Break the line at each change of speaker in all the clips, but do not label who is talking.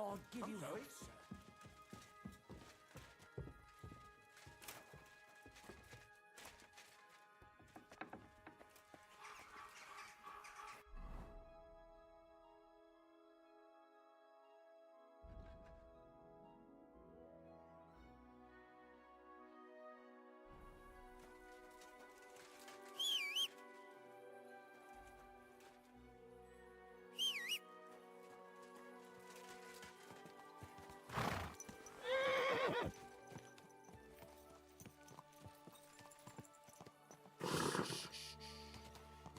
God give you
sorry?
health, sir.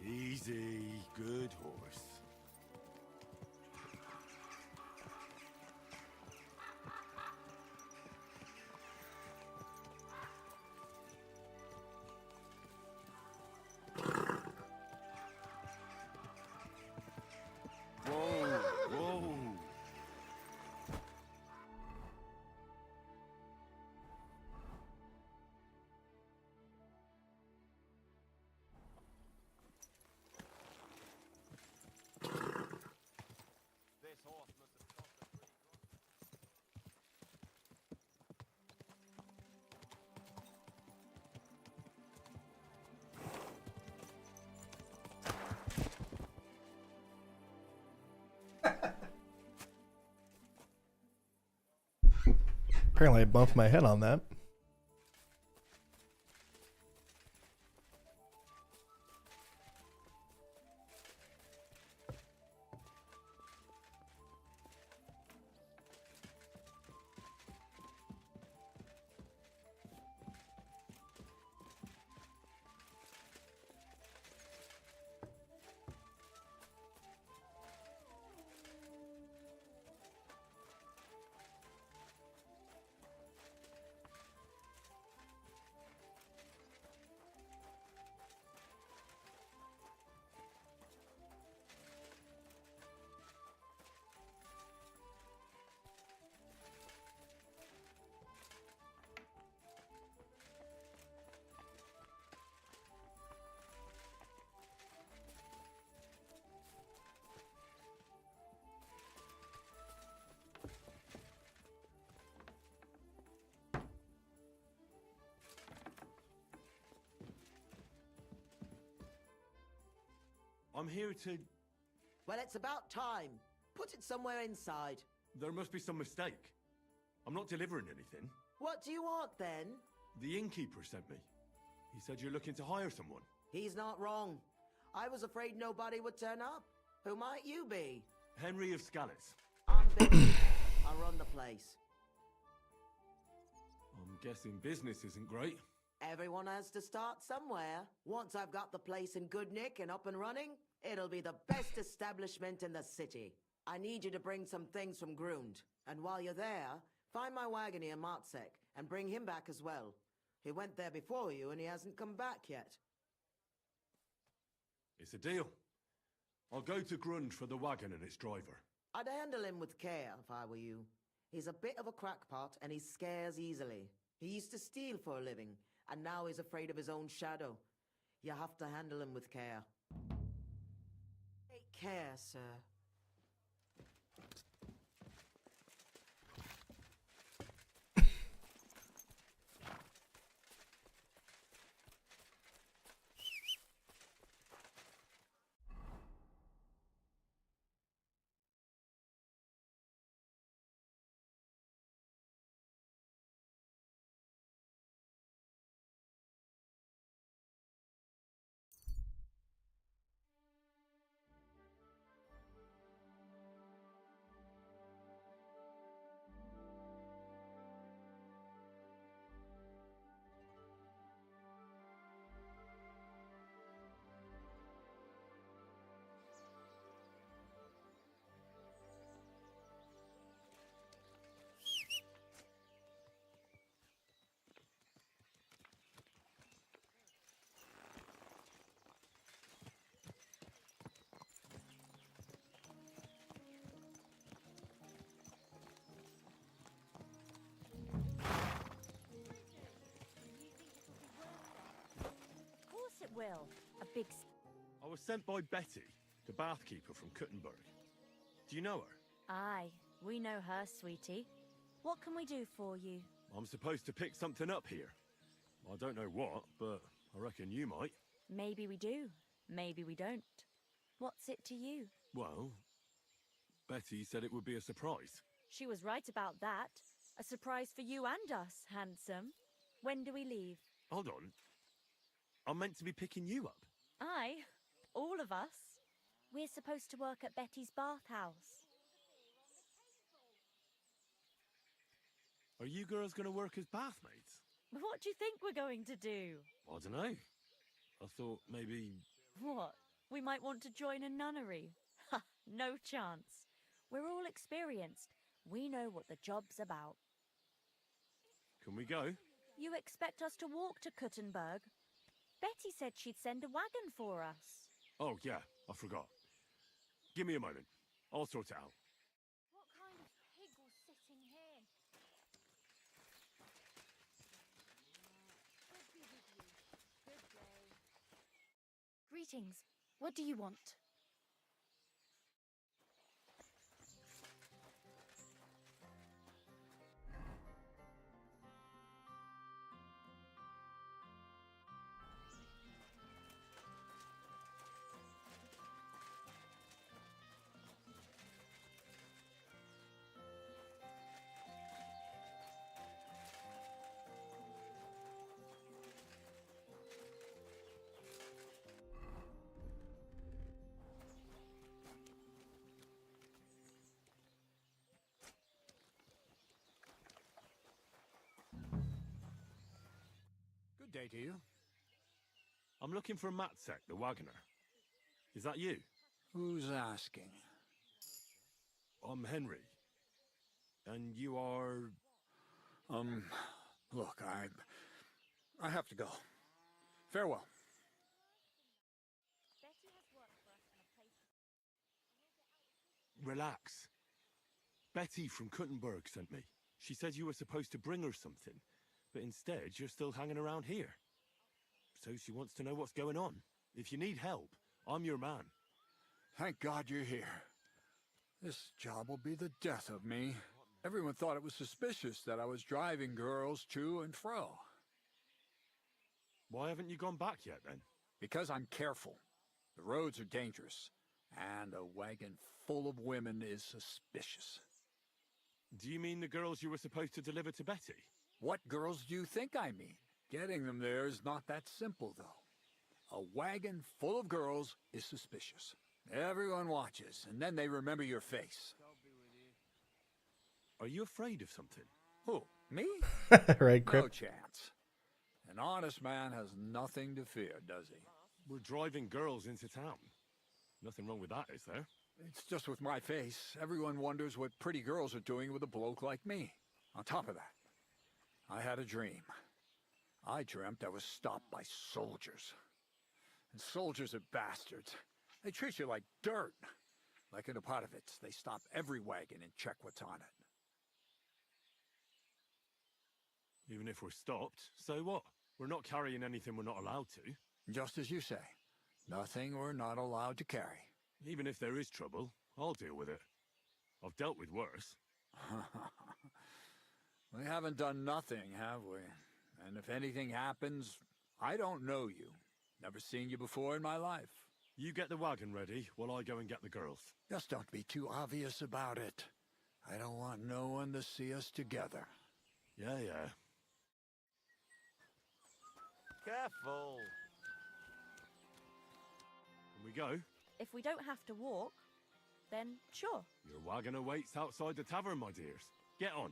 Easy, good horse. Whoa, whoa. This horse must have cost a pretty
Apparently I bumped my head on that.
I'm here to...
Well, it's about time. Put it somewhere inside.
There must be some mistake. I'm not delivering anything.
What do you want, then?
The innkeeper sent me. He said you're looking to hire someone.
He's not wrong. I was afraid nobody would turn up. Who might you be?
Henry of Scallis.
I'm Billy. I run the place.
I'm guessing business isn't great.
Everyone has to start somewhere. Once I've got the place in good nick and up and running, it'll be the best establishment in the city. I need you to bring some things from Grund. And while you're there, find my wagoner Martzek and bring him back as well. He went there before you and he hasn't come back yet.
It's a deal. I'll go to Grund for the wagon and its driver.
I'd handle him with care if I were you. He's a bit of a crackpot and he scares easily. He used to steal for a living, and now he's afraid of his own shadow. You have to handle him with care. Take care, sir.
Will, a big...
I was sent by Betty, the bathkeeper from Kuttenberg. Do you know her?
Aye, We know her, sweetie. What can we do for you?
I'm supposed to pick something up here. I don't know what, but I reckon you might.
Maybe we do. Maybe we don't. What's it to you?
Well, Betty said it would be a surprise.
She was right about that. A surprise for you and us, handsome. When do we leave?
Hold on. I'm meant to be picking you up.
Aye, all of us. We're supposed to work at Betty's bathhouse.
Are you girls going to work as bathmaids?
What do you think we're going to do?
I don't know. I thought maybe...
What? We might want to join a nunnery. Ha, no chance. We're all experienced. We know what the job's about.
Can we go?
You expect us to walk to Kuttenberg? Betty said she'd send a wagon for us.
Oh, yeah, I forgot. Give me a moment. I'll sort it out.
What kind of pig was sitting here? Good be with you. Good day. Greetings. What do you want?
Good day to you.
I'm looking for Matsek, the wagoner. Is that you?
Who's asking?
I'm Henry. And you are...
Look, I have to go. Farewell.
Betty has worked for us in a place.
Relax. Betty from Kuttenberg sent me. She said you were supposed to bring her something, but instead you're still hanging around here. So she wants to know what's going on. If you need help, I'm your man.
Thank God you're here. This job will be the death of me. Everyone thought it was suspicious that I was driving girls to and fro.
Why haven't you gone back yet, then?
Because I'm careful. The roads are dangerous, and a wagon full of women is suspicious.
Do you mean the girls you were supposed to deliver to Betty?
What girls do you think I mean? Getting them there is not that simple, though. A wagon full of girls is suspicious. Everyone watches, and then they remember your face.
Are you afraid of something?
Who, me?
Right,
No
Crip?
chance. An honest man has nothing to fear, does he?
We're driving girls into town. Nothing wrong with that, is there?
It's just with my face. Everyone wonders what pretty girls are doing with a bloke like me. On top of that, I had a dream. I dreamt I was stopped by soldiers. And soldiers are bastards. They treat you like dirt. Like in Apotovitz, they stop every wagon and check what's on it.
Even if we're stopped, so what? We're not carrying anything we're not allowed to.
Just as you say, nothing we're not allowed to carry.
Even if there is trouble, I'll deal with it. I've dealt with worse.
We haven't done nothing, have we? And if anything happens, I don't know you. Never seen you before in my life.
You get the wagon ready while I go and get the girls.
Just don't be too obvious about it. I don't want no one to see us together.
Yeah, yeah.
Careful!
Can we go?
If we don't have to walk, then sure.
Your wagon awaits outside the tavern, my dears. Get on.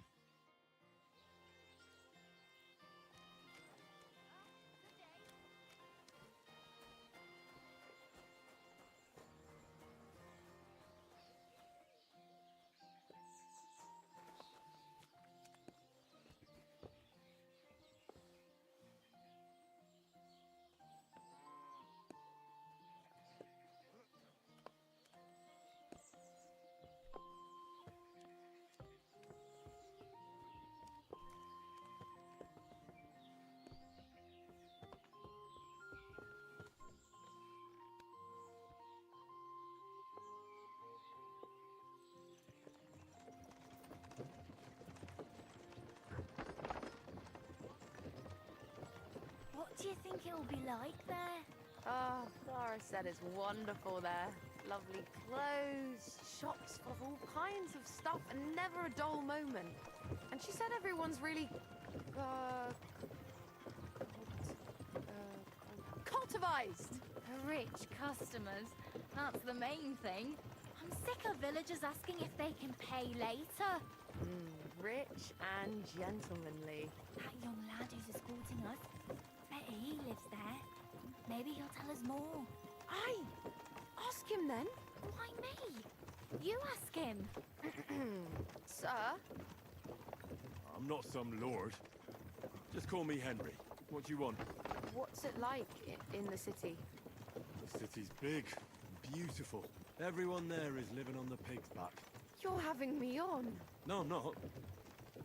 do you think it will be like there?
Oh, Clara said it's wonderful there. Lovely clothes, shops full of all kinds of stuff, and never a dull moment. And she said everyone's really, cultivized.
Rich customers. That's the main thing. I'm sick of villagers asking if they can pay later.
Rich and gentlemanly.
That young lad who's escorting us, bet he lives there. Maybe he'll tell us more.
Aye, ask him then.
Why me? You ask him.
Sir?
I'm not some lord. Just call me Henry. What do you want?
What's it like in the city?
The city's big, and beautiful. Everyone there is living on the pig's back.
You're having me on.
No, I'm not.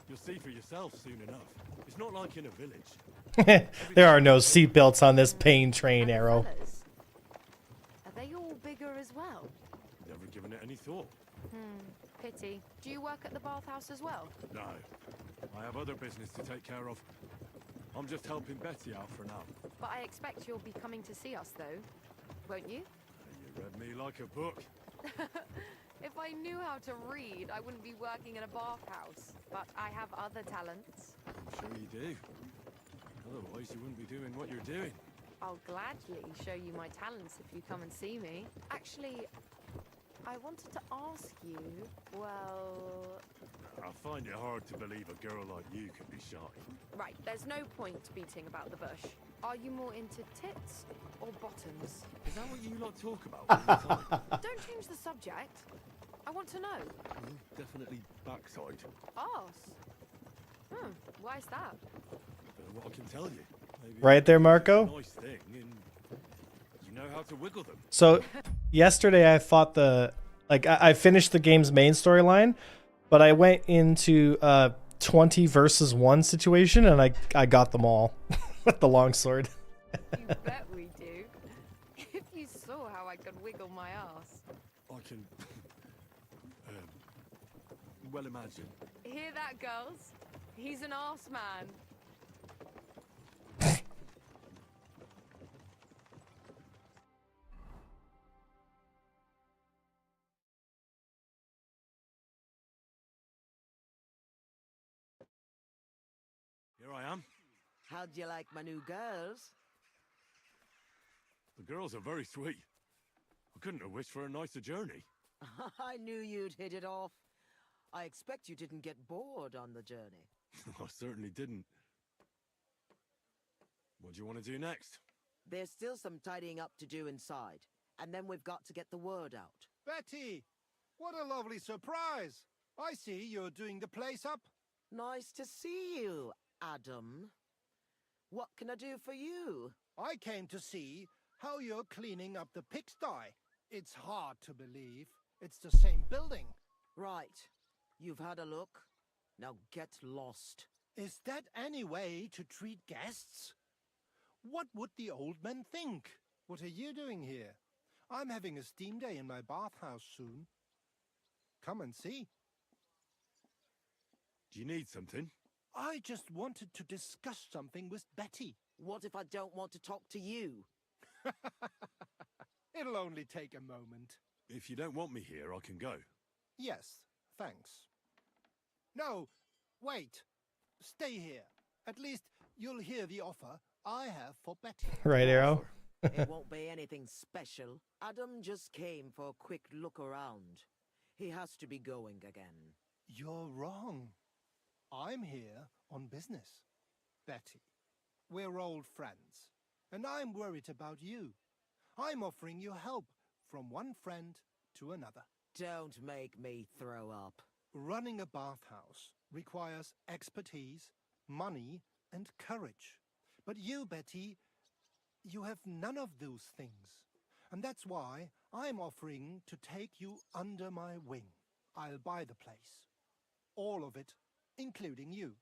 You'll see for yourself soon enough. It's not like in a village.
There are no seatbelts on this pain train,
And the
Arrow.
fellas? Are they all bigger as well?
Never given it any thought.
Pity. Do you work at the bathhouse as well?
No. I have other business to take care of. I'm just helping Betty out for now.
But I expect you'll be coming to see us, though. Won't you?
You read me like a book.
If I knew how to read, I wouldn't be working in a bathhouse. But I have other talents.
I'm sure you do. Otherwise, you wouldn't be doing what you're doing.
I'll gladly show you my talents if you come and see me. Actually, I wanted to ask you, well...
I find it hard to believe a girl like you can be shy.
Right, there's no point beating about the bush. Are you more into tits or bottoms?
Is that what you lot talk about all the time?
Don't change the subject. I want to know.
Definitely backside.
Arse? Why's that?
What I can tell you. Maybe
Right there, Marco.
it's a nice thing, and you know how to wiggle them.
So yesterday I fought I finished the game's main storyline, but I went into 20 versus 1 situation and I got them all with the longsword.
You bet we do. If you saw how I could wiggle my ass.
I can well imagine.
Hear that, girls? He's an arse man.
Here I am.
How'd you like my new girls?
The girls are very sweet. I couldn't have wished for a nicer journey.
I knew you'd hit it off. I expect you didn't get bored on the journey.
I certainly didn't. What do you want to do next?
There's still some tidying up to do inside, and then we've got to get the word out.
Betty, what a lovely surprise. I see you're doing the place up.
Nice to see you, Adam. What can I do for you?
I came to see how you're cleaning up the pigsty. It's hard to believe. It's the same building.
Right. You've had a look. Now get lost.
Is that any way to treat guests? What would the old men think? What are you doing here? I'm having a steam day in my bathhouse soon. Come and see.
Do you need something?
I just wanted to discuss something with Betty.
What if I don't want to talk to you?
It'll only take a moment.
If you don't want me here, I can go.
Yes, thanks. No, wait. Stay here. At least you'll hear the offer I have for Betty.
Right, Arrow?
It won't be anything special. Adam just came for a quick look around. He has to be going again.
You're wrong. I'm here on business. Betty, we're old friends, and I'm worried about you. I'm offering you help from one friend to another.
Don't make me throw up.
Running a bathhouse requires expertise, money, and courage. But you, Betty, you have none of those things. And that's why I'm offering to take you under my wing. I'll buy the place. All of it, including you.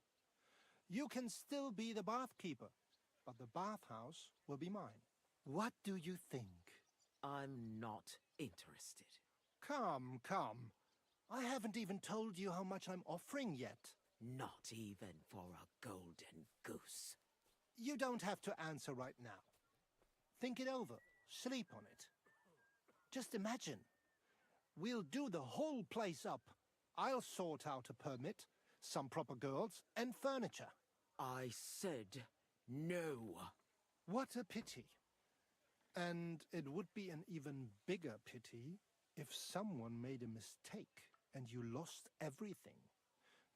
You can still be the bathkeeper, but the bathhouse will be mine. What do you think?
I'm not interested.
Come, come. I haven't even told you how much I'm offering yet.
Not even for a golden goose.
You don't have to answer right now. Think it over. Sleep on it. Just imagine. We'll do the whole place up. I'll sort out a permit, some proper girls, and furniture.
I said no.
What a pity. And it would be an even bigger pity if someone made a mistake and you lost everything.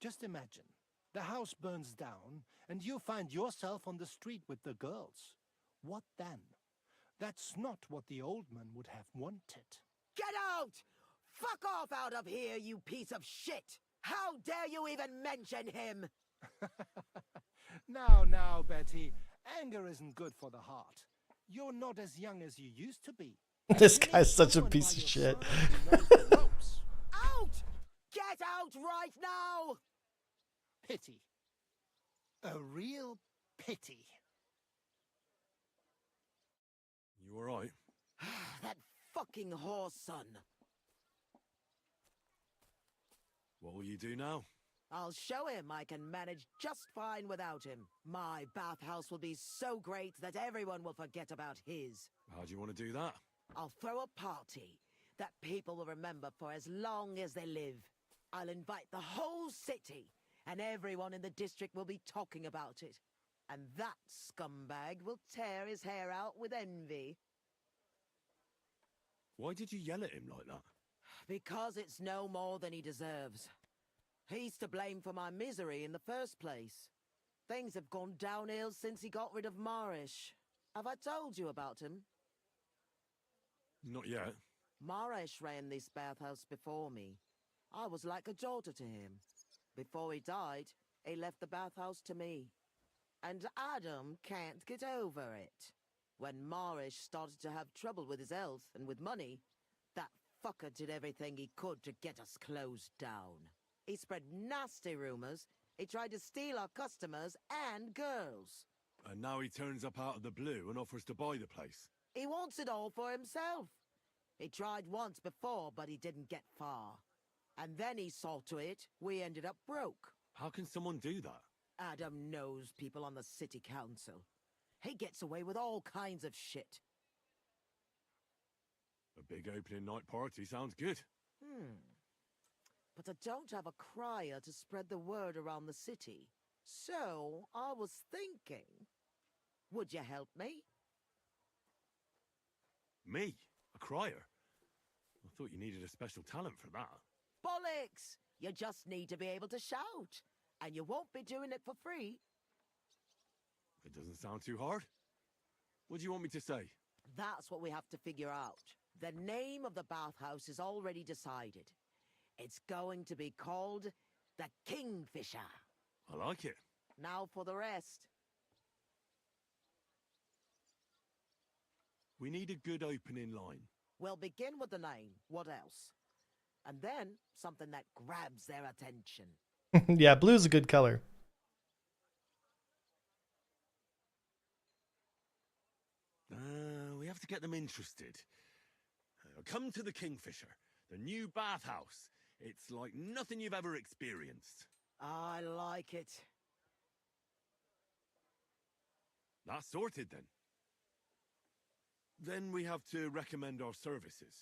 Just imagine. The house burns down, and you find yourself on the street with the girls. What then? That's not what the old man would have wanted.
Get out! Fuck off out of here, you piece of shit! How dare you even mention him?
Now, Betty. Anger isn't good for the heart. You're not as young as you used to be.
This
You need
guy's such a
someone
piece
by
of
your
shit.
side who knows the ropes.
Out! Get out right now!
Pity. A real pity.
You alright?
That fucking whore's son.
What will you do now?
I'll show him I can manage just fine without him. My bathhouse will be so great that everyone will forget about his.
How do you want to do that?
I'll throw a party that people will remember for as long as they live. I'll invite the whole city, and everyone in the district will be talking about it. And that scumbag will tear his hair out with envy.
Why did you yell at him like that?
Because it's no more than he deserves. He's to blame for my misery in the first place. Things have gone downhill since he got rid of Marish. Have I told you about him?
Not yet.
Marish ran this bathhouse before me. I was like a daughter to him. Before he died, he left the bathhouse to me. And Adam can't get over it. When Marish started to have trouble with his health and with money, that fucker did everything he could to get us closed down. He spread nasty rumors. He tried to steal our customers and girls.
And now he turns up out of the blue and offers to buy the place.
He wants it all for himself. He tried once before, but he didn't get far. And then he saw to it we ended up broke.
How can someone do that?
Adam knows people on the city council. He gets away with all kinds of shit.
A big opening night party sounds good.
But I don't have a crier to spread the word around the city. So I was thinking, would you help me?
Me? A crier? I thought you needed a special talent for that.
Bollocks! You just need to be able to shout. And you won't be doing it for free.
It doesn't sound too hard. What do you want me to say?
That's what we have to figure out. The name of the bathhouse is already decided. It's going to be called the Kingfisher.
I like it.
Now for the rest.
We need a good opening line.
We'll begin with the name. What else? And then something that grabs their attention.
Yeah, blue's a good color.
We have to get them interested. Come to the Kingfisher, the new bathhouse. It's like nothing you've ever experienced.
I like it.
That's sorted then. Then we have to recommend our services,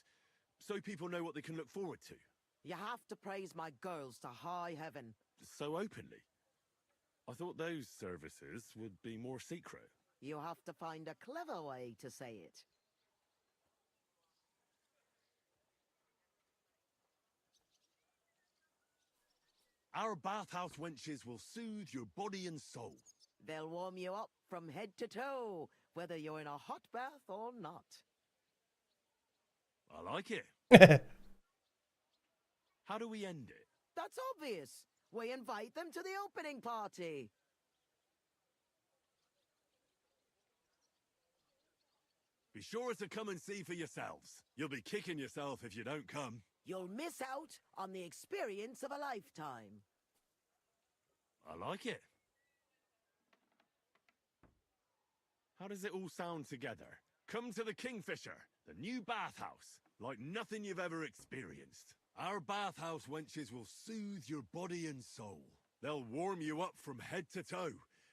so people know what they can look forward to.
You have to praise my girls to high heaven.
So openly. I thought those services would be more secret.
You have to find a clever way to say it.
Our bathhouse wenches will soothe your body and soul.
They'll warm you up from head to toe, whether you're in a hot bath or not.
I like it. How do we end it?
That's obvious. We invite them to the opening party.
Be sure to come and see for yourselves. You'll be kicking yourself if you don't come.
You'll miss out on the experience of a lifetime.
I like it. How does it all sound together? Come to the Kingfisher, the new bathhouse, like nothing you've ever experienced. Our bathhouse wenches will soothe your body and soul. They'll warm you up from head to toe,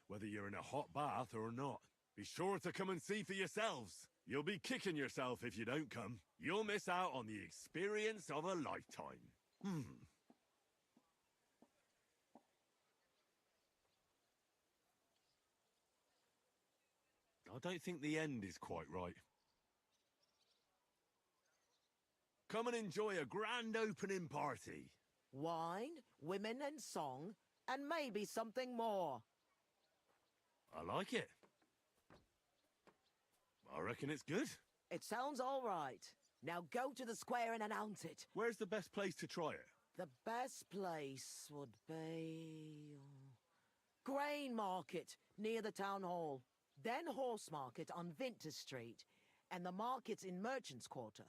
whether you're in a hot bath or not. Be sure to come and see for yourselves. You'll be kicking yourself if you don't come. You'll miss out on the experience of a lifetime. I don't think the end is quite right. Come and enjoy a grand opening party.
Wine, women and song, and maybe something more.
I like it. I reckon it's good.
It sounds all right. Now go to the square and announce it.
Where's the best place to try it?
The best place would be... Grain Market, near the town hall. Then Horse Market on Vinter Street. And the markets in Merchants' Quarter.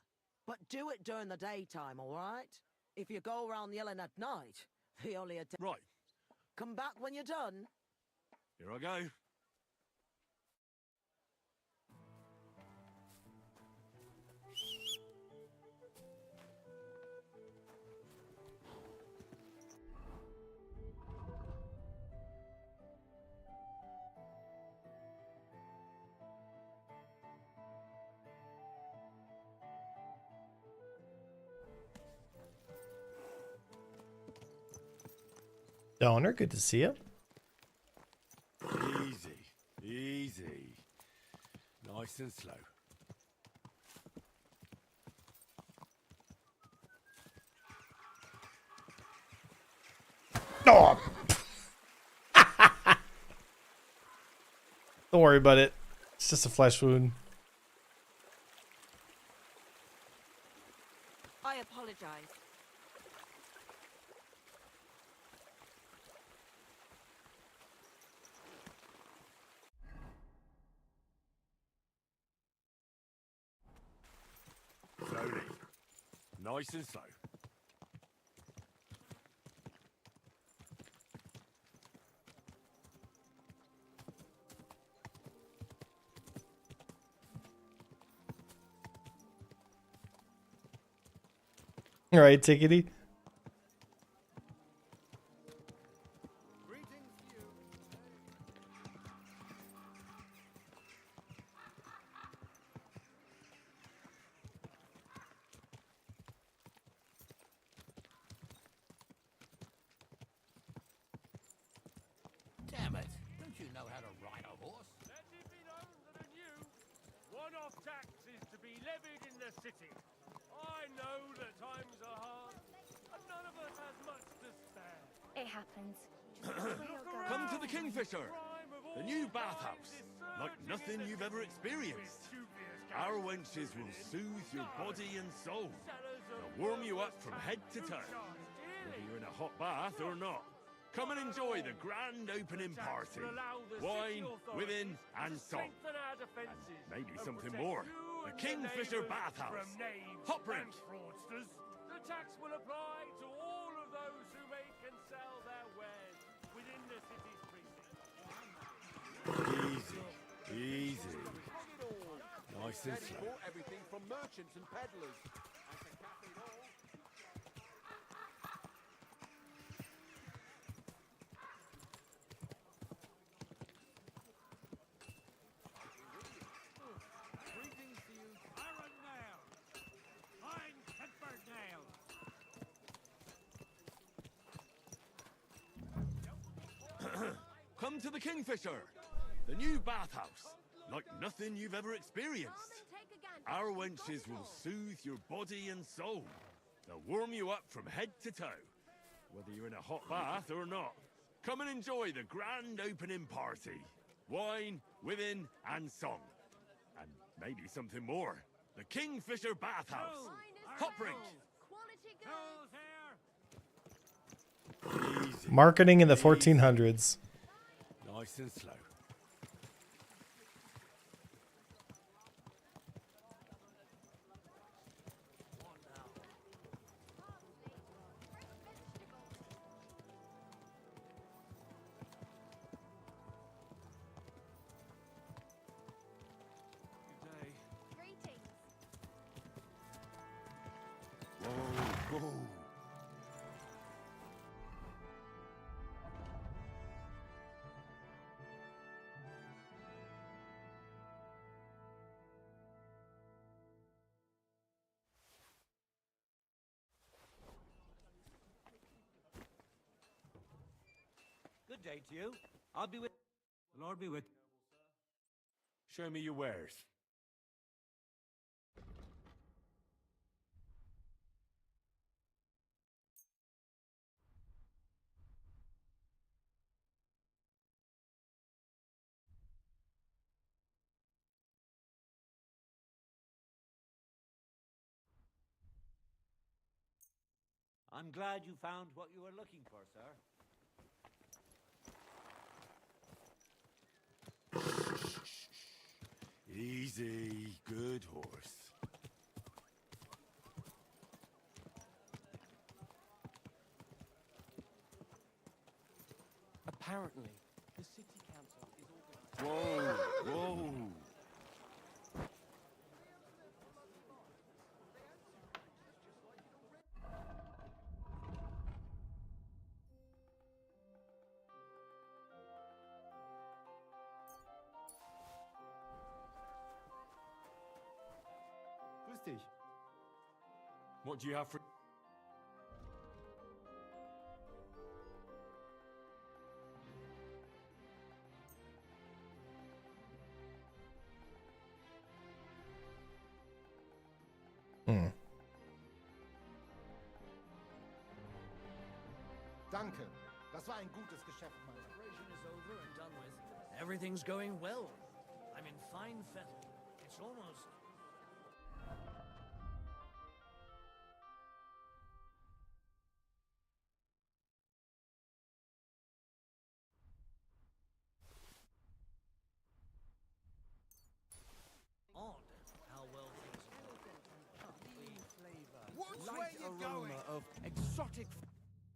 But do it during the daytime, all right? If you go around yelling at night, they only attack.
Right.
Come back when you're done.
Here I go.
Donor, good to see you.
Easy, easy. Nice and slow.
Oh. Don't worry about it. It's just a flesh wound.
I apologize.
Slowly. Nice and slow.
All right, Tickety.
Damn it. Don't you know how to ride a horse?
Let it be known that anew, one-off tax is to be levied in the city. I know that times are hard, and none of us has much to spare.
It happens.
Come to the Kingfisher, the new bathhouse, like nothing you've ever experienced. Our wenches will soothe your body and soul. They'll warm you up from head to toe, whether you're in a hot bath or not. Come and enjoy the grand opening party. Wine, women, and song. And maybe something more. The Kingfisher Bathhouse. Hot drink.
The tax will apply to all of those who make and sell their wares within the city's precincts.
Easy, easy. Nice and slow.
Everything from merchants and peddlers.
Come to the Kingfisher, the new bathhouse, like nothing you've ever experienced. Our wenches will soothe your body and soul. They'll warm you up from head to toe, whether you're in a hot bath or not. Come and enjoy the grand opening party. Wine, women, and song. And maybe something more. The Kingfisher Bathhouse. Hot drink. Easy.
Marketing in the 1400s.
Nice and slow. Whoa, whoa.
Good day to you. I'll be with... The Lord be with...
Show me your wares.
I'm glad you found what you were looking for, sir.
Easy, good horse.
Apparently, the city council is organized...
Whoa, whoa.
Grüß dich.
What do you have for...
Danke. Das war ein gutes Geschäft, Mann.
Operation is over and done with. Everything's going well. I'm in fine fettle. It's almost... odd how well things are going. Light aroma of exotic...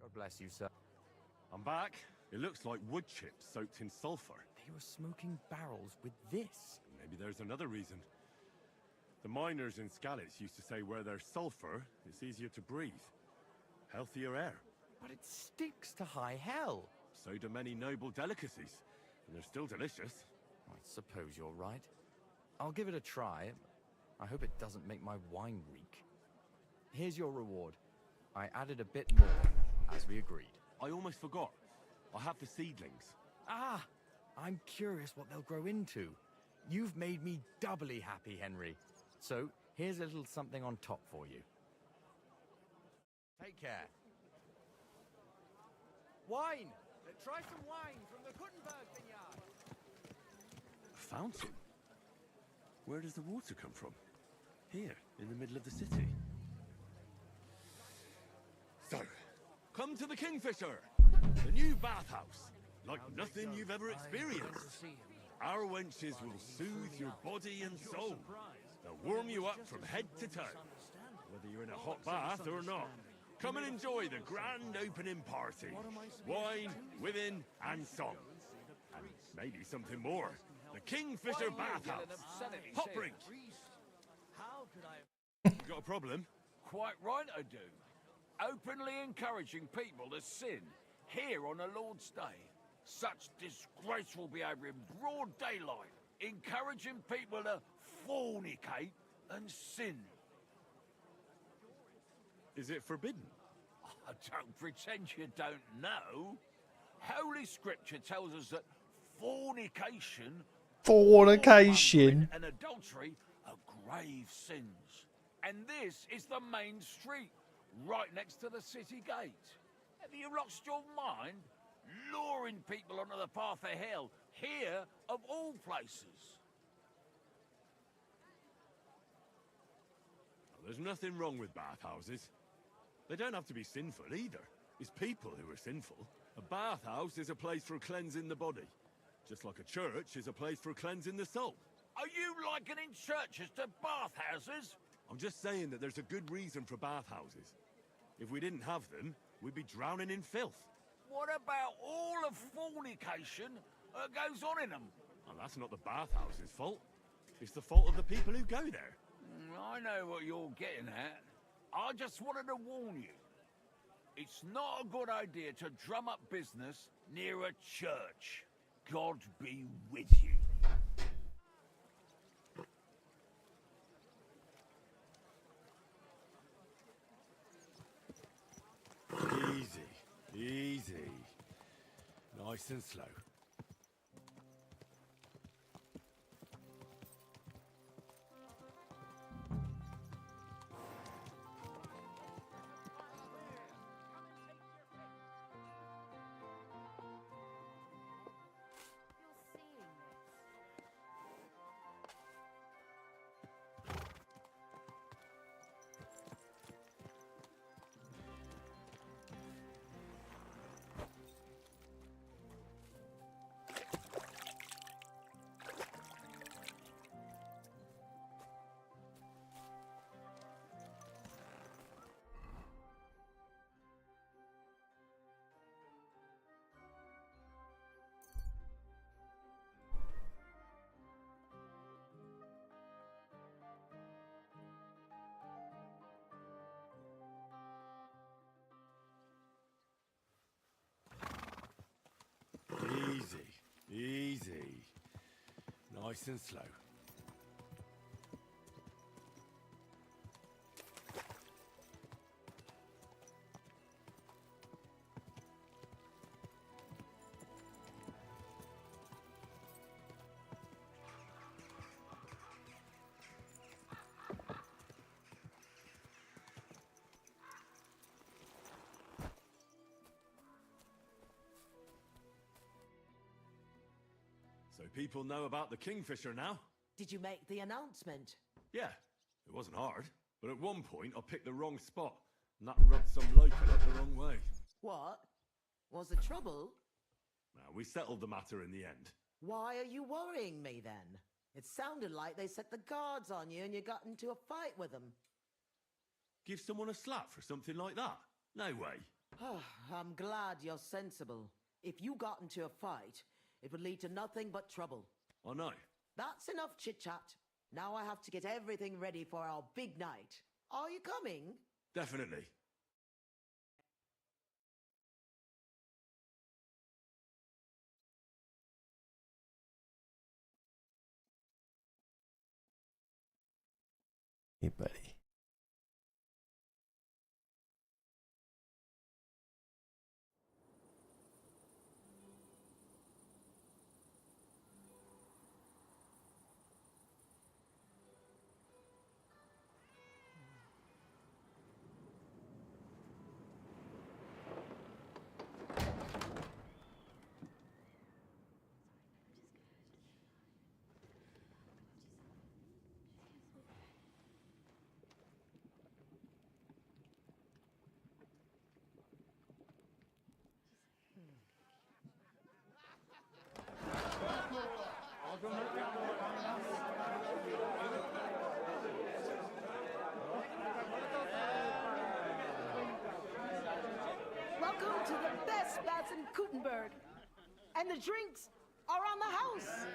God bless you, sir.
I'm back. It looks like wood chips soaked in sulfur.
They were smoking barrels with this.
Maybe there's another reason. The miners in Skalitz used to say where there's sulfur, it's easier to breathe. Healthier air.
But it stinks to high hell.
So do many noble delicacies. And they're still delicious.
I suppose you're right. I'll give it a try. I hope it doesn't make my wine reek. Here's your reward. I added a bit more, as we agreed.
I almost forgot. I have the seedlings.
Ah! I'm curious what they'll grow into. You've made me doubly happy, Henry. So, here's a little something on top for you. Take care. Wine! Try some wine from the Kuttenberg vineyard!
A fountain? Where does the water come from? Here, in the middle of the city. So, come to the Kingfisher! The new bathhouse. Like nothing you've ever experienced. Our wenches will soothe your body and soul. They'll warm you up from head to toe. Whether you're in a hot bath or not. Come and enjoy the grand opening party. Wine, women, and song. And maybe something more. The Kingfisher Bathhouse. Hot drink.
How could I...
Got a problem?
Quite right I do. Openly encouraging people to sin here on a Lord's Day. Such disgraceful behaviour in broad daylight. Encouraging people to fornicate and sin.
Is it forbidden?
I don't pretend you don't know. Holy Scripture tells us that fornication and adultery are grave sins. And this is the main street, right next to the city gate. Have you lost your mind? Luring people onto the path of hell, here of all places.
Well, there's nothing wrong with bathhouses. They don't have to be sinful either. It's people who are sinful. A bathhouse is a place for cleansing the body. Just like a church is a place for cleansing the soul.
Are you likening churches to bathhouses?
I'm just saying that there's a good reason for bathhouses. If we didn't have them, we'd be drowning in filth.
What about all of fornication that goes on in them?
And that's not the bathhouse's fault. It's the fault of the people who go there.
I know what you're getting at. I just wanted to warn you. It's not a good idea to drum up business near a church. God be with you.
Easy, easy. Nice and slow. Easy, easy. Nice and slow. So people know about the Kingfisher now?
Did you make the announcement?
Yeah, it wasn't hard. But at one point I picked the wrong spot, and that rubbed some local up the wrong way.
What? Was there trouble?
Now, we settled the matter in the end.
Why are you worrying me then? It sounded like they set the guards on you and you got into a fight with them.
Give someone a slap for something like that? No way.
I'm glad you're sensible. If you got into a fight, it would lead to nothing but trouble.
I know.
That's enough chit-chat. Now I have to get everything ready for our big night. Are you coming?
Definitely.
Hey, buddy.
Welcome to the best bats in Gutenberg. And the drinks are on the house.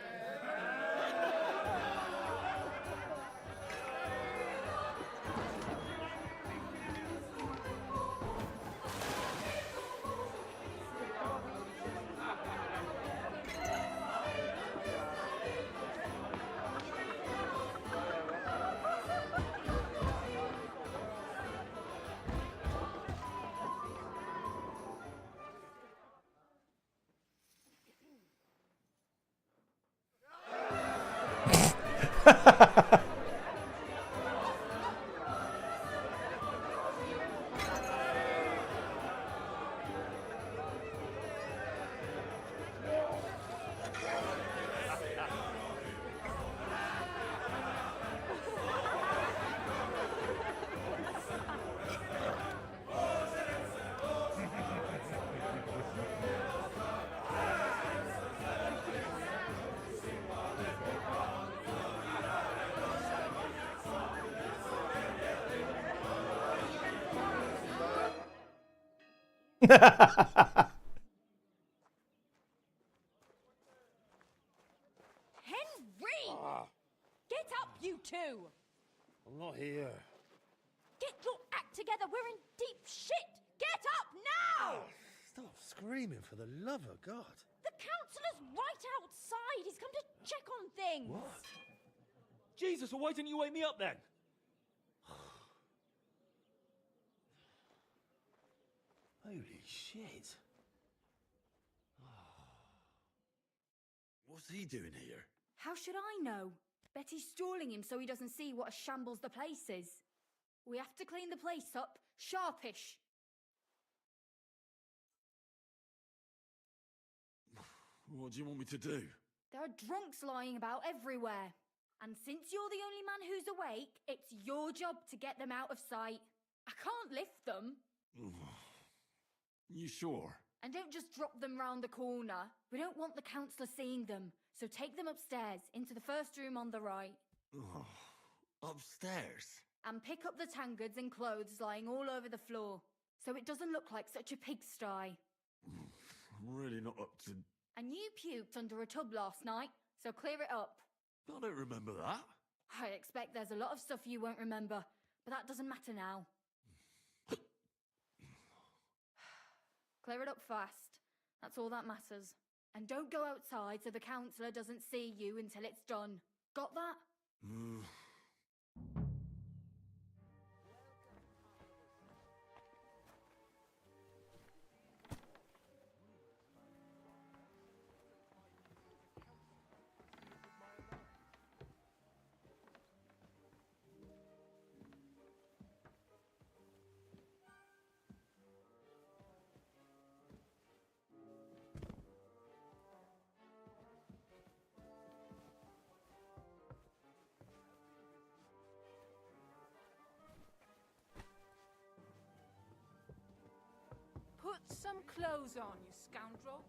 Henry! Get up, you two!
I'm not here.
Get your act together. We're in deep shit. Get up now!
Stop screaming, for the love of God.
The councillor's right outside. He's come to check on things.
What?
Jesus, well, why didn't you wake me up then?
Holy shit.
What's he doing here?
How should I know? Betty's stalling him so he doesn't see what a shambles the place is. We have to clean the place up, sharpish.
What do you want me to do?
There are drunks lying about everywhere. And since you're the only man who's awake, it's your job to get them out of sight. I can't lift them.
You sure?
And don't just drop them round the corner. We don't want the councillor seeing them. So take them upstairs, into the first room on the right.
Oh, upstairs?
And pick up the tankards and clothes lying all over the floor. So it doesn't look like such a pigsty.
I'm really not up to...
And you puked under a tub last night, so clear it up.
I don't remember that.
I expect there's a lot of stuff you won't remember, but that doesn't matter now. Clear it up fast. That's all that matters. And don't go outside so the councillor doesn't see you until it's done. Got that?
Put some clothes on, you scoundrel.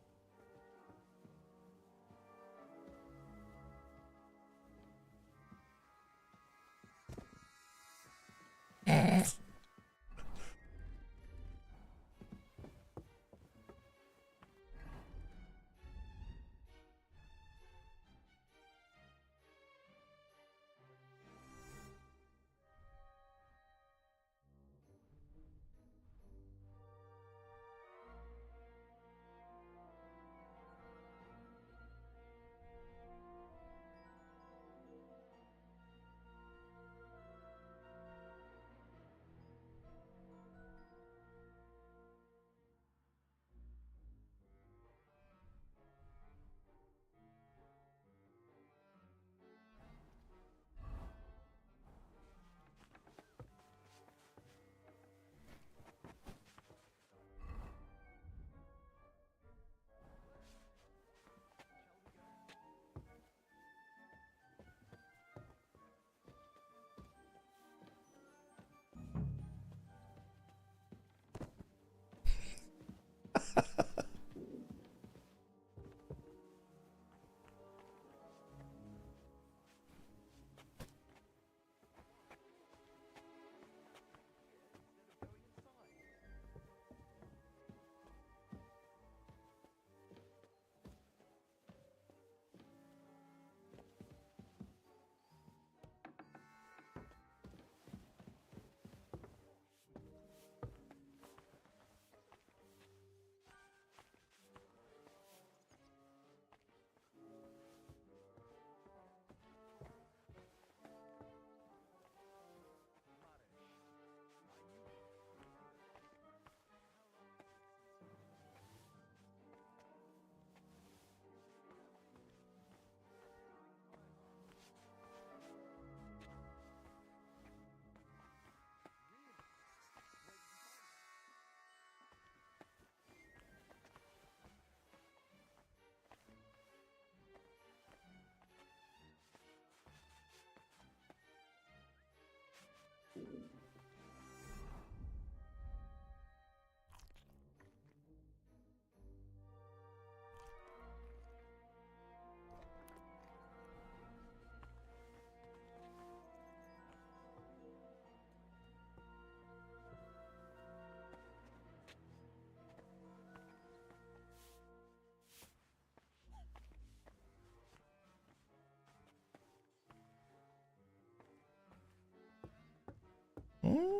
Hmm?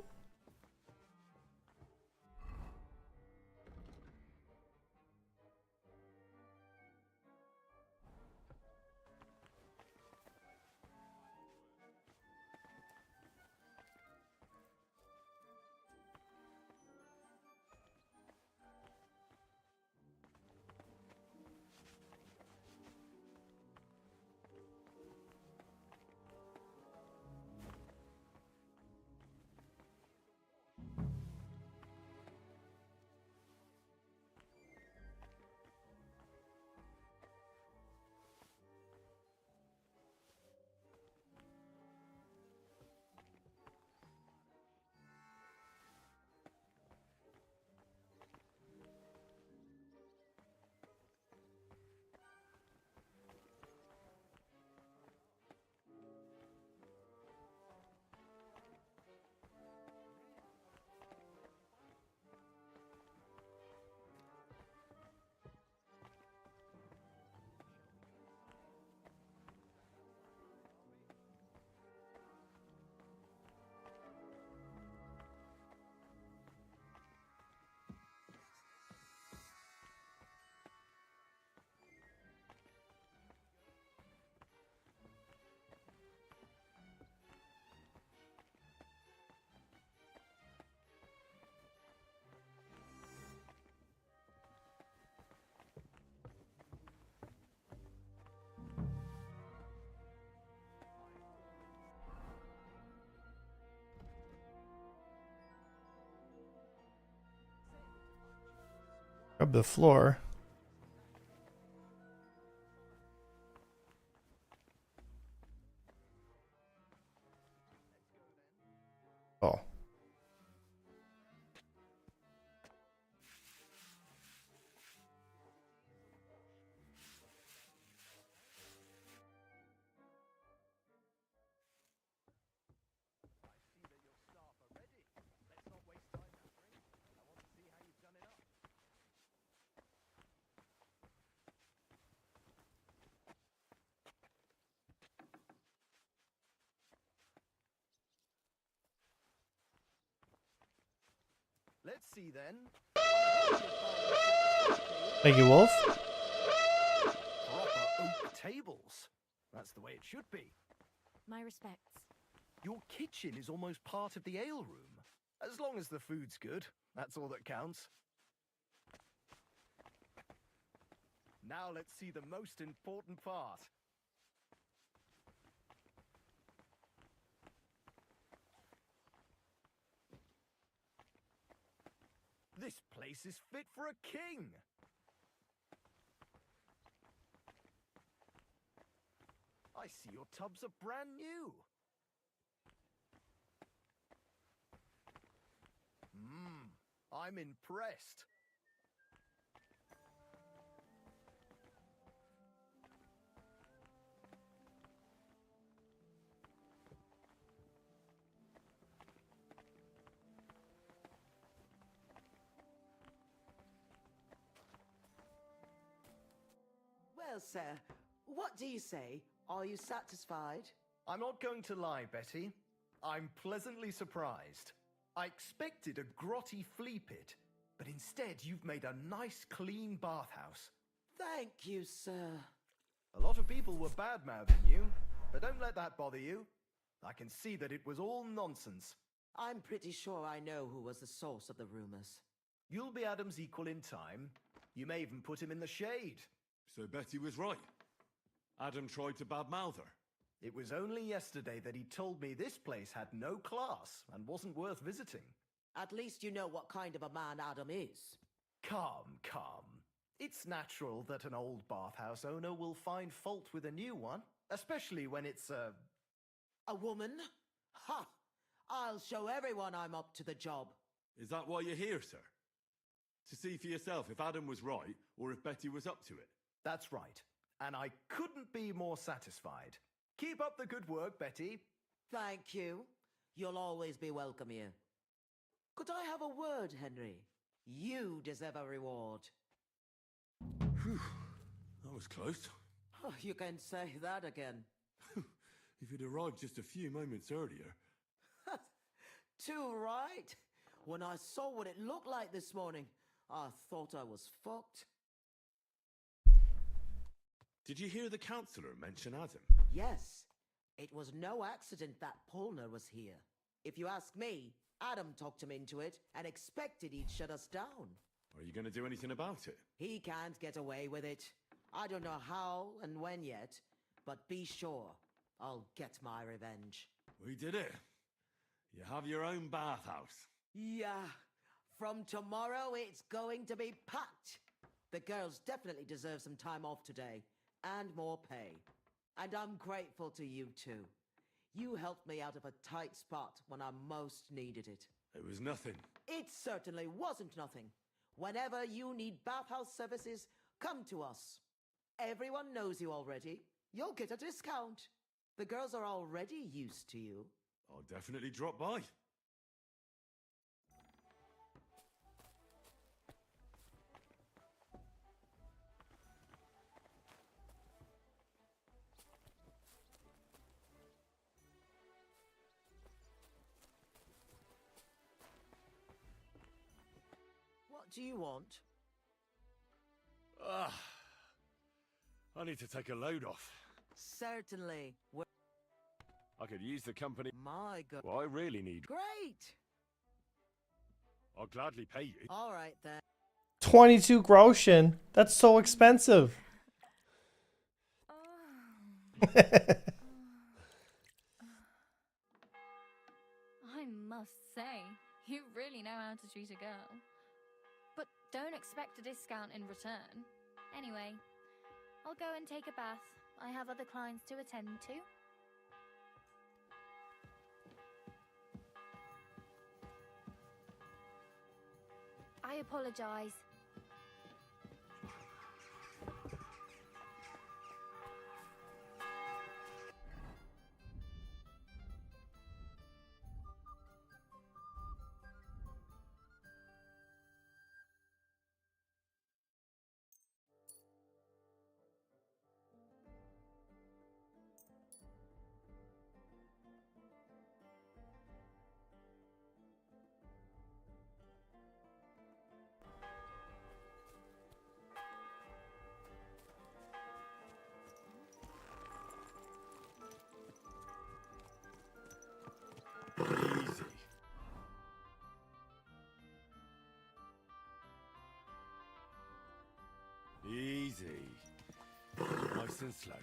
Scrub the floor. Oh.
Let's see then.
Thank you, Wolf.
Proper oak tables. That's the way it should be.
My respects.
Your kitchen is almost part of the ale room. As long as the food's good, that's all that counts. Now let's see the most important part. This place is fit for a king. I see your tubs are brand new. I'm impressed.
Well, sir, what do you say? Are you satisfied?
I'm not going to lie, Betty. I'm pleasantly surprised. I expected a grotty flea pit, but instead you've made a nice, clean bathhouse.
Thank you, sir.
A lot of people were bad-mouthing you, but don't let that bother you. I can see that it was all nonsense.
I'm pretty sure I know who was the source of the rumors.
You'll be Adam's equal in time. You may even put him in the shade.
So Betty was right. Adam tried to badmouth her.
It was only yesterday that he told me this place had no class and wasn't worth visiting.
At least you know what kind of a man Adam is.
Calm. It's natural that an old bathhouse owner will find fault with a new one, especially when it's
a woman? Ha! I'll show everyone I'm up to the job.
Is that why you're here, sir? To see for yourself if Adam was right or if Betty was up to it?
That's right. And I couldn't be more satisfied. Keep up the good work, Betty.
Thank you. You'll always be welcome here. Could I have a word, Henry? You deserve a reward.
Whew. That was close.
Oh, you can say that again.
If you'd arrived just a few moments earlier.
Too right. When I saw what it looked like this morning, I thought I was fucked.
Did you hear the councillor mention Adam?
Yes. It was no accident that Polner was here. If you ask me, Adam talked him into it and expected he'd shut us down.
Are you going to do anything about it?
He can't get away with it. I don't know how and when yet, but be sure I'll get my revenge.
We did it. You have your own bathhouse.
Yeah. From tomorrow, it's going to be packed. The girls definitely deserve some time off today. And more pay. And I'm grateful to you too. You helped me out of a tight spot when I most needed it.
It was nothing.
It certainly wasn't nothing. Whenever you need bathhouse services, come to us. Everyone knows you already. You'll get a discount. The girls are already used to you.
I'll definitely drop by.
What do you want?
I need to take a load off.
Certainly.
I could use the company.
My God.
Well, I really need.
Great!
I'll gladly pay you.
All right then.
22 groschen. That's so expensive.
I must say, you really know how to treat a girl. But Don't expect a discount in return. Anyway, I'll go and take a bath. I have other clients to attend to. I apologize.
Easy. Nice and slow.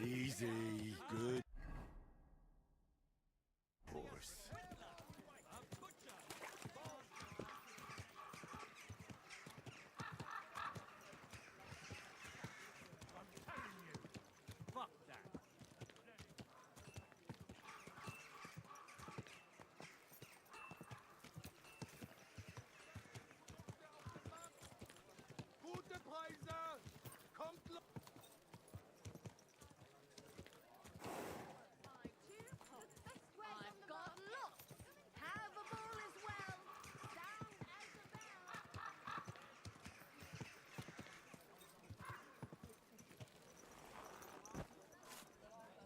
Easy. Good. Horse.
Fuck that. Gute Preise! Kommt
I've got lots. Have a ball as well. Sound as a bell.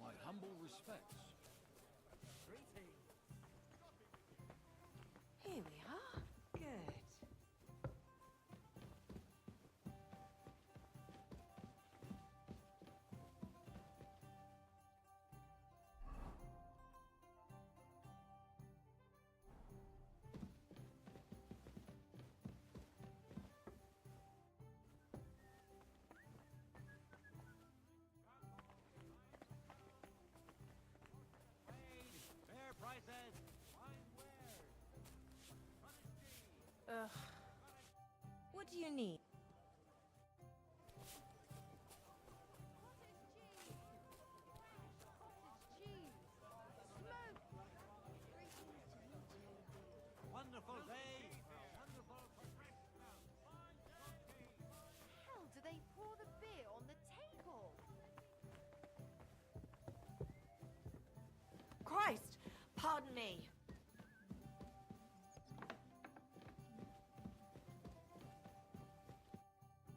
My humble respects.
Here we are. Good.
Fair prices.
Ugh. What do you need?
Wonderful day.
Hell, do they pour the beer on the table?
Christ! Pardon me.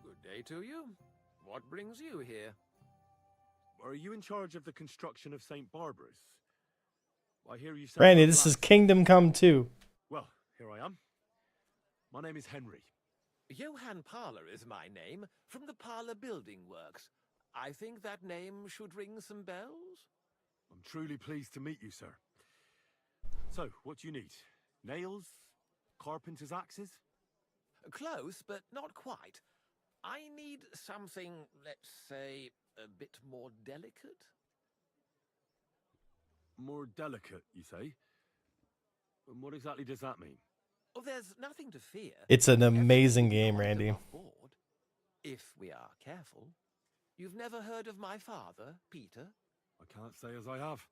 Good day to you. What brings you here?
Are you in charge of the construction of St. Barbara's? I hear you say...
Randy, this is Kingdom Come 2.
Well, here I am. My name is Henry.
Johann Parler is my name, from the Parler Building Works. I think that name should ring some bells?
I'm truly pleased to meet you, sir. So, what do you need? Nails? Carpenter's axes?
Close, but not quite. I need something, let's say, a bit more delicate.
More delicate, you say? And what exactly does that mean?
Oh, there's nothing to fear.
It's an amazing
Everything
game,
will
Randy.
come off board, if we are careful. You've never heard of my father, Peter?
I can't say as I have.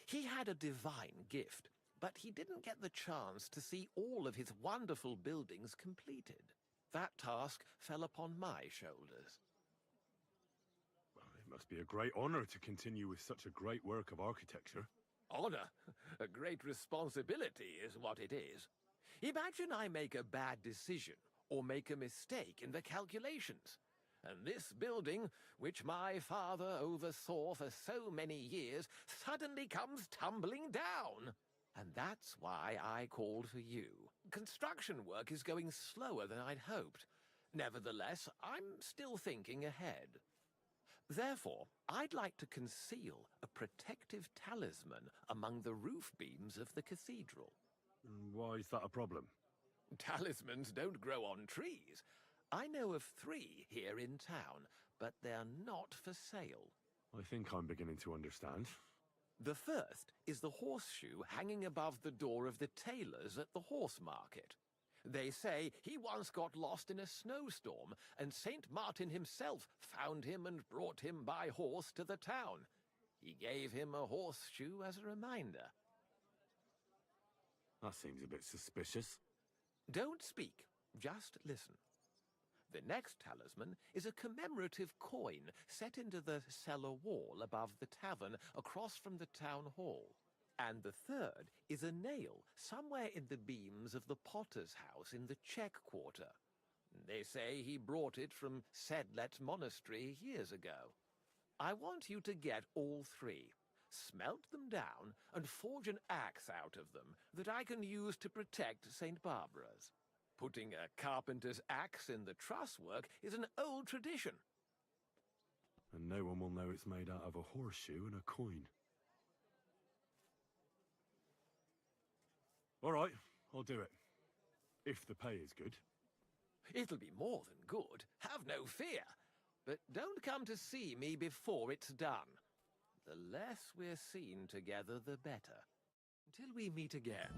He had a divine gift, but he didn't get the chance to see all of his wonderful buildings completed. That task fell upon my shoulders.
Well, it must be a great honor to continue with such a great work of architecture.
Honor? A great responsibility is what it is. Imagine I make a bad decision or make a mistake in the calculations. And this building, which my father oversaw for so many years, suddenly comes tumbling down. And that's why I called for you. Construction work is going slower than I'd hoped. Nevertheless, I'm still thinking ahead. Therefore, I'd like to conceal a protective talisman among the roof beams of the cathedral.
Why is that a problem?
Talismans don't grow on trees. I know of 3 here in town, but they're not for sale.
I think I'm beginning to understand.
The first is the horseshoe hanging above the door of the tailor's at the horse market. They say he once got lost in a snowstorm, and Saint Martin himself found him and brought him by horse to the town. He gave him a horseshoe as a reminder.
That seems a bit suspicious.
Don't speak, just listen. The next talisman is a commemorative coin set into the cellar wall above the tavern across from the town hall. And the third is a nail somewhere in the beams of the potter's house in the Czech quarter. They say he brought it from Sedlet Monastery years ago. I want you to get all 3, smelt them down, and forge an axe out of them that I can use to protect St. Barbara's. Putting a carpenter's axe in the truss work is an old tradition.
And no one will know it's made out of a horseshoe and a coin. All right, I'll do it. If the pay is good.
It'll be more than good, have no fear. But don't come to see me before it's done. The less we're seen together, the better. Until we meet again.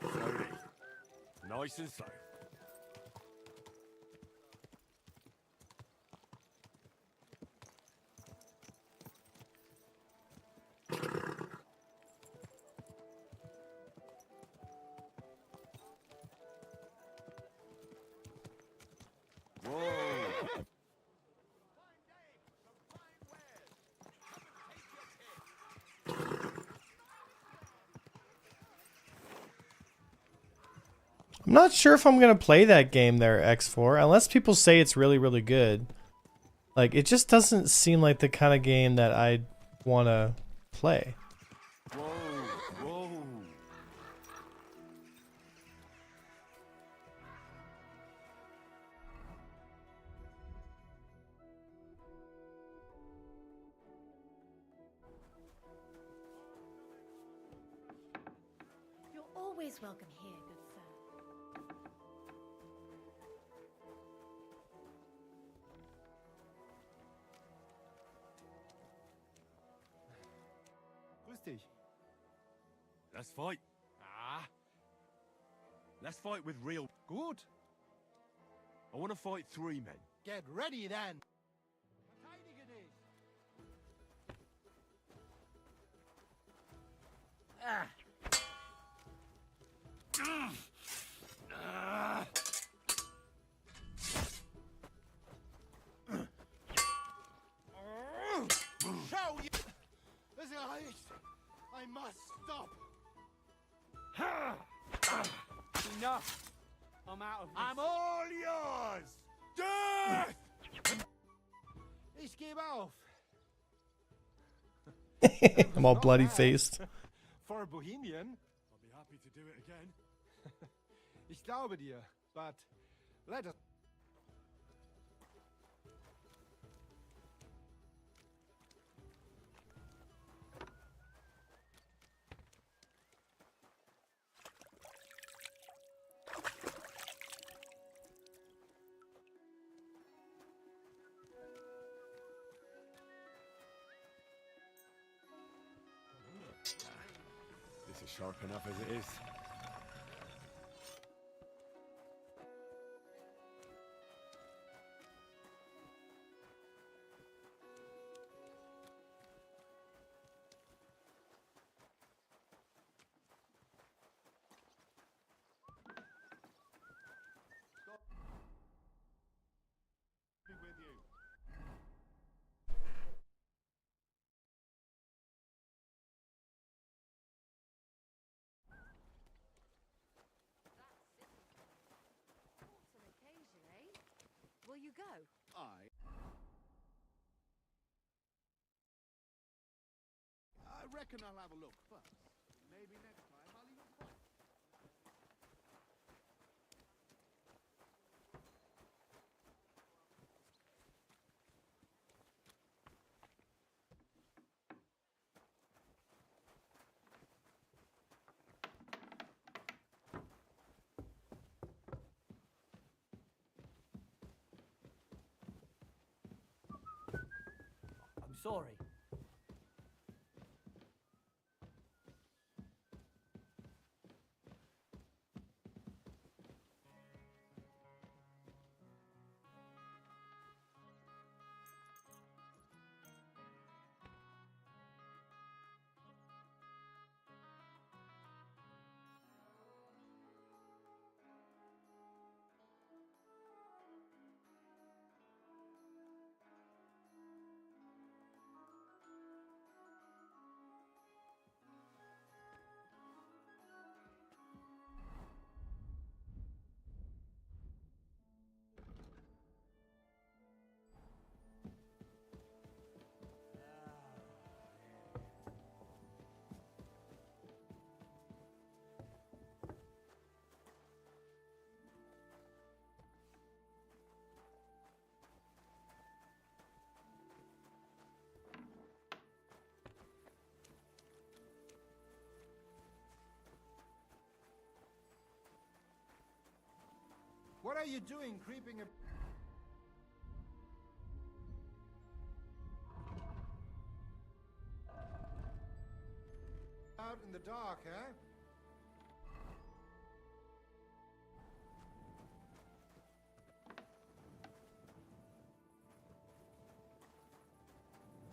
Slowly. Nice and slow. Whoa!
I'm not sure if I'm gonna play that game there, X4, unless people say it's really, really good. Like, it just doesn't seem like the kind of game that I'd wanna play.
Whoa! Whoa!
You're always welcome here, good sir.
Grüß dich. Let's fight. Ah. Let's fight with real.
Gut.
I want to fight 3 men.
Get ready then. Verteidige dich. Show you. Es reicht. I must stop.
Enough! I'm out of this.
I'm all yours. Death!
Ich gebe auf.
I'm all bloody faced.
For a Bohemian.
I'll be happy to do it again.
Ich glaube dir, but let us.
This is sharp enough as it is.
Be with you.
you go?
I reckon I'll have a look first. Maybe next time I'll even fight.
I'm sorry.
What are you doing creeping out in the dark, eh?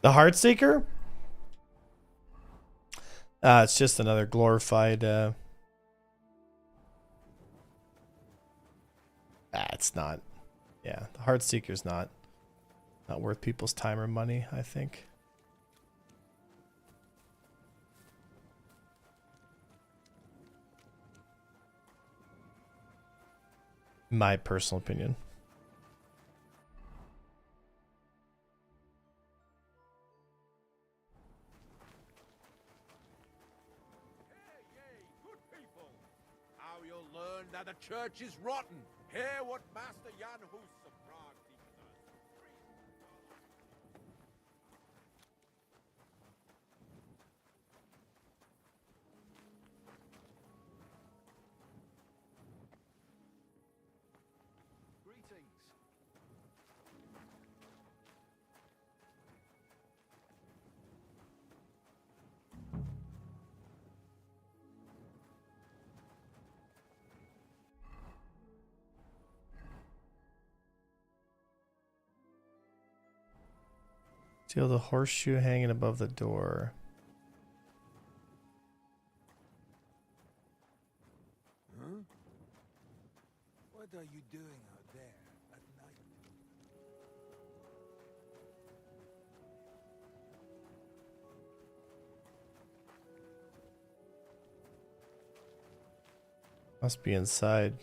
The Heartseeker? It's just another glorified it's not. Yeah, the Heartseeker's not worth people's time or money, I think. My personal opinion.
Good people, how you'll learn that the church is rotten. Hear what Master Jan Hus of Prague teaches us.
Greetings.
Steal the horseshoe hanging above the door.
Huh? What are you doing out there at night?
Must be inside.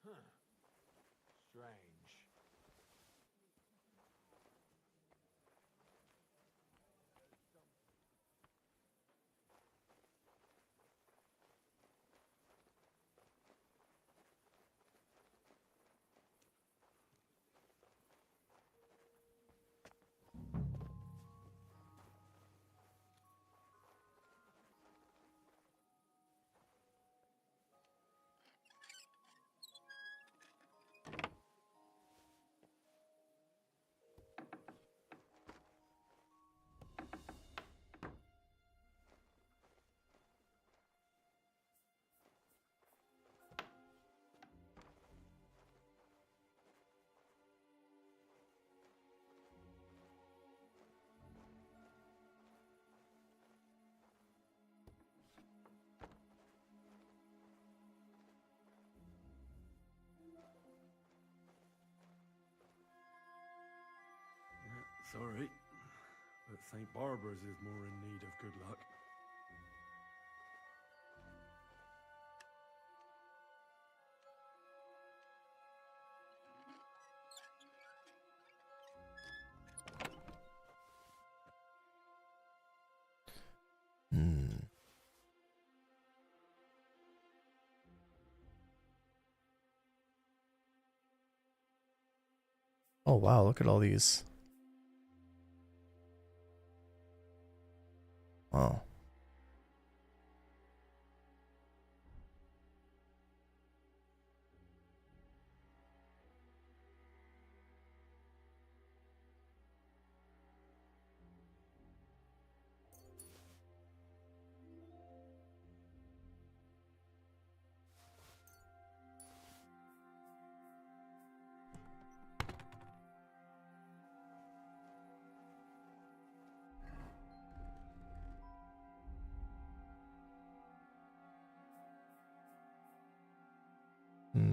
Huh. Strange.
Sorry, but St. Barbara's is more in need of good luck.
Oh wow, look at all these. Wow.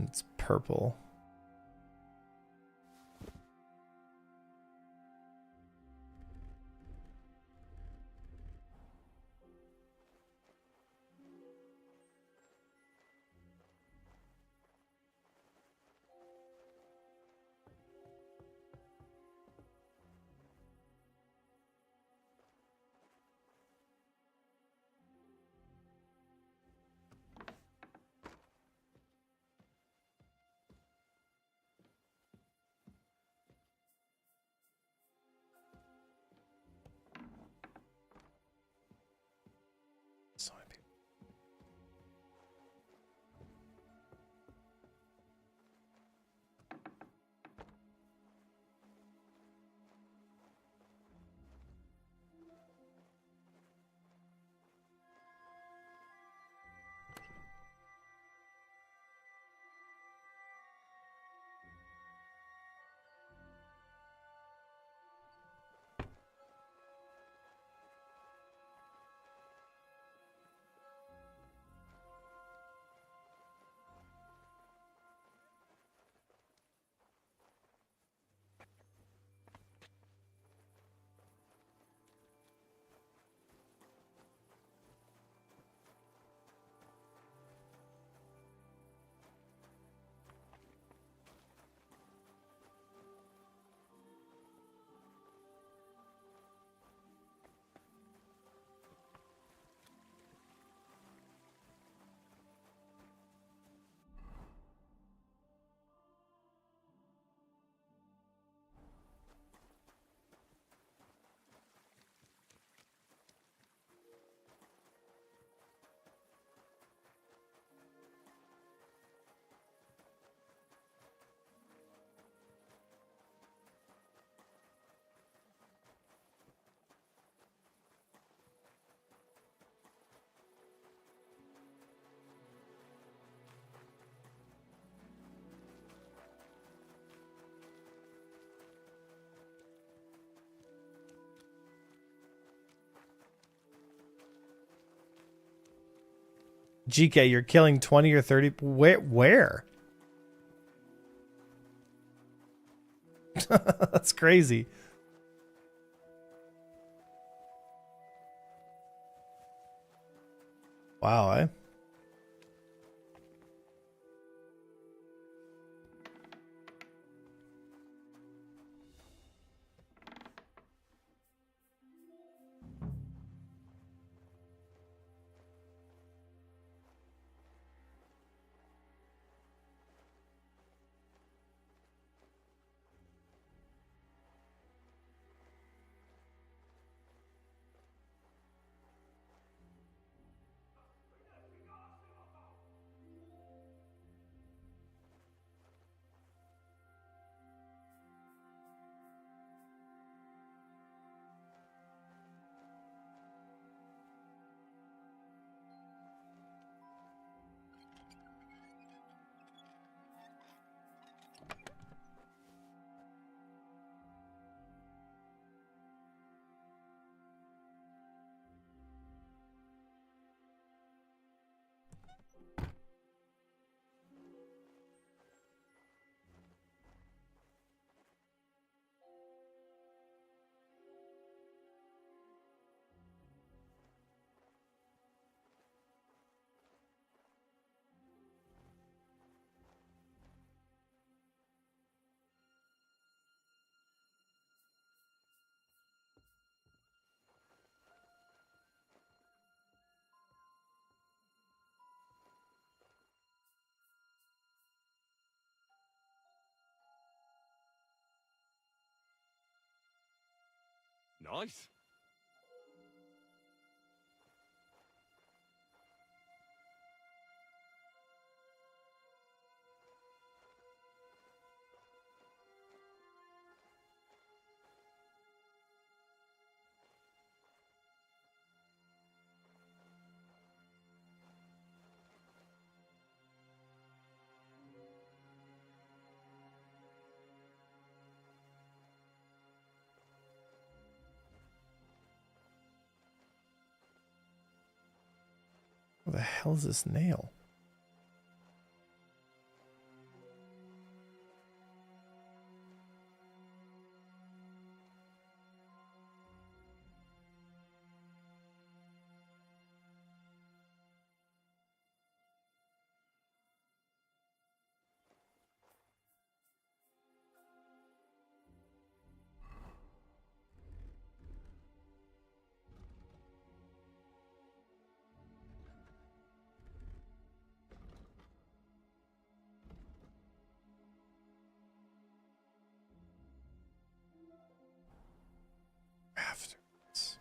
It's purple. So many people. GK, you're killing 20 or 30. Where? That's crazy. Wow, eh?
Nice.
What the hell is this nail? Rafters.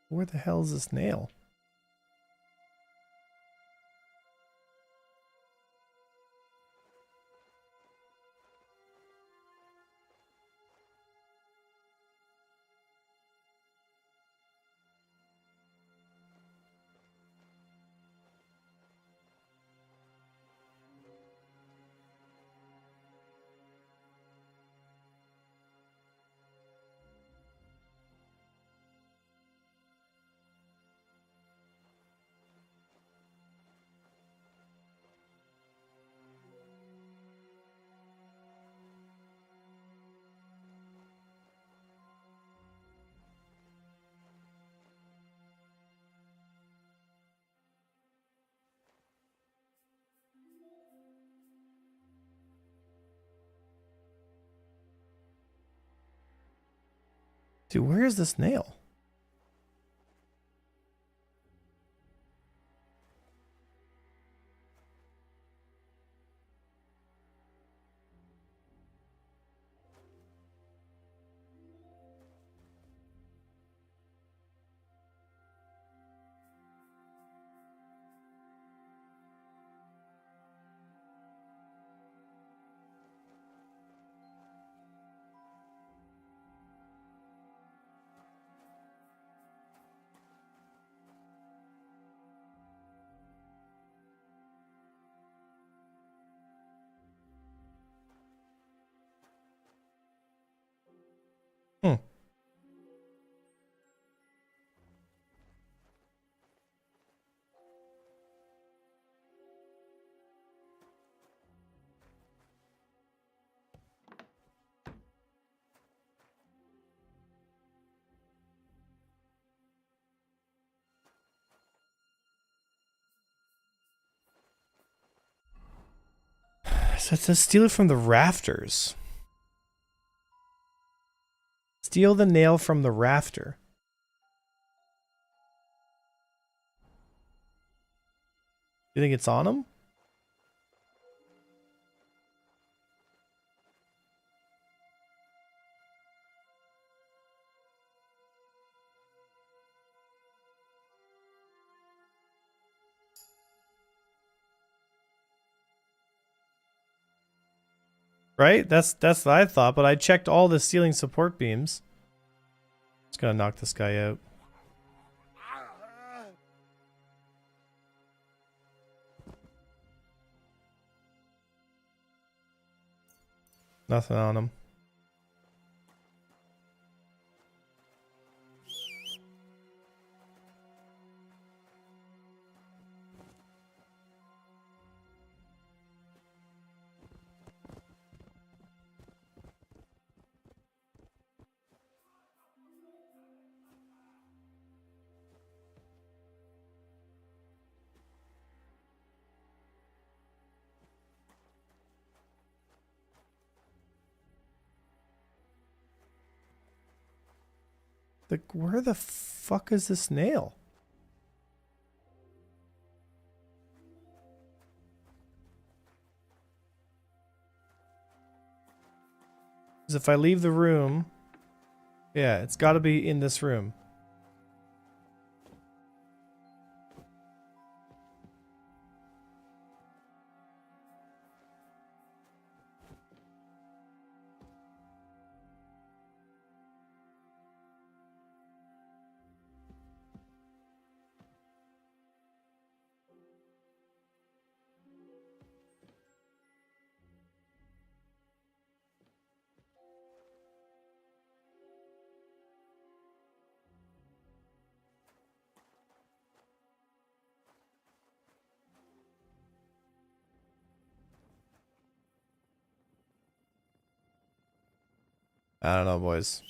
Where the hell is this nail? Dude, where is this nail? Hmm. So it says steal it from the rafters. Steal the nail from the rafter. You think it's on him? Right? That's what I thought, but I checked all the ceiling support beams. Just gonna knock this guy out. Nothing on him. where the fuck is this nail? Because if I leave the room, yeah, it's got to be in this room. I don't know, boys.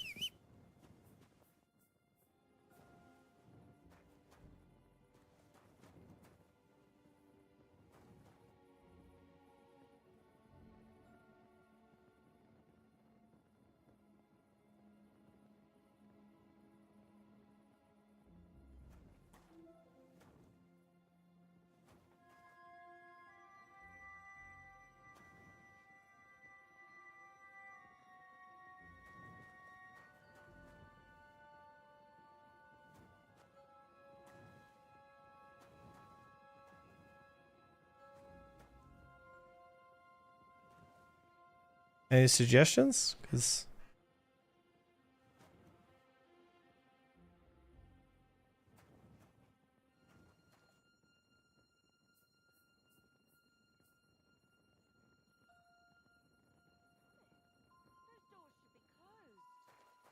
Any suggestions? Because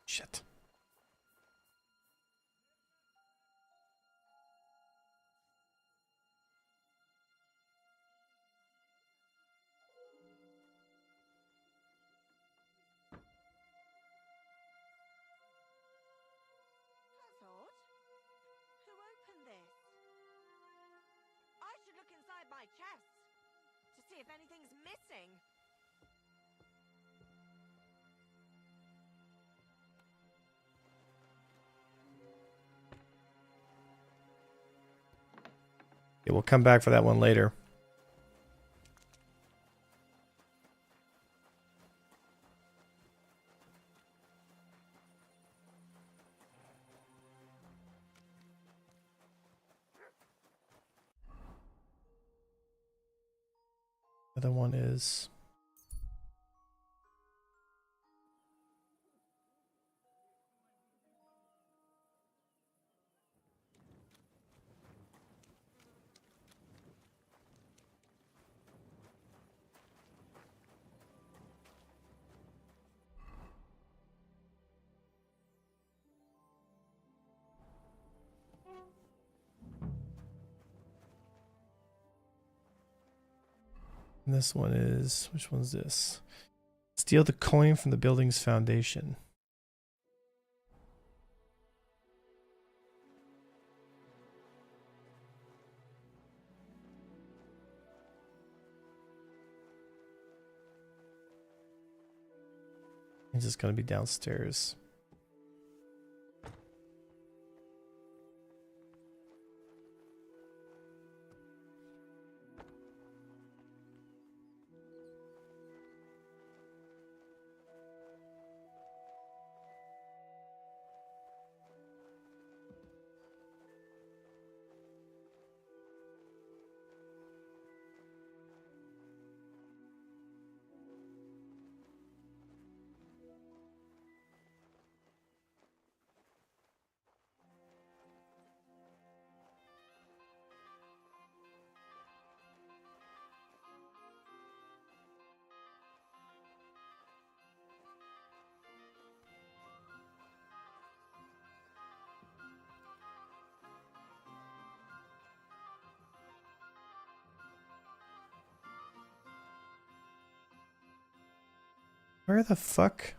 shit.
That's odd. Who opened this? I should look inside my chests to see if anything's missing.
Yeah, we'll come back for that one later. The other one is... And this one is... Which one's this? Steal the coin from the building's foundation. It's just gonna be downstairs. Where the fuck?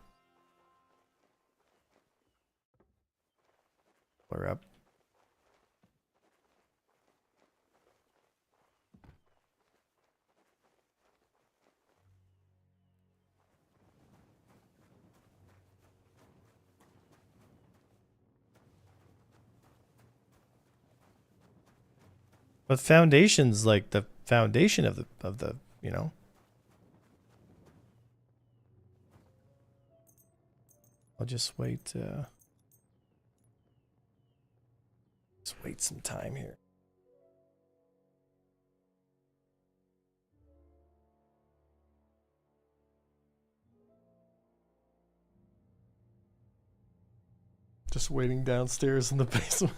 We're up. But foundation's like the foundation of the you know. I'll just wait. Just wait some time here. Just waiting downstairs in the basement.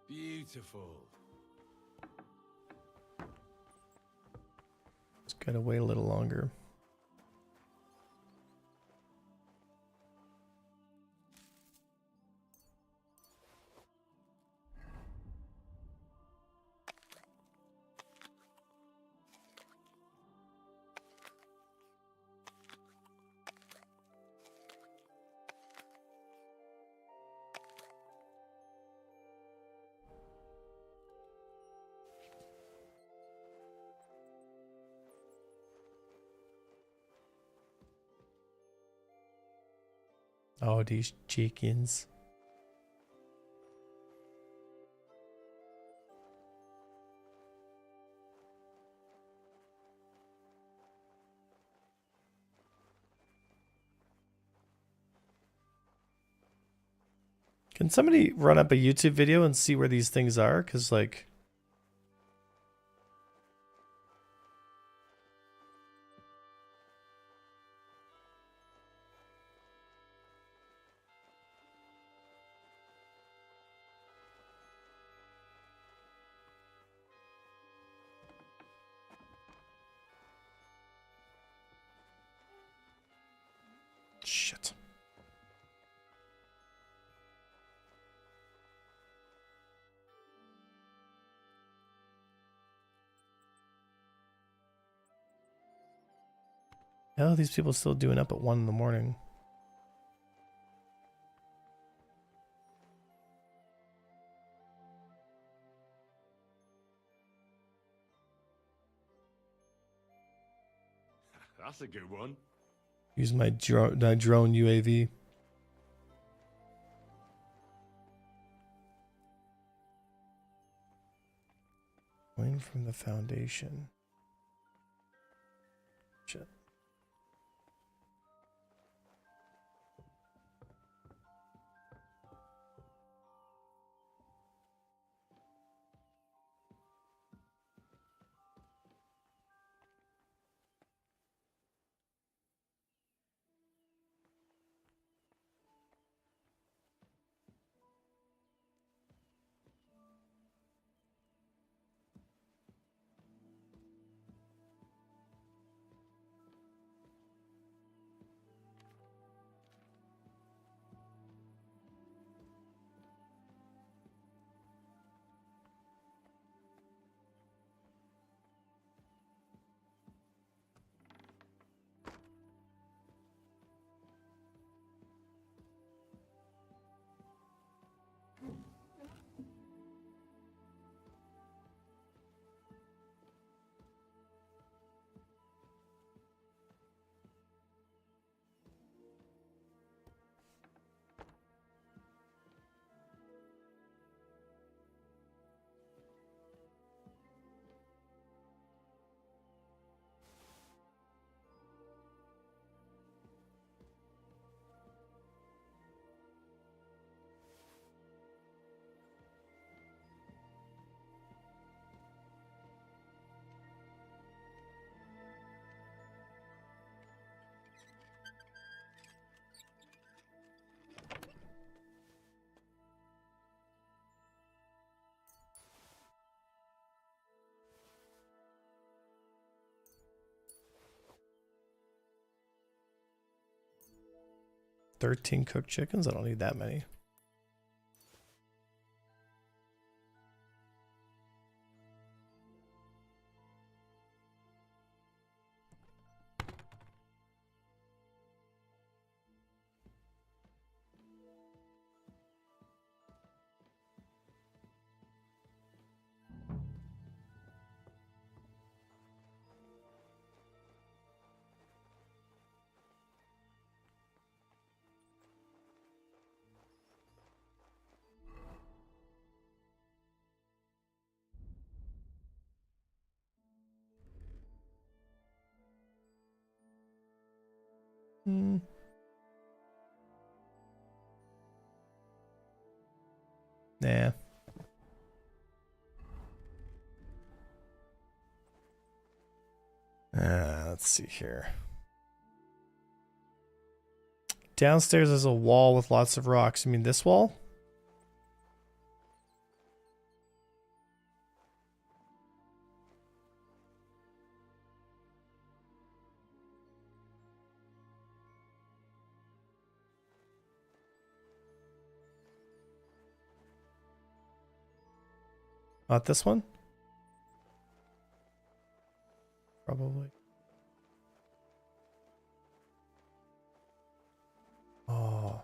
Beautiful.
Just gotta wait a little longer. Oh, these chickens. Can somebody run up a YouTube video and see where these things are? Because, like... Shit. How are these people still doing up at 1 in the morning?
That's a good one.
Use my drone UAV. Going from the foundation. Shit. 13 cooked chickens. I don't need that many. Hmm. Nah. Let's see here. Downstairs is a wall with lots of rocks. You mean this wall? Not this one? Probably. Oh.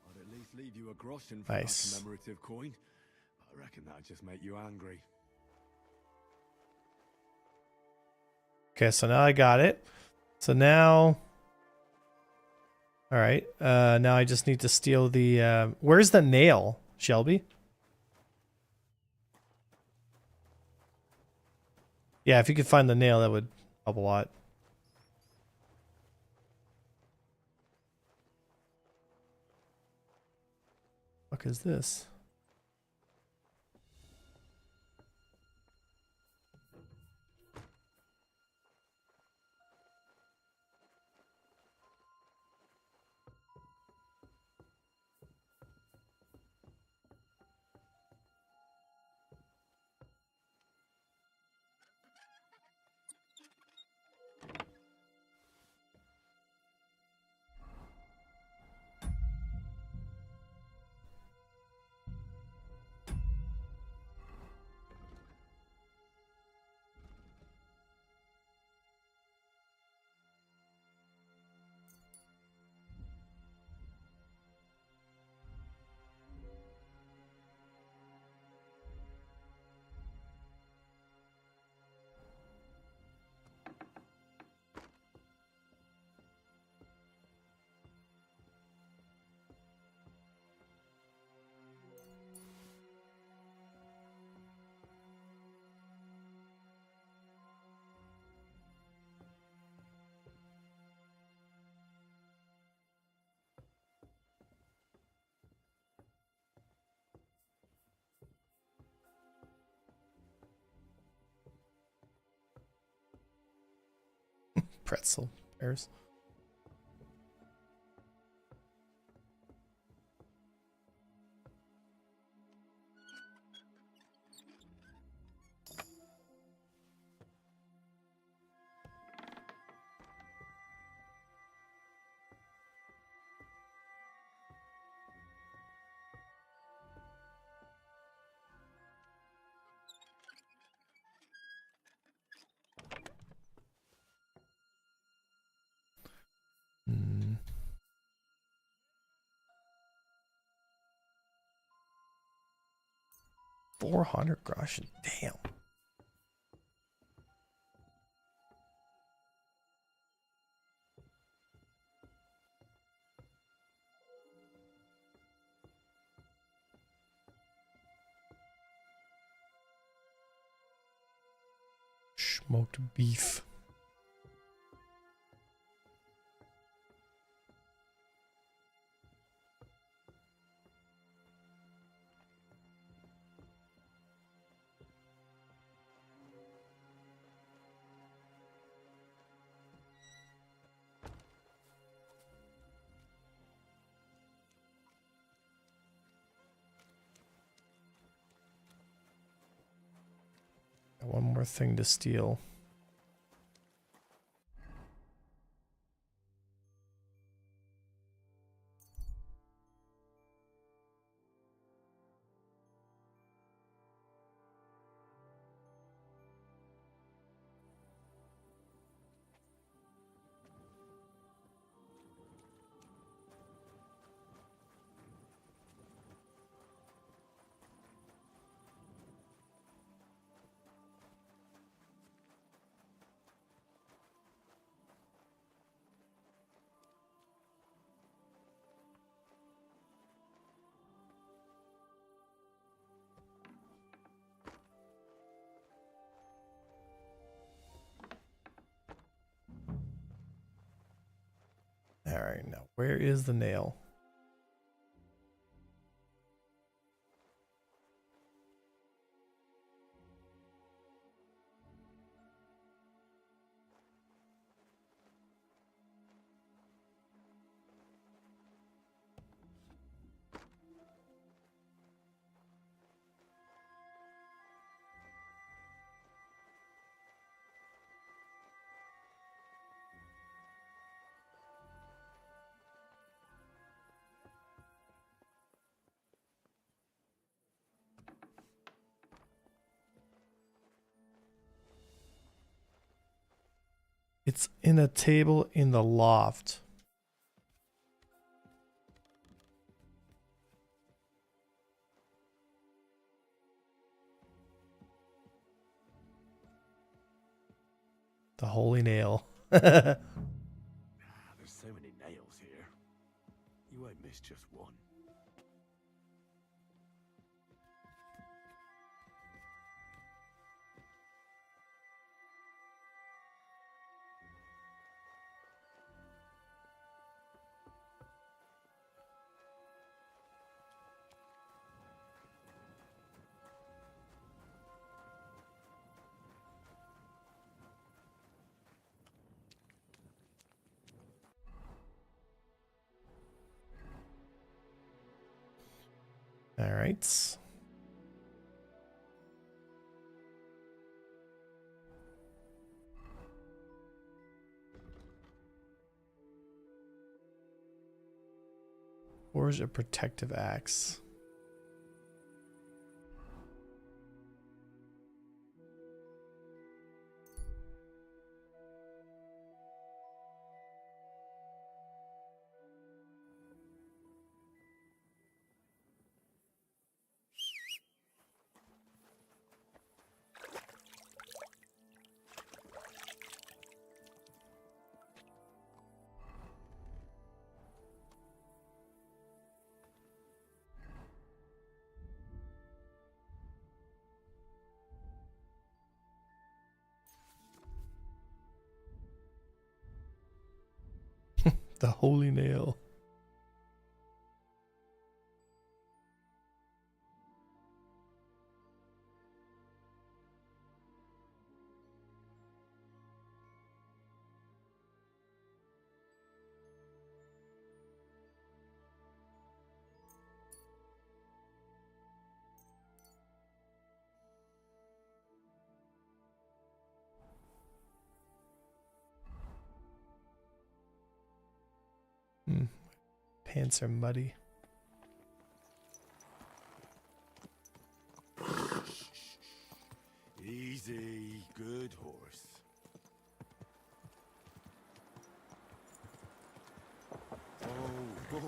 I'd at least leave you a groschen for
Nice.
that commemorative coin. I reckon that'd just make you angry.
Okay, so now I got it. So now... Alright, now I just need to steal the... where's the nail, Shelby? Yeah, if you could find the nail, that would help a lot. What is this? Pretzel bears. Hmm. 400 groschen. Damn. Smoked beef. more thing to steal. All right, now where is the nail? It's in a table in the loft. The holy nail.
There's so many nails here. You won't miss just one.
All right. Forge a protective axe. The holy nail. Pants are muddy.
Easy, good horse. Oh, oh.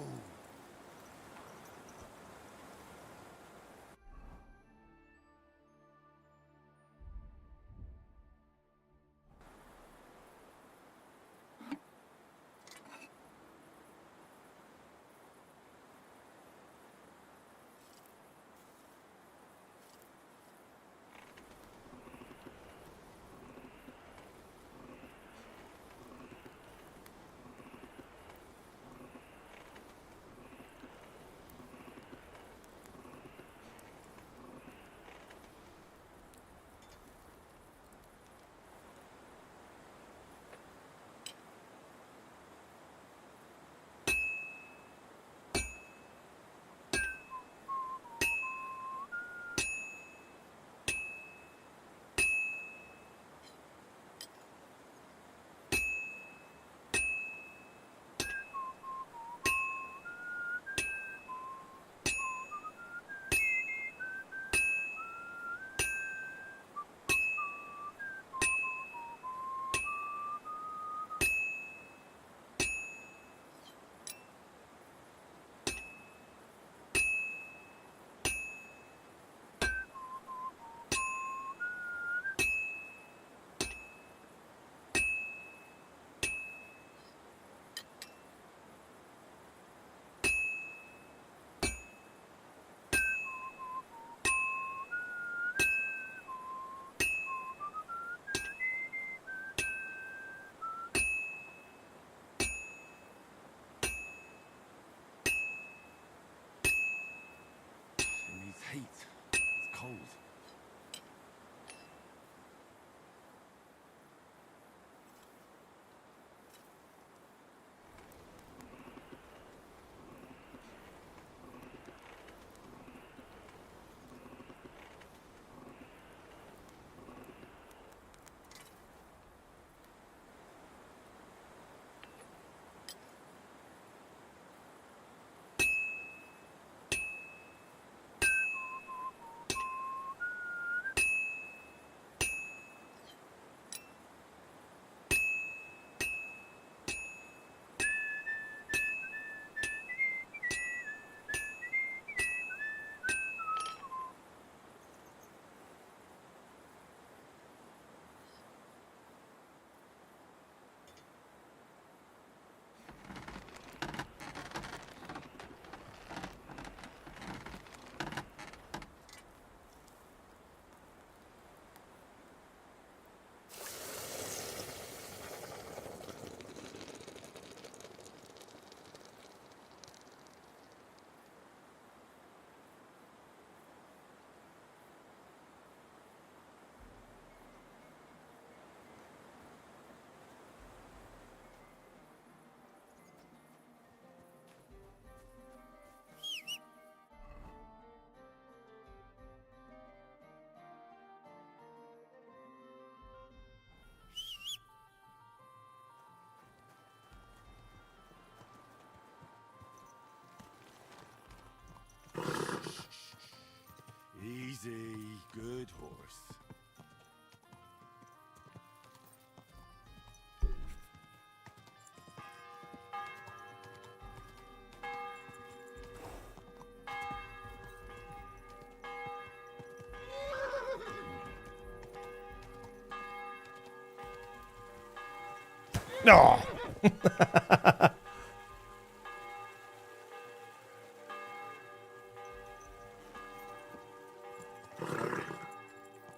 No.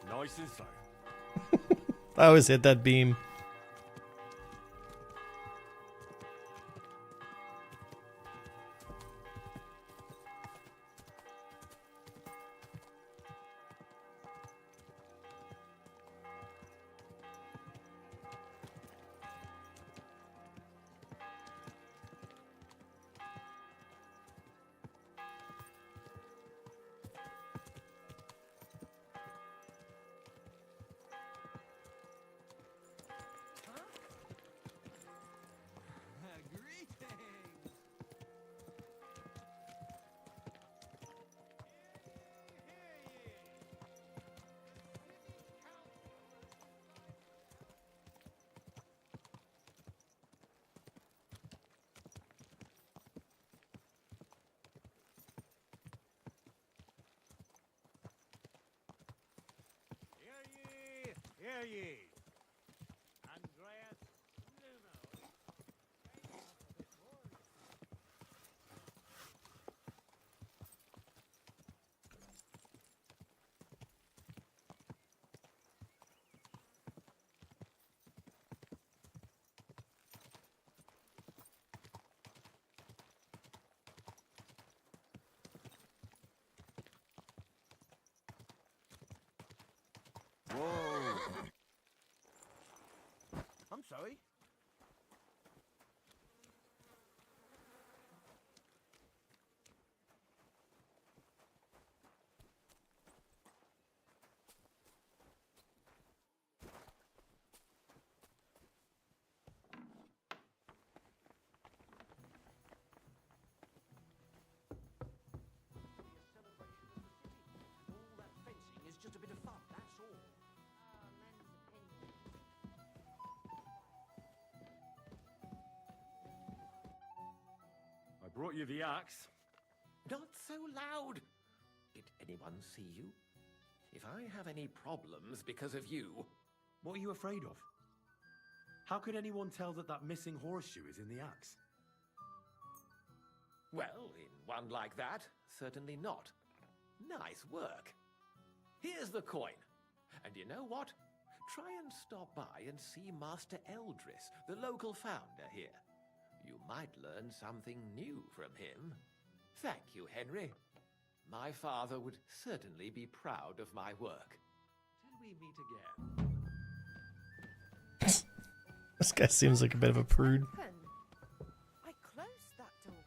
Nice and slow.
I always hit that beam.
Hear ye! Andreas Nuno.
Whoa! I'm sorry.
All that fencing is just a bit of fun, that's all.
I brought you the axe.
Not so loud! Did anyone see you? If I have any problems because of you...
What are you afraid of? How could anyone tell that that missing horseshoe is in the axe?
Well, in one like that, certainly not. Nice work. Here's the coin. And you know what? Try and stop by and see Master Eldris, the local founder here. You might learn something new from him. Thank you, Henry. My father would certainly be proud of my work. Till we meet again.
This guy seems like a bit of a prude.
I closed that door.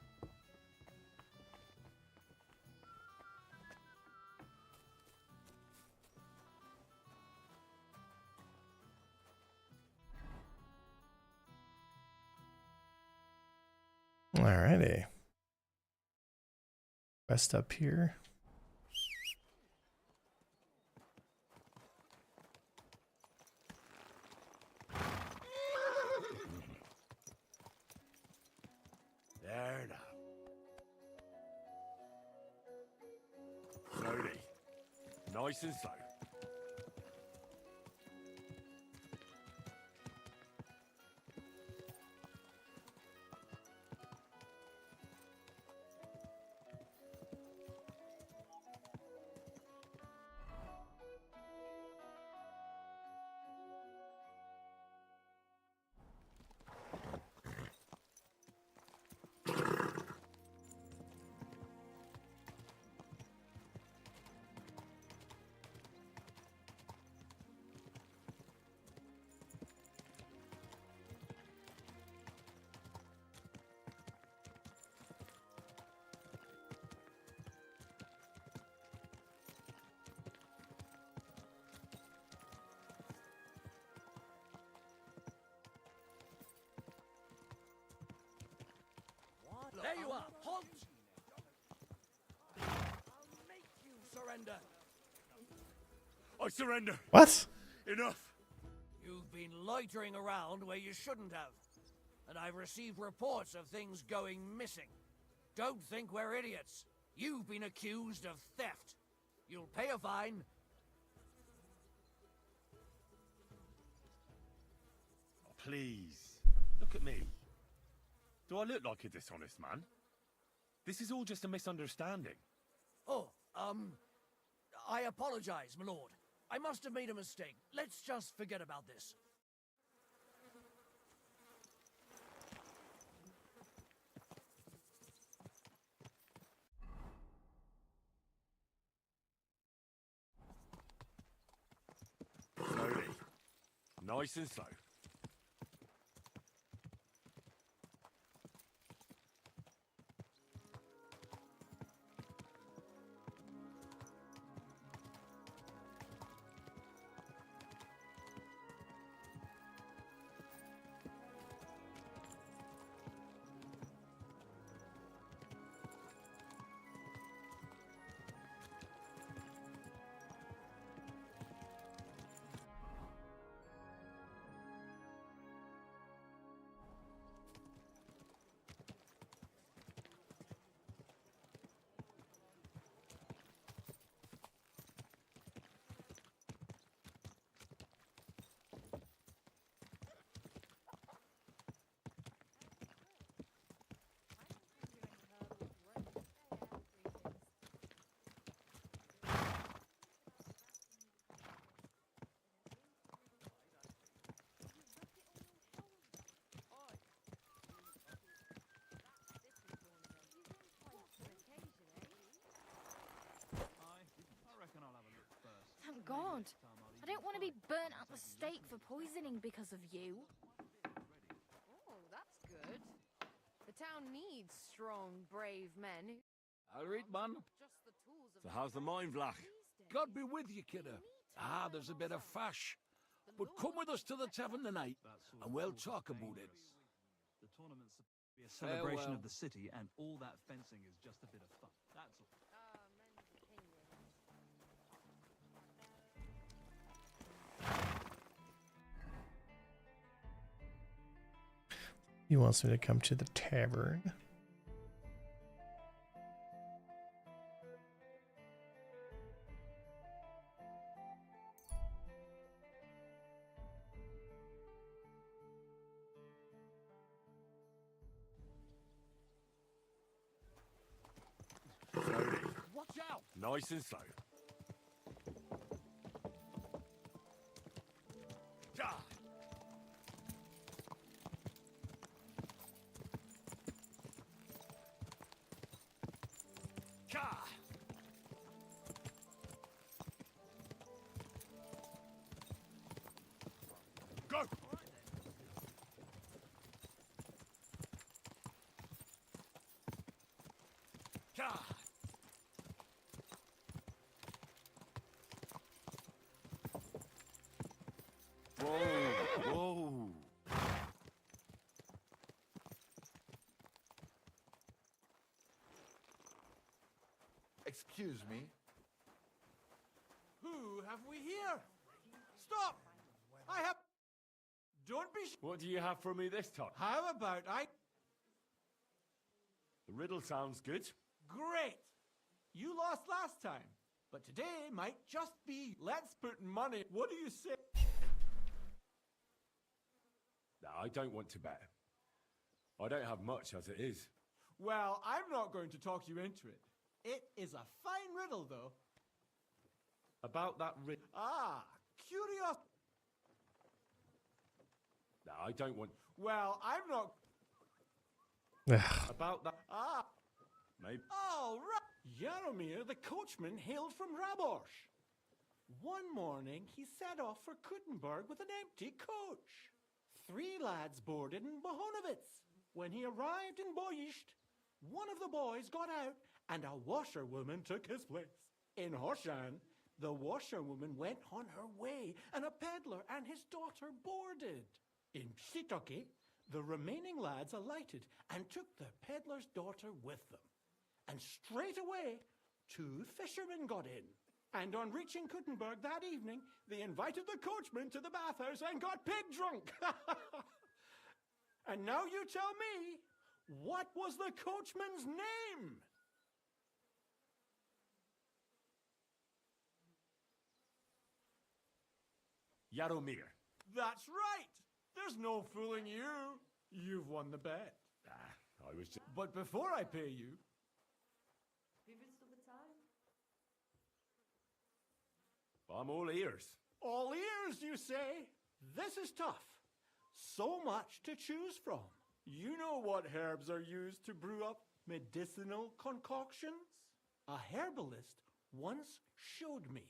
Alrighty. Rest up here.
There now. Slowly. Nice and slow.
There you are! Halt! I'll make you surrender!
I surrender.
What?
Enough.
You've been loitering around where you shouldn't have. And I've received reports of things going missing. Don't think we're idiots. You've been accused of theft. You'll pay a fine.
Please. look at me. Do I look like a dishonest man? This is all just a misunderstanding.
Oh, I apologize, my lord. I must have made a mistake. Let's just forget about this.
Slowly. Nice and slow.
Thank God. I don't want to be burnt at the stake for poisoning because of you.
Oh, that's good. The town needs strong, brave men.
All right, man.
Just the tools of
So how's the mine, Vlach?
God be with you, kidder. There's a bit of fash. But come with us to the tavern tonight, and we'll talk about it.
The tournament's supposed to be a celebration
Farewell.
of the city, and all that fencing is just a bit of fun. That's all.
He wants me to come to the tavern.
Slowly.
Watch out!
Nice and slow. Ja! Ka! Go! Ka! Whoa! Whoa!
Excuse me.
Who have we here? Stop! I have... Don't be...
What do you have for me this time?
How about I...
The riddle sounds good.
Great! You lost last time, but today might just be let's put money... What do you say?
No, I don't want to bet. I don't have much as it is.
Well, I'm not going to talk you into it. It is a fine riddle, though.
About that riddle.
Curious...
No, I don't want...
Well, I'm not...
About that... Maybe...
All right. Jaromir, the coachman, hailed from Rabosh. One morning, he set off for Kuttenberg with an empty coach. 3 lads boarded in Bohonovitz. When he arrived in Boyisht, one of the boys got out and a washerwoman took his place. In Hoshan, the washerwoman went on her way and a peddler and his daughter boarded. In Psitoke, the remaining lads alighted and took the peddler's daughter with them. And straight away, 2 fishermen got in. And on reaching Kuttenberg that evening, they invited the coachman to the bathhouse and got pig drunk. And now you tell me, what was the coachman's name?
Jaromir.
That's right. There's no fooling you. You've won the bet.
I was just...
But before I pay you...
I'm all ears.
All ears, you say? This is tough. So much to choose from. You know what herbs are used to brew up medicinal concoctions? A herbalist once showed me.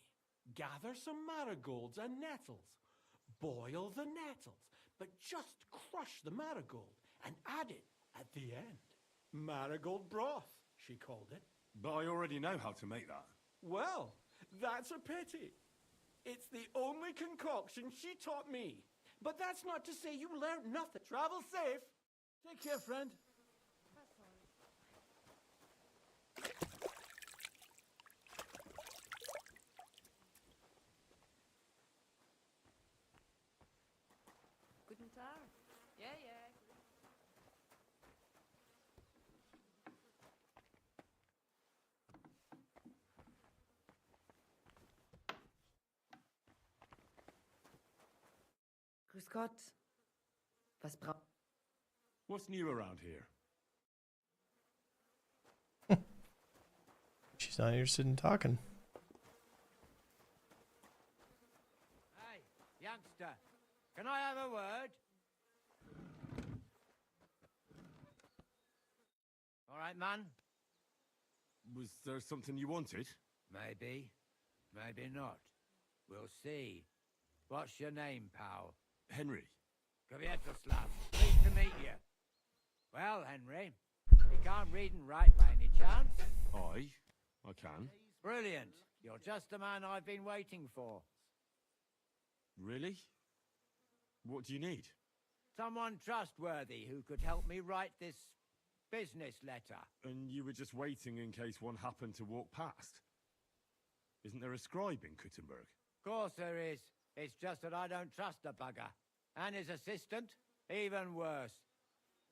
Gather some marigolds and nettles. Boil the nettles, but just crush the marigold and add it at the end. Marigold broth, she called it.
But I already know how to make that.
Well, that's a pity. It's the only concoction she taught me. But that's not to say you learned nothing. Travel safe. Take care, friend.
Guten Tag. Yeah.
Grüß Gott. Was braucht...
What's new around here?
She's not interested in talking.
Hey, youngster, can I have a word? All right, man.
Was there something you wanted?
Maybe. Maybe not. We'll see. What's your name, pal?
Henry.
Kvietoslav. Pleased to meet you. Well, Henry, you can't read and write by any chance?
I can.
Brilliant. You're just the man I've been waiting for.
Really? What do you need?
Someone trustworthy who could help me write this business letter.
And you were just waiting in case one happened to walk past? Isn't there a scribe in Kuttenberg?
Of course there is. It's just that I don't trust the bugger. And his assistant, even worse.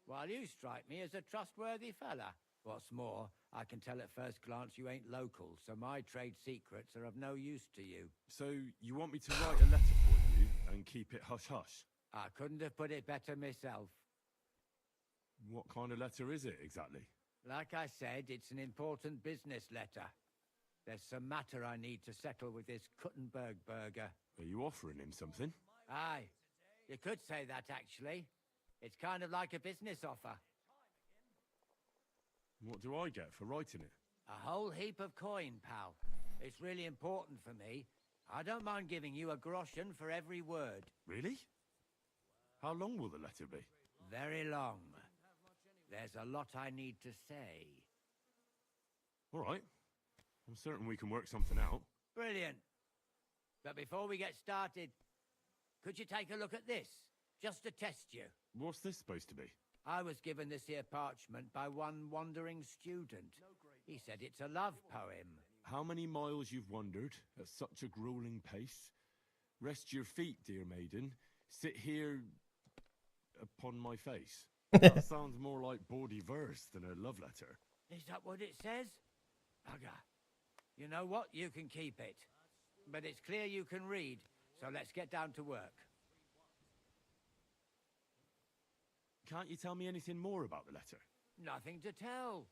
While you strike me as a trustworthy fella. What's more, I can tell at first glance you ain't local, so my trade secrets are of no use to you.
So, you want me to write a letter for you and keep it hush-hush?
I couldn't have put it better myself.
What kind of letter is it, exactly?
Like I said, it's an important business letter. There's some matter I need to settle with this Kuttenberg burger.
Are you offering him something?
Aye. You could say that, actually. It's kind of like a business offer.
What do I get for writing it?
A whole heap of coin, pal. It's really important for me. I don't mind giving you a groschen for every word.
Really? How long will the letter be?
Very long. There's a lot I need to say.
All right. I'm certain we can work something out.
Brilliant. But before we get started, could you take a look at this? Just to test you.
What's this supposed to be?
I was given this here parchment by one wandering student. He said it's a love poem.
How many miles you've wandered at such a grueling pace? Rest your feet, dear maiden. Sit here upon my face. That sounds more like bawdy verse than a love letter.
Is that what it says? Bugger. You know what? You can keep it. But it's clear you can read, so let's get down to work.
Can't you tell me anything more about the letter?
Nothing to tell.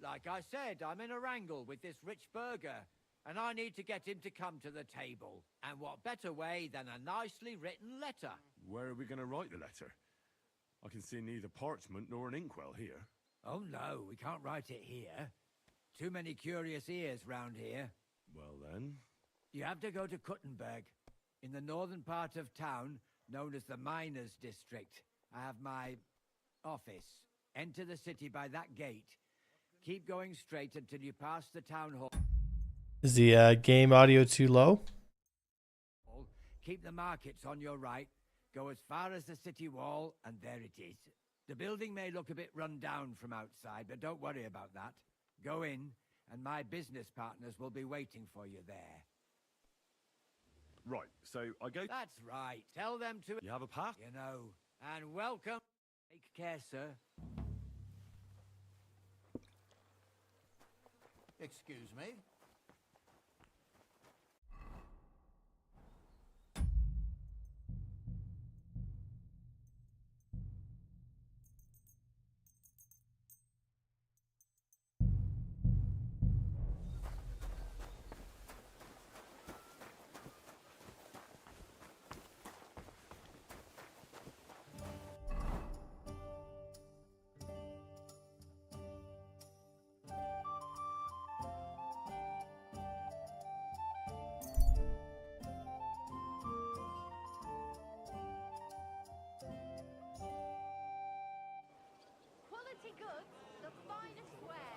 Like I said, I'm in a wrangle with this rich burger, and I need to get him to come to the table. And what better way than a nicely written letter?
Where are we going to write the letter? I can see neither parchment nor an inkwell here.
Oh no, we can't write it here. Too many curious ears round here.
Well then...
You have to go to Kuttenberg, in the northern part of town, known as the Miners' District. I have my office. Enter the city by that gate. Keep going straight until you pass the town hall.
Is the game audio too low?
Keep the markets on your right. Go as far as the city wall, and there it is. The building may look a bit run down from outside, but don't worry about that. Go in, and my business partners will be waiting for you there.
Right, so I go...
That's right. Tell them to...
You have a pass?
You know. And welcome. Take care, sir.
Excuse me.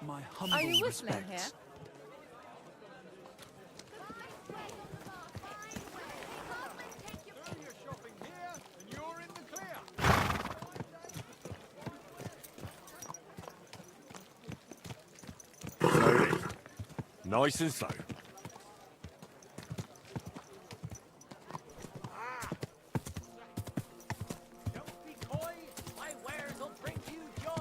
My humble
Are you whistling
respects.
here?
Slowly. Nice and slow.
Don't be coy. My wares will bring you joy.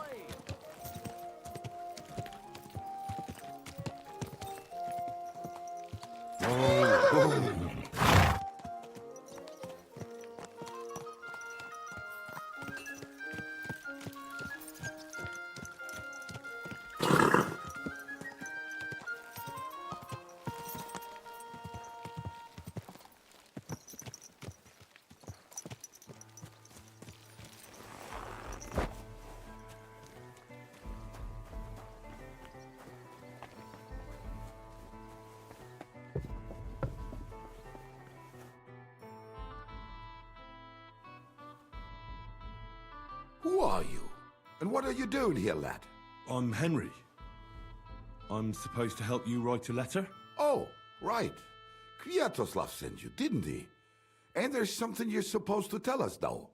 Who are you? And what are you doing here, lad?
I'm Henry. I'm supposed to help you write a letter?
Oh, right. Kwiatoslav sent you, didn't he? And there's something you're supposed to tell us, though.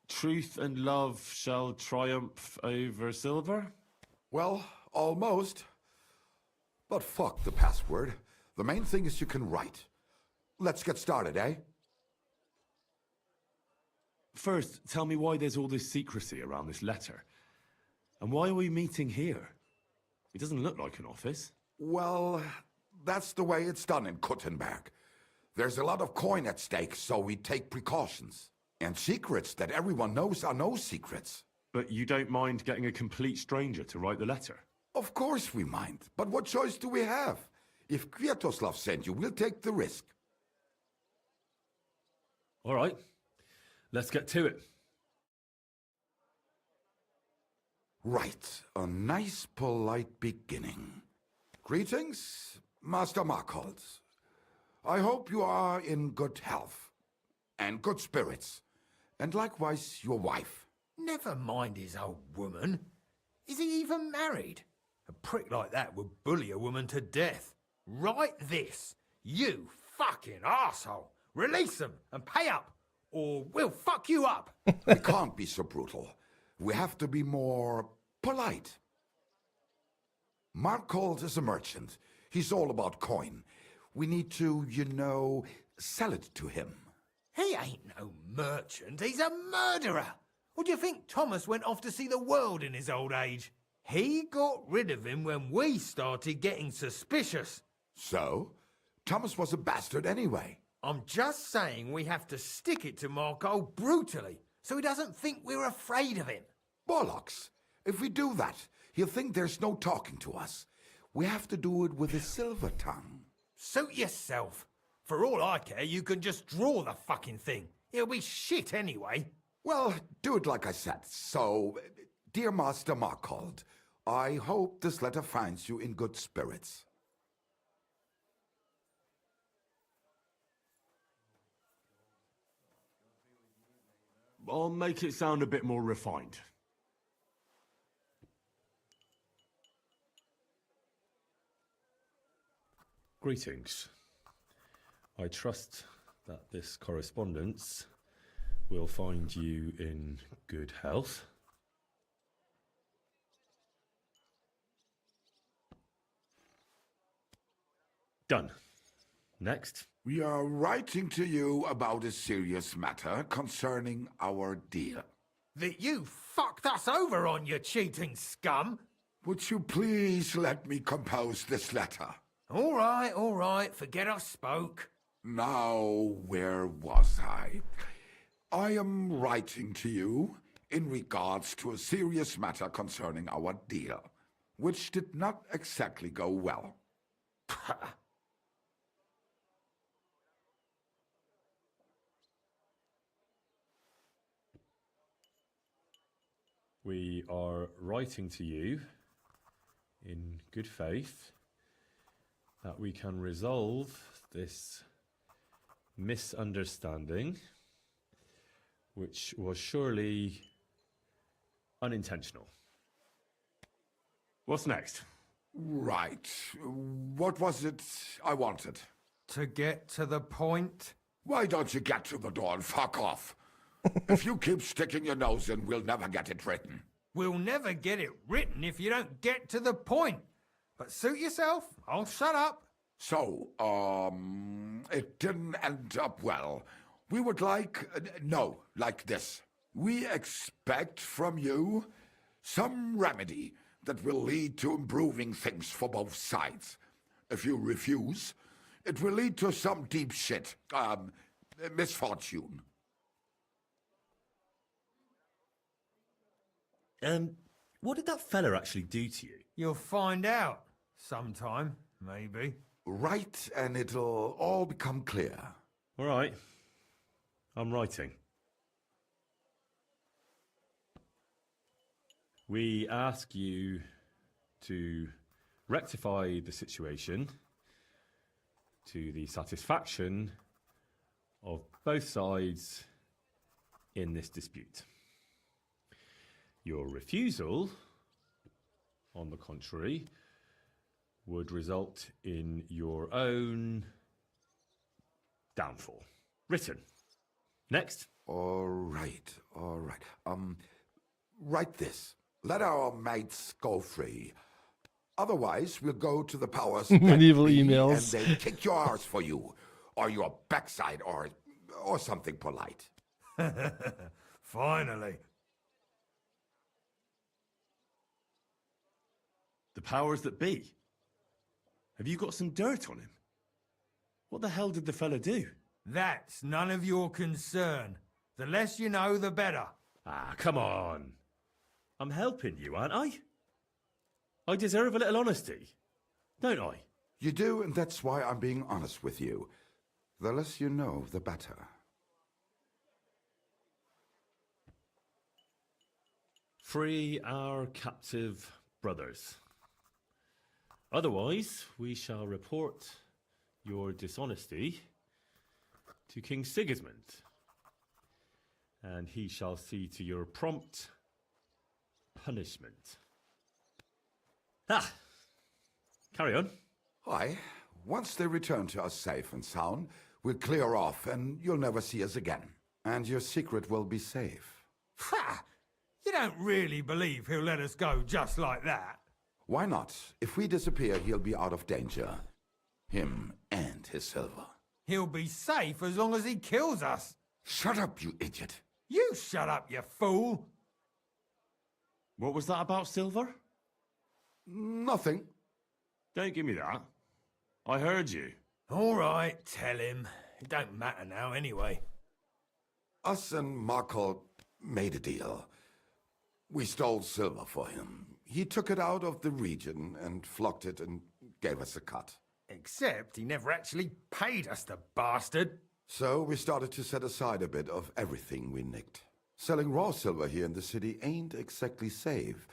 Truth and love shall triumph over silver?
Well, almost. But fuck the password. The main thing is you can write. Let's get started, eh?
First, tell me why there's all this secrecy around this letter. And why are we meeting here? It doesn't look like an office.
Well, that's the way it's done in Kuttenberg. There's a lot of coin at stake, so we take precautions. And secrets that everyone knows are no secrets.
But you don't mind getting a complete stranger to write the letter?
Of course we mind. But what choice do we have? If Kwiatoslav sent you, we'll take the risk.
All right. Let's get to it.
Right. A nice, polite beginning. Greetings, Master Markhold. I hope you are in good health. And good spirits. And likewise your wife.
Never mind his old woman. Is he even married? A prick like that would bully a woman to death. Write this. You fucking arsehole. Release them and pay up, or we'll fuck you up.
We can't be so brutal. We have to be more polite. Markhold is a merchant. He's all about coin. We need to, sell it to him.
He ain't no merchant, he's a murderer. Or do you think Thomas went off to see the world in his old age? He got rid of him when we started getting suspicious.
So? Thomas was a bastard anyway.
I'm just saying we have to stick it to Marco brutally, so he doesn't think we're afraid of him.
Bollocks. If we do that, he'll think there's no talking to us. We have to do it with a silver tongue.
Suit yourself. For all I care, you can just draw the fucking thing. It'll be shit anyway.
Well, do it like I said. So, dear Master Markhold, I hope this letter finds you in good spirits.
I'll make it sound a bit more refined. Greetings. I trust that this correspondence will find you in good health. Done. Next.
We are writing to you about a serious matter concerning our deal.
That you fucked us over on, you cheating scum!
Would you please let me compose this letter?
All right, forget I spoke.
Now, where was I? I am writing to you in regards to a serious matter concerning our deal, which did not exactly go well.
We are writing to you in good faith that we can resolve this misunderstanding which was surely unintentional. What's next?
Right. What was it I wanted?
To get to the point?
Why don't you get to the door and fuck off? If you keep sticking your nose in, we'll never get it written.
We'll never get it written if you don't get to the point. But suit yourself, I'll shut up.
So, it didn't end up well. We would like, like this. We expect from you some remedy that will lead to improving things for both sides. If you refuse, it will lead to some deep shit, misfortune.
What did that fella actually do to you?
You'll find out. Sometime, maybe.
Write and it'll all become clear.
All right. I'm writing. We ask you to rectify the situation to the satisfaction of both sides in this dispute. Your refusal, on the contrary, would result in your own downfall. Written. Next.
All right. Write this. Let our mates go free. Otherwise, we'll go to the powers
Medieval
that be,
emails.
and they'll kick your arse for you, or your backside, or something polite.
Finally.
The powers that be. Have you got some dirt on him? What the hell did the fella do?
That's none of your concern. The less you know, the better.
Ah, come on. I'm helping you, aren't I? I deserve a little honesty, don't I?
You do, and that's why I'm being honest with you. The less you know, the better.
Free our captive brothers. Otherwise, we shall report your dishonesty to King Sigismund, and he shall see to your prompt punishment. Ah! Carry on.
Why, once they return to us safe and sound, we'll clear off and you'll never see us again. And your secret will be safe.
Ha! You don't really believe he'll let us go just like that?
Why not? If we disappear, he'll be out of danger. Him and his silver.
He'll be safe as long as he kills us.
Shut up, you idiot.
You shut up, you fool.
What was that about silver?
Nothing.
Don't give me that. I heard you.
All right, tell him. It don't matter now anyway.
Us and Markle made a deal. We stole silver for him. He took it out of the region and flocked it and gave us a cut.
Except he never actually paid us, the bastard.
So we started to set aside a bit of everything we nicked. Selling raw silver here in the city ain't exactly safe,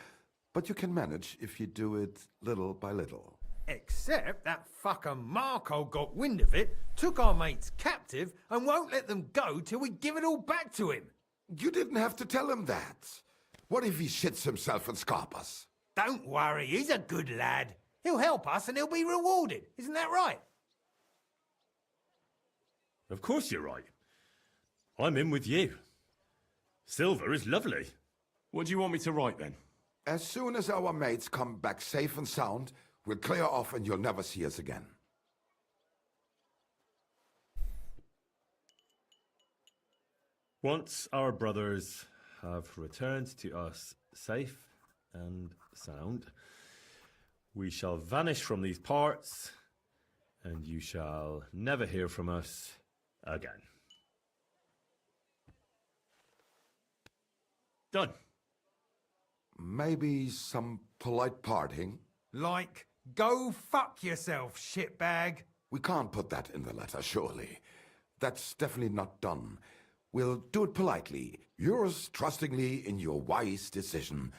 but you can manage if you do it little by little.
Except that fucker Marco got wind of it, took our mates captive, and won't let them go till we give it all back to him.
You didn't have to tell him that. What if he shits himself and scarp us?
Don't worry, he's a good lad. He'll help us and he'll be rewarded. Isn't that right?
Of course you're right. I'm in with you. Silver is lovely. What do you want me to write then?
As soon as our mates come back safe and sound, we'll clear off and you'll never see us again.
Once our brothers have returned to us safe and sound, we shall vanish from these parts, and you shall never hear from us again. Done.
Maybe some polite parting?
Like, go fuck yourself, shitbag.
We can't put that in the letter, surely. That's definitely not done. We'll do it politely. Yours trustingly in your wise decision,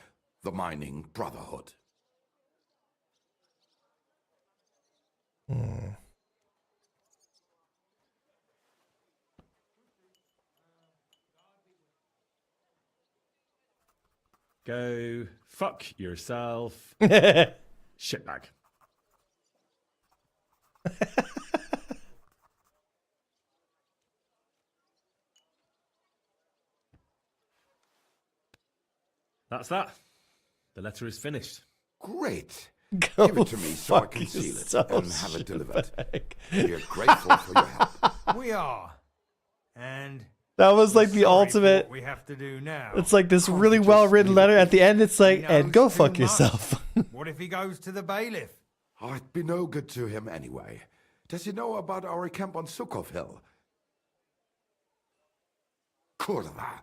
the Mining Brotherhood.
Go fuck yourself, shitbag. That's that. The letter is finished.
Great.
Go
Give it to me so I
fuck
can seal it
yourself,
and have it delivered.
shitbag.
We are grateful for your help.
We are. And
That was like the
sorry for
ultimate.
what we have to do now.
It's like this really well written letter. At the end, it's like,
He
and
knows
go
too
fuck
much.
yourself.
What if he goes to the bailiff?
I'd be no good to him anyway. Does he know about our camp on Sukov Hill? Kurva.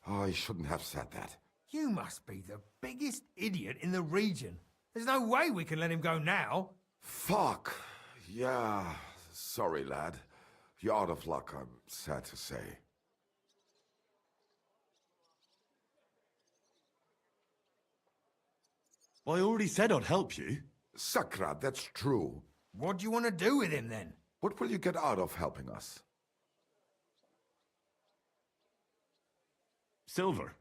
I shouldn't have said that.
You must be the biggest idiot in the region. There's no way we can let him go now.
Fuck. Yeah. Sorry, lad. You're out of luck, I'm sad to say.
I already said I'd help you.
Sakra, that's true.
What do you want to do with him then?
What will you get out of helping us?
Silver.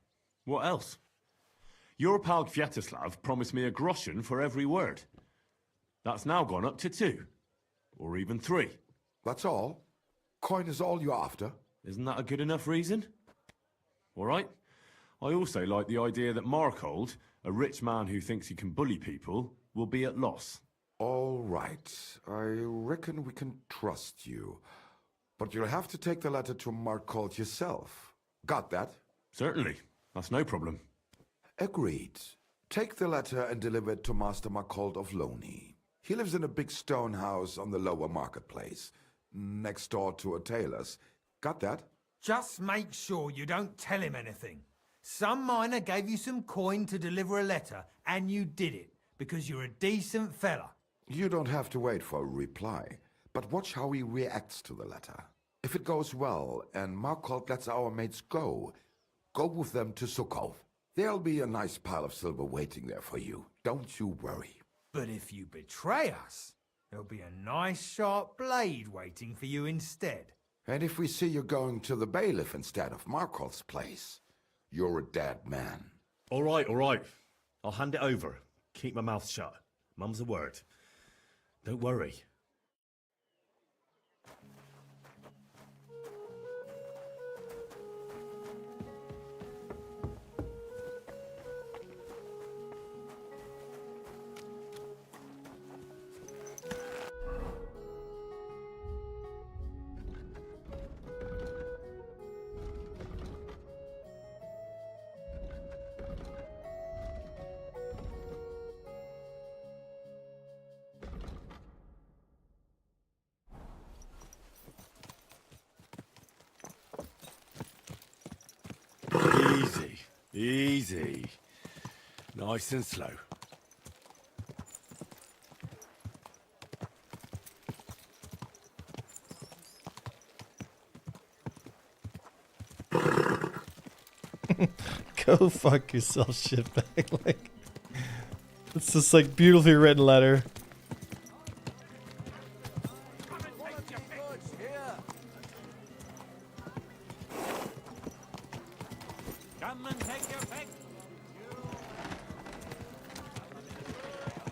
What else? Your pal Kviatoslav promised me a groschen for every word. That's now gone up to 2. Or even 3.
That's all? Coin is all you're after?
Isn't that a good enough reason? All right. I also like the idea that Markold, a rich man who thinks he can bully people, will be at loss.
All right. I reckon we can trust you. But you'll have to take the letter to Markold yourself. Got that?
Certainly. That's no problem.
Agreed. Take the letter and deliver it to Master Markold of Loney. He lives in a big stone house on the lower marketplace, next door to a tailor's. Got that?
Just make sure you don't tell him anything. Some miner gave you some coin to deliver a letter, and you did it, because you're a decent fella.
You don't have to wait for a reply, but watch how he reacts to the letter. If it goes well, and Markold lets our mates go with them to Sukov. There'll be a nice pile of silver waiting there for you. Don't you worry.
But if you betray us, there'll be a nice sharp blade waiting for you instead.
And if we see you going to the bailiff instead of Markold's place, you're a dead man.
All right, all right. I'll hand it over. Keep my mouth shut. Mum's a word. Don't worry. Easy, easy. Nice and slow.
Go fuck yourself, shitbag. Like, it's just like beautifully written letter.
Come and take your pick.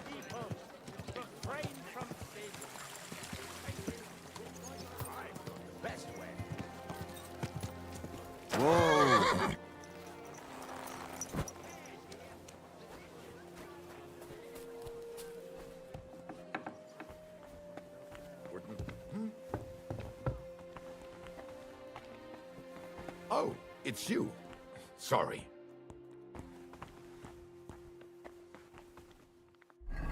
People, refrain from sin. Best way.
Whoa! Oh, it's you. Sorry.
Am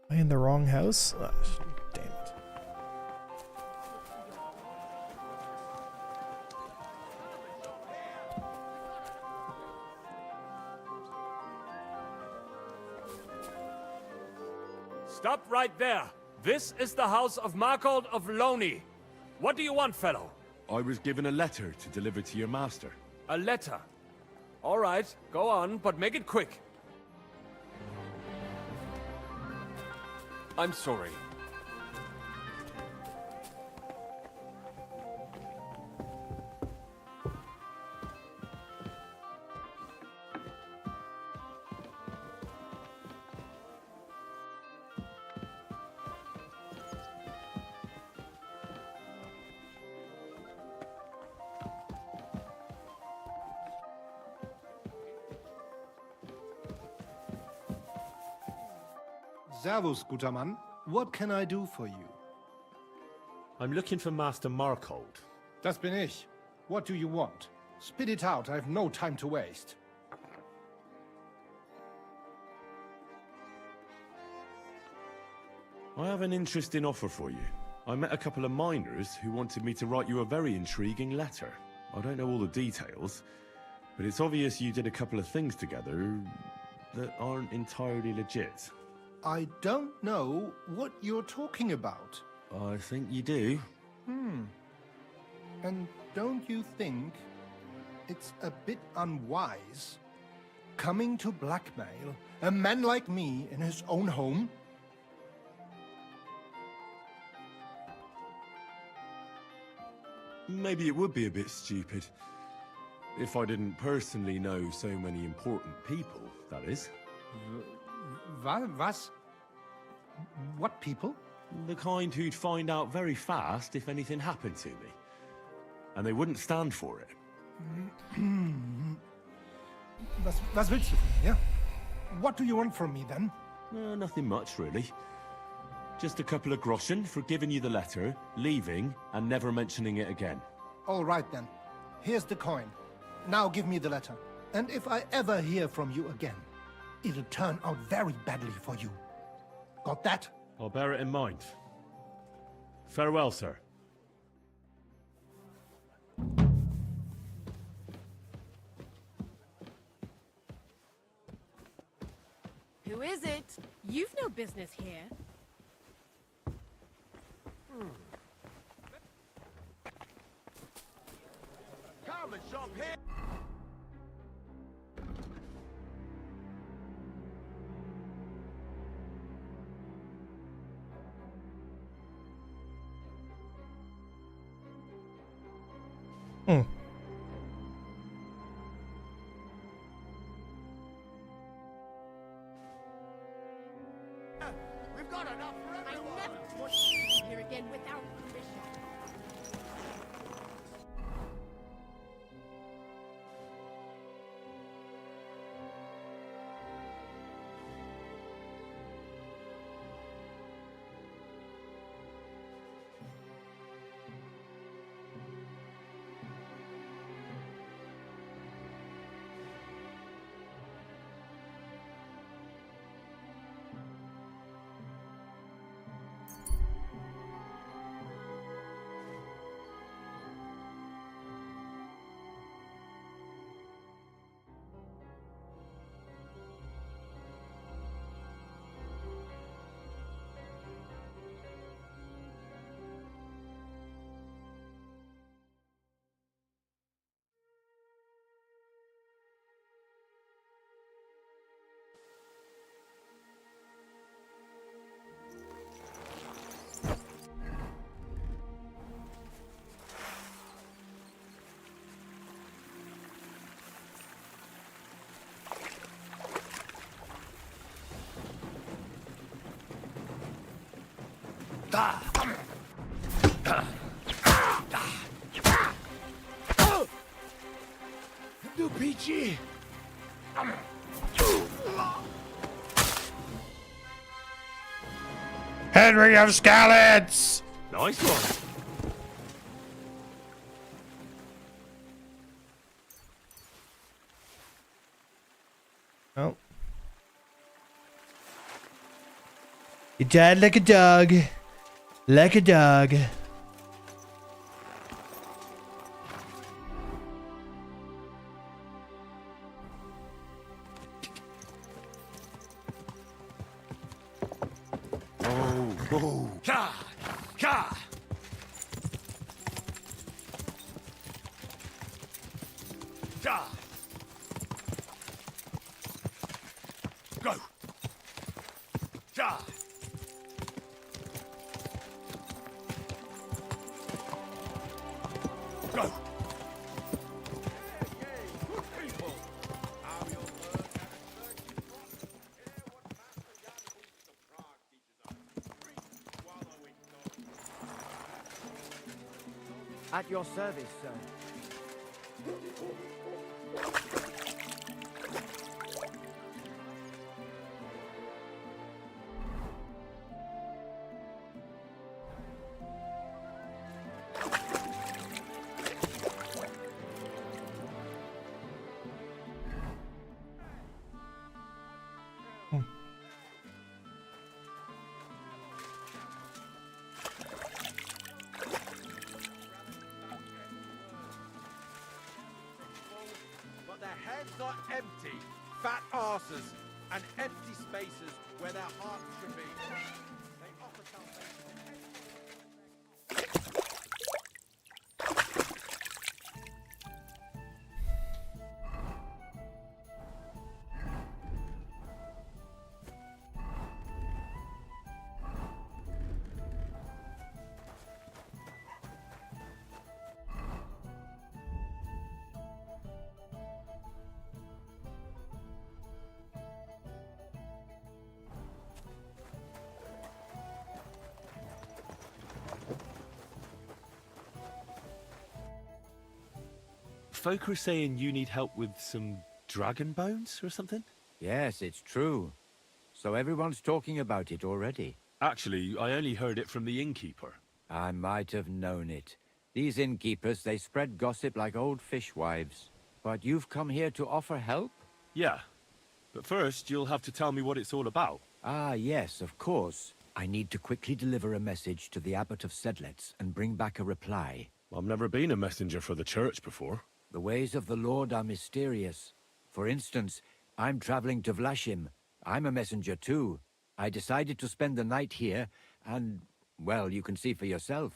I in the wrong house? Oh, damn it.
Stop right there. This is the house of Markold of Loney. What do you want, fellow?
I was given a letter to deliver to your master.
A letter. All right, go on, but make it quick. I'm sorry.
Servus, guter Mann. What can I do for you?
I'm looking for Master Markold.
Das bin ich. What do you want? Spit it out, I have no time to waste.
I have an interesting offer for you. I met a couple of miners who wanted me to write you a very intriguing letter. I don't know all the details, but it's obvious you did a couple of things together that aren't entirely legit.
I don't know what you're talking about.
I think you do.
And don't you think it's a bit unwise coming to blackmail a man like me in his own home?
Maybe it would be a bit stupid. If I didn't personally know so many important people, that is.
Was? What people?
The kind who'd find out very fast if anything happened to me. And they wouldn't stand for it.
Was willst du von mir? What do you want from me then?
Nothing much, really. Just a couple of groschen for giving you the letter, leaving, and never mentioning it again.
All right then. Here's the coin. Now give me the letter. And if I ever hear from you again, it'll turn out very badly for you. Got that?
I'll bear it in mind. Farewell, sir.
Who is it? You've no business here.
Come and shop here. We've got enough for everyone.
I never want you here again without permission.
Do peachy.
Henry of Scallots!
Nice one.
Oh. You died like a dog. Like a dog.
Oh.
Ka! Ka! Ka! Go! Ka! Go!
At your service, sir.
are empty. Fat arses and empty spaces where their hearts should be. They offer salvation.
Folk are saying you need help with some dragon bones or something?
Yes, it's true. So everyone's talking about it already.
Actually, I only heard it from the innkeeper.
I might have known it. These innkeepers, they spread gossip like old fishwives. But you've come here to offer help?
Yeah. But first, you'll have to tell me what it's all about.
Ah, yes, of course. I need to quickly deliver a message to the Abbot of Sedlets and bring back a reply.
I've never been a messenger for the church before.
The ways of the Lord are mysterious. For instance, I'm traveling to Vlashim. I'm a messenger too. I decided to spend the night here, and, well, you can see for yourself.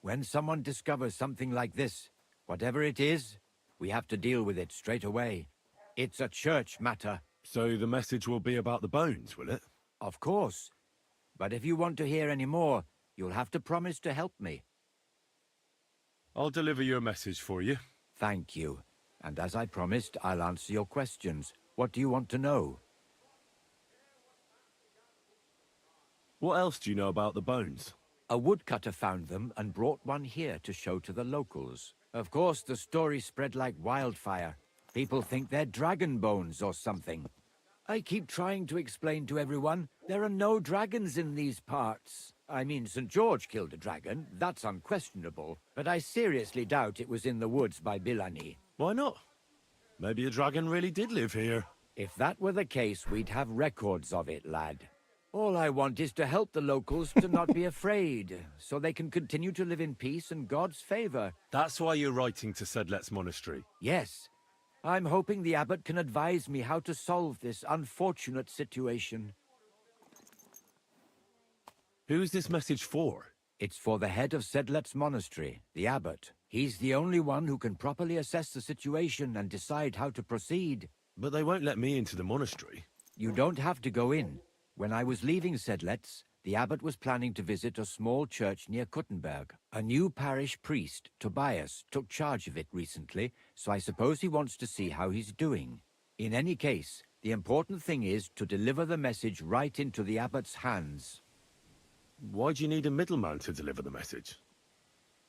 When someone discovers something like this, whatever it is, we have to deal with it straight away. It's a church matter.
So the message will be about the bones, will it?
Of course. But if you want to hear any more, you'll have to promise to help me.
I'll deliver your message for you.
Thank you. And as I promised, I'll answer your questions. What do you want to know?
What else do you know about the bones?
A woodcutter found them and brought one here to show to the locals. Of course, the story spread like wildfire. People think they're dragon bones or something. I keep trying to explain to everyone, there are no dragons in these parts. I mean, St. George killed a dragon, that's unquestionable. But I seriously doubt it was in the woods by Bilani.
Why not? Maybe a dragon really did live here.
If that were the case, we'd have records of it, lad. All I want is to help the locals to not be afraid, so they can continue to live in peace and God's favor.
That's why you're writing to Sedlet's monastery?
Yes. I'm hoping the abbot can advise me how to solve this unfortunate situation.
Who's this message for?
It's for the head of Sedlet's monastery, the abbot. He's the only one who can properly assess the situation and decide how to proceed.
But they won't let me into the monastery.
You don't have to go in. When I was leaving Sedlet's, the abbot was planning to visit a small church near Kuttenberg. A new parish priest, Tobias, took charge of it recently, so I suppose he wants to see how he's doing. In any case, the important thing is to deliver the message right into the abbot's hands.
Why do you need a middleman to deliver the message?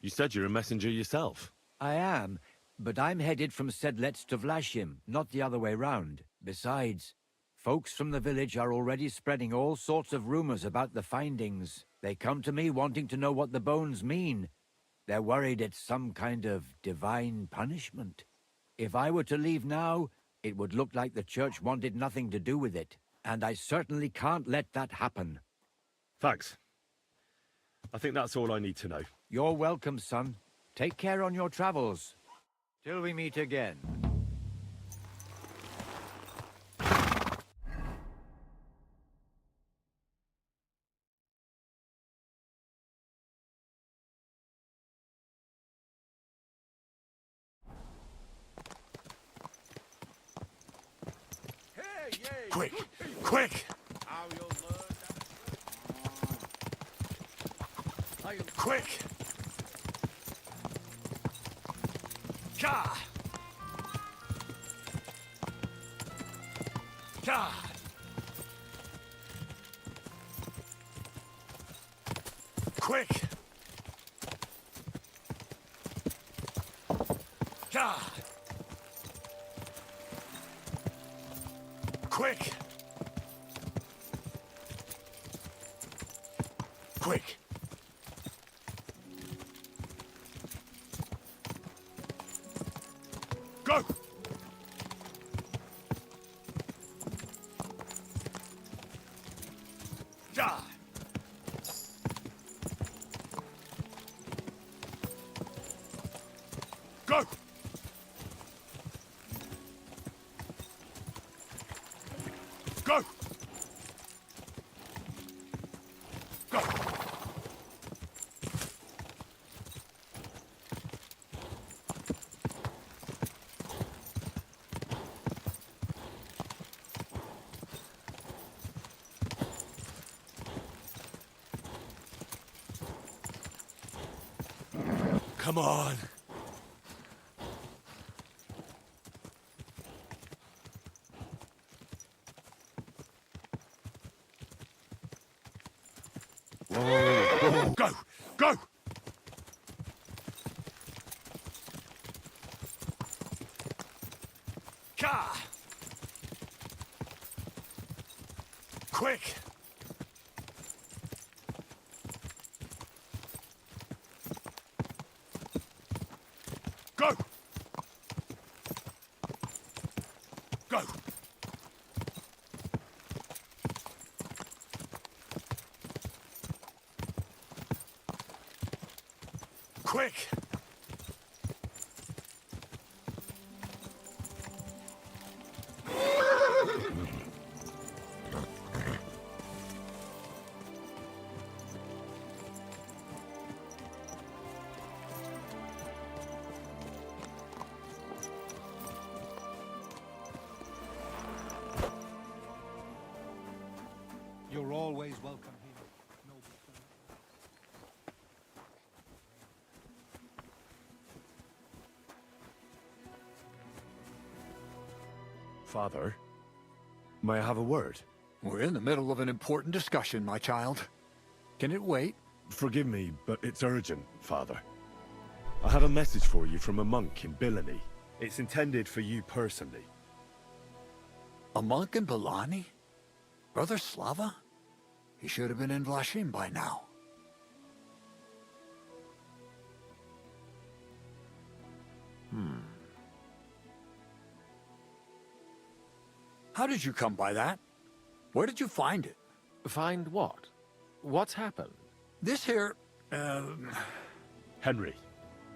You said you're a messenger yourself.
I am, but I'm headed from Sedlets to Vlashim, not the other way round. Besides, folks from the village are already spreading all sorts of rumors about the findings. They come to me wanting to know what the bones mean. They're worried it's some kind of divine punishment. If I were to leave now, it would look like the church wanted nothing to do with it, and I certainly can't let that happen.
Thanks. I think that's all I need to know.
You're welcome, son. Take care on your travels. Till we meet again.
Quick! Quick! Quick! Ka! Ka! Quick! Ka! Quick! Quick! Go! Ja! Go! Come on. Whoa. Go! Go! Ka! Quick! Go! Go! Quick!
You're always welcome here, noble fellow.
Father, may I have a word?
We're in the middle of an important discussion, my child. Can it wait?
Forgive me, but it's urgent, Father. I have a message for you from a monk in Bilani. It's intended for you personally.
A monk in Bilani? Brother Slava? He should have been in Vlashim by now. How did you come by that? Where did you find it?
Find what? What's happened?
This here,
Henry.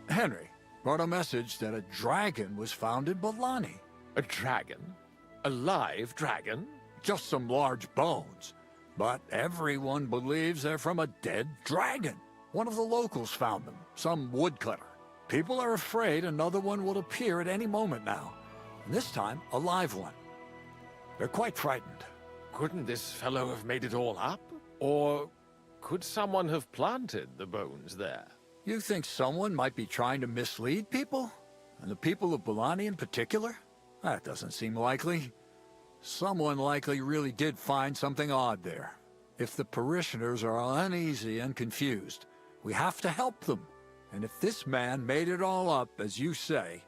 Henry brought a message that a dragon was found in Bilani.
A dragon? A live dragon?
Just some large bones. But everyone believes they're from a dead dragon. One of the locals found them, some woodcutter. People are afraid another one will appear at any moment now. And this time, a live one. They're quite frightened.
Couldn't this fellow have made it all up? Or could someone have planted the bones there?
You think someone might be trying to mislead people? And the people of Bilani in particular? That doesn't seem likely. Someone likely really did find something odd there. If the parishioners are uneasy and confused, we have to help them. And if this man made it all up, as you say,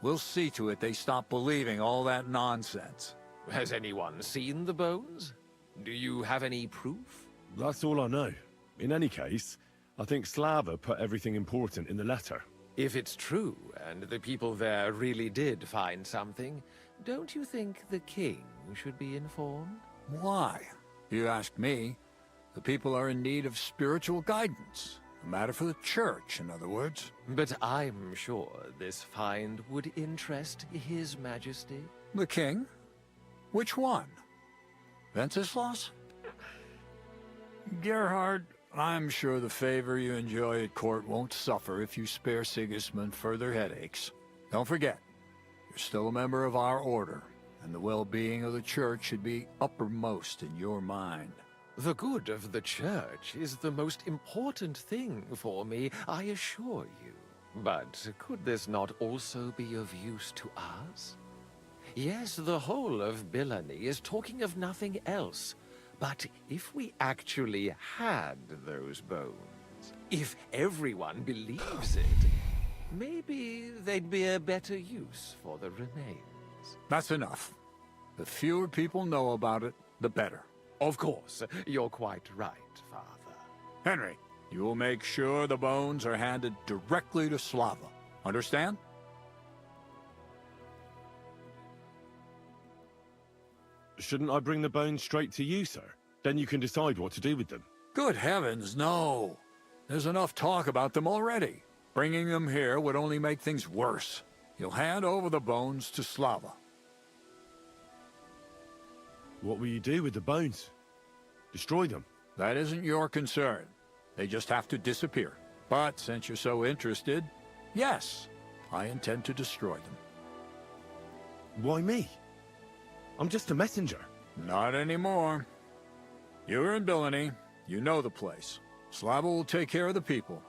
we'll see to it they stop believing all that nonsense.
Has anyone seen the bones? Do you have any proof?
That's all I know. In any case, I think Slava put everything important in the letter.
If it's true, and the people there really did find something, don't you think the king should be informed?
Why? You ask me. The people are in need of spiritual guidance. A matter for the church, in other words.
But I'm sure this find would interest His Majesty.
The king? Which one? Wenceslas? Gerhard, I'm sure the favor you enjoy at court won't suffer if you spare Sigismund further headaches. Don't forget, you're still a member of our order, and the well-being of the church should be uppermost in your mind.
The good of the church is the most important thing for me, I assure you. But could this not also be of use to us? Yes, the whole of Bilani is talking of nothing else. But if we actually had those bones, if everyone believes it, maybe they'd be a better use for the remains.
That's enough. The fewer people know about it, the better.
Of course, you're quite right, Father.
Henry, you will make sure the bones are handed directly to Slava. Understand?
Shouldn't I bring the bones straight to you, sir? Then you can decide what to do with them.
Good heavens, no. There's enough talk about them already. Bringing them here would only make things worse. You'll hand over the bones to Slava.
What will you do with the bones? Destroy them?
That isn't your concern. They just have to disappear. But since you're so interested, yes, I intend to destroy them.
Why me? I'm just a messenger.
Not anymore. You're in Bilani. You know the place. Slava will take care of the people.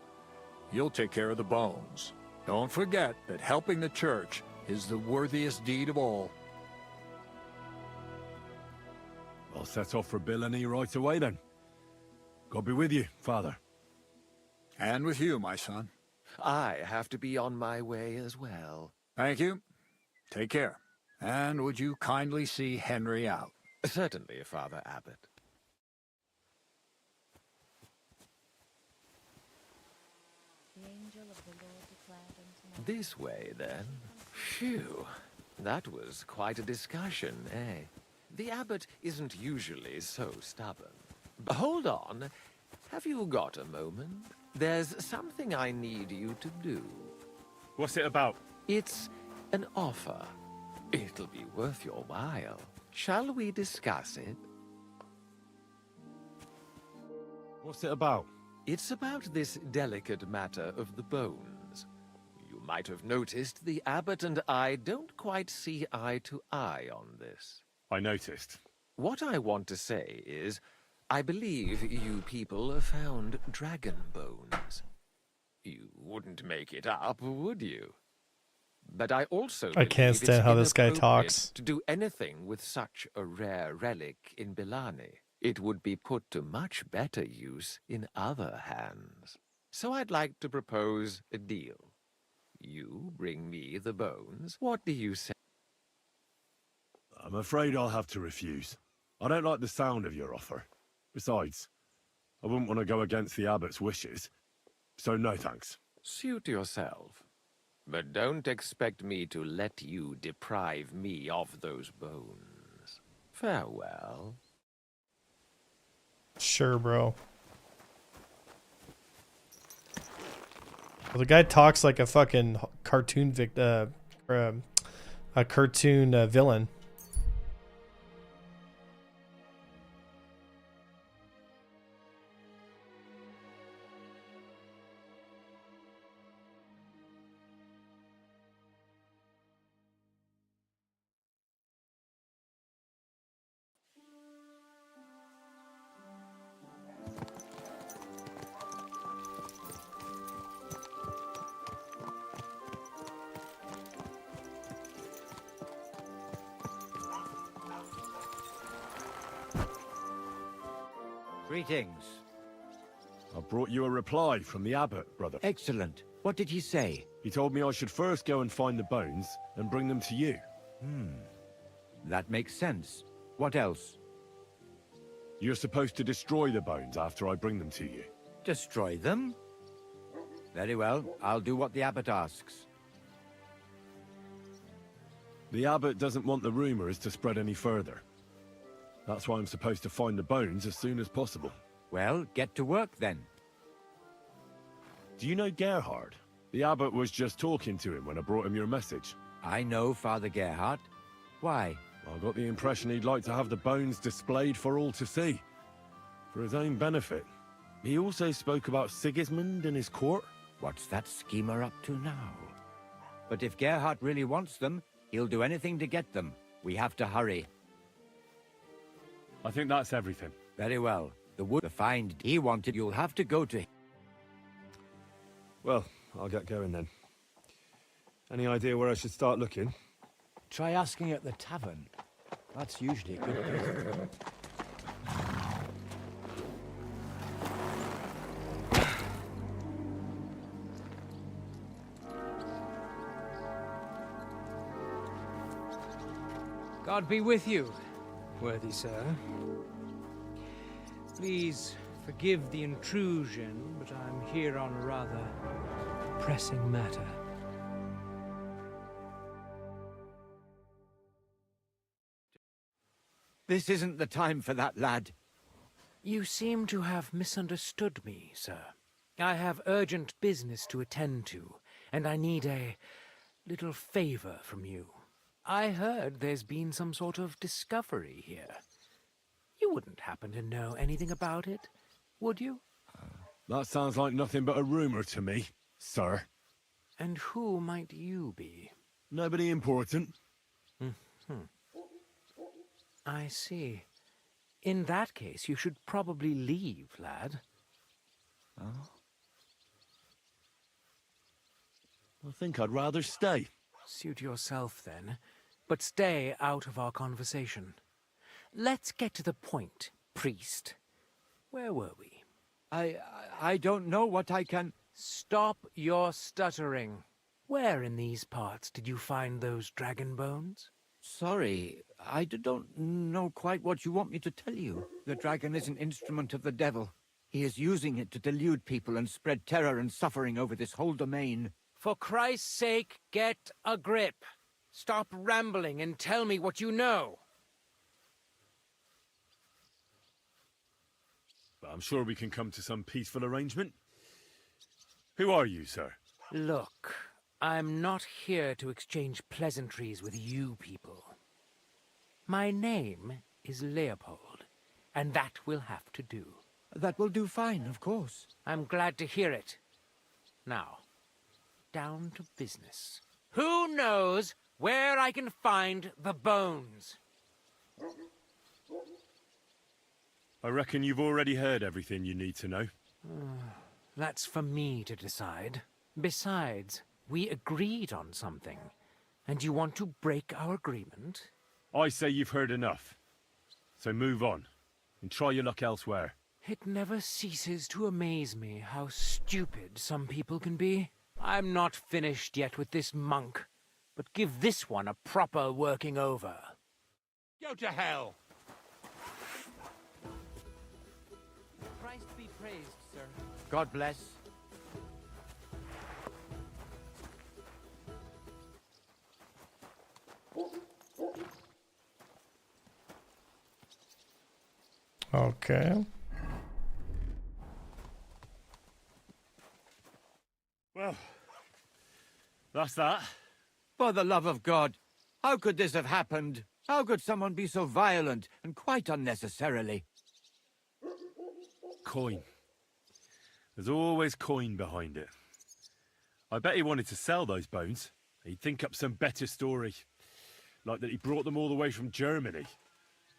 You'll take care of the bones. Don't forget that helping the church is the worthiest deed of all.
I'll set off for Billany right away then. God be with you, Father.
And with you, my son.
I have to be on my way as well.
Thank you. Take care. And would you kindly see Henry out?
Certainly, Father Abbot.
The angel of the Lord declared unto me.
This way, then. Phew. That was quite a discussion, eh? The abbot isn't usually so stubborn. Hold on. Have you got a moment? There's something I need you to do.
What's it about?
It's an offer. It'll be worth your while. Shall we discuss it?
What's it about?
It's about this delicate matter of the bones. You might have noticed the abbot and I don't quite see eye to eye on this.
I noticed.
What I want to say is, I believe you people have found dragon bones. You wouldn't make it up, would you? But I also
I can't
believe
stand
it's
how this guy
inappropriate
talks.
to do anything with such a rare relic in Billani. It would be put to much better use in other hands. So I'd like to propose a deal. You bring me the bones. What do you say?
I'm afraid I'll have to refuse. I don't like the sound of your offer. Besides, I wouldn't want to go against the abbot's wishes. So no thanks.
Suit yourself. But don't expect me to let you deprive me of those bones. Farewell.
Sure, bro. Well, the guy talks like a fucking cartoon a cartoon villain.
Greetings.
I brought you a reply from the abbot, brother.
Excellent. What did he say?
He told me I should first go and find the bones and bring them to you.
That makes sense. What else?
You're supposed to destroy the bones after I bring them to you.
Destroy them? Very well. I'll do what the abbot asks.
The abbot doesn't want the rumors to spread any further. That's why I'm supposed to find the bones as soon as possible.
Well, get to work then.
Do you know Gerhard? The abbot was just talking to him when I brought him your message.
I know Father Gerhard. Why?
I got the impression he'd like to have the bones displayed for all to see. For his own benefit. He also spoke about Sigismund and his court.
What's that schemer up to now? But if Gerhard really wants them, he'll do anything to get them. We have to hurry.
I think that's everything.
Very well. The find he wanted, you'll have to go to him.
Well, I'll get going then. Any idea where I should start looking?
Try asking at the tavern. That's usually a good place.
God be with you, worthy sir. Please forgive the intrusion, but I'm here on a rather pressing matter.
This isn't the time for that, lad.
You seem to have misunderstood me, sir. I have urgent business to attend to, and I need a little favor from you. I heard there's been some sort of discovery here. You wouldn't happen to know anything about it, would you?
That sounds like nothing but a rumor to me, sir.
And who might you be?
Nobody important.
I see. In that case, you should probably leave, lad.
Oh?
I think I'd rather stay.
Suit yourself, then. But stay out of our conversation. Let's get to the point, priest. Where were we?
I don't know what I can...
Stop your stuttering. Where in these parts did you find those dragon bones?
Sorry, I don't know quite what you want me to tell you. The dragon is an instrument of the devil. He is using it to delude people and spread terror and suffering over this whole domain.
For Christ's sake, get a grip. Stop rambling and tell me what you know.
But I'm sure we can come to some peaceful arrangement. Who are you, sir?
Look, I'm not here to exchange pleasantries with you people. My name is Leopold, and that will have to do.
That will do fine, of course.
I'm glad to hear it. Now, down to business. Who knows where I can find the bones?
I reckon you've already heard everything you need to know.
That's for me to decide. Besides, we agreed on something. And you want to break our agreement?
I say you've heard enough. So move on, and try your luck elsewhere.
It never ceases to amaze me how stupid some people can be. I'm not finished yet with this monk, but give this one a proper working over.
Go to hell!
Christ be praised, sir.
God bless.
Okay.
Well, that's that.
For the love of God, how could this have happened? How could someone be so violent, and quite unnecessarily?
Coin. There's always coin behind it. I bet he wanted to sell those bones. He'd think up some better story. Like that he brought them all the way from Germany.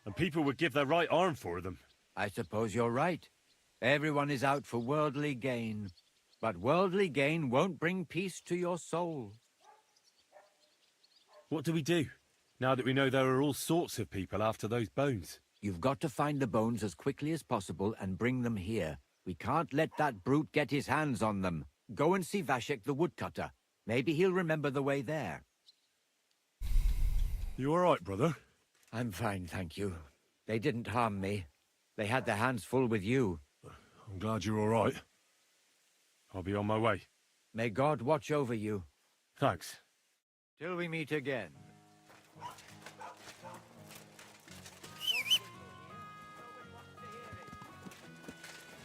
And people would give their right arm for them.
I suppose you're right. Everyone is out for worldly gain. But worldly gain won't bring peace to your soul.
What do we do, now that we know there are all sorts of people after those bones?
You've got to find the bones as quickly as possible and bring them here. We can't let that brute get his hands on them. Go and see Vashek the woodcutter. Maybe he'll remember the way there.
You all right, brother?
I'm fine, thank you. They didn't harm me. They had their hands full with you.
I'm glad you're all right. I'll be on my way.
May God watch over you.
Thanks.
Till we meet again.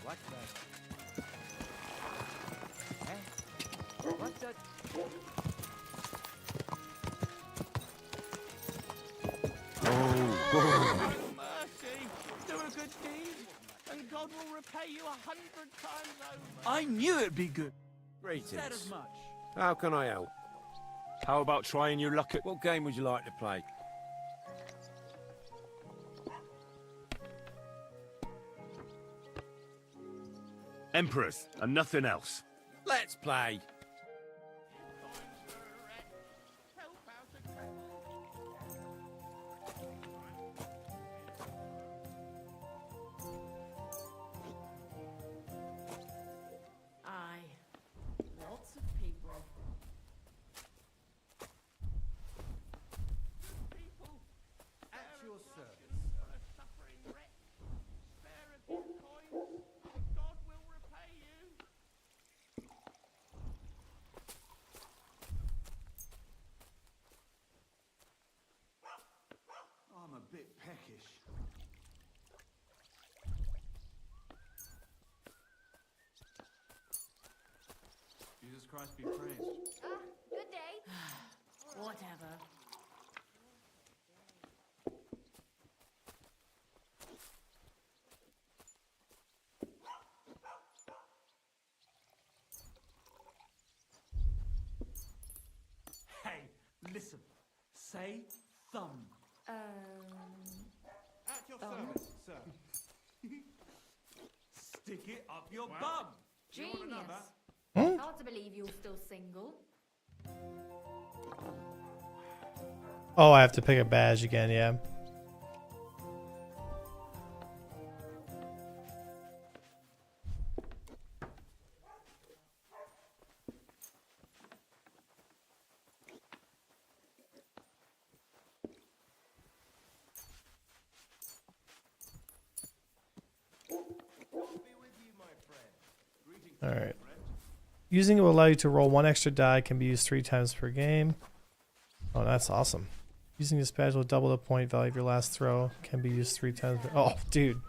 What's that? Eh? What's that?
Oh,
mercy! Do a good deed, and God will repay you 100 times over.
I knew it'd be good.
Greetings.
Said as much.
How can I help?
How about trying your luck at...
What game would you like to play?
Emperors, and nothing else.
Let's play.
Aye. Lots of people.
At your service.
I'm a bit peckish.
Jesus Christ be praised.
Good day.
Whatever.
Hey, listen. Say thumb.
At your
Thumb?
service, sir.
Stick it up your bum.
Genius.
Hmm?
Hard to believe you're still single.
Oh, I have to pick a badge again, yeah. Alright. Using it will allow you to roll 1 extra die, can be used 3 times per game. Oh, that's awesome. Using this badge will double the point value of your last throw, can be used 3 times per... Oh, dude.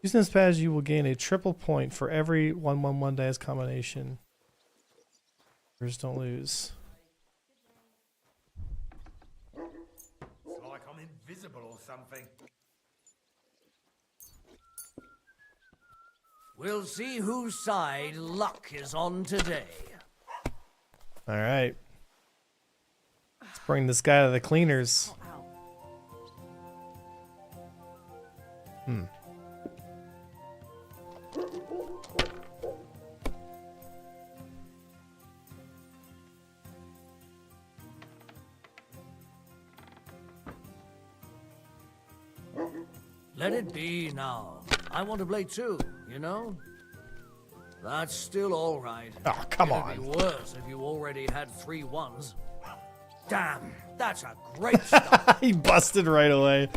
Using this badge, you will gain a triple point for every 1/1/1 dice combination. Just don't lose.
It's like I'm invisible or something.
We'll see whose side luck is on today.
Alright. Let's bring this guy to the cleaners. Hmm.
Let it be now. I want to play too, you know? That's still all right.
Oh, come on.
It'd be worse if you already had 3 1s. Damn, that's a great start.
He busted right away.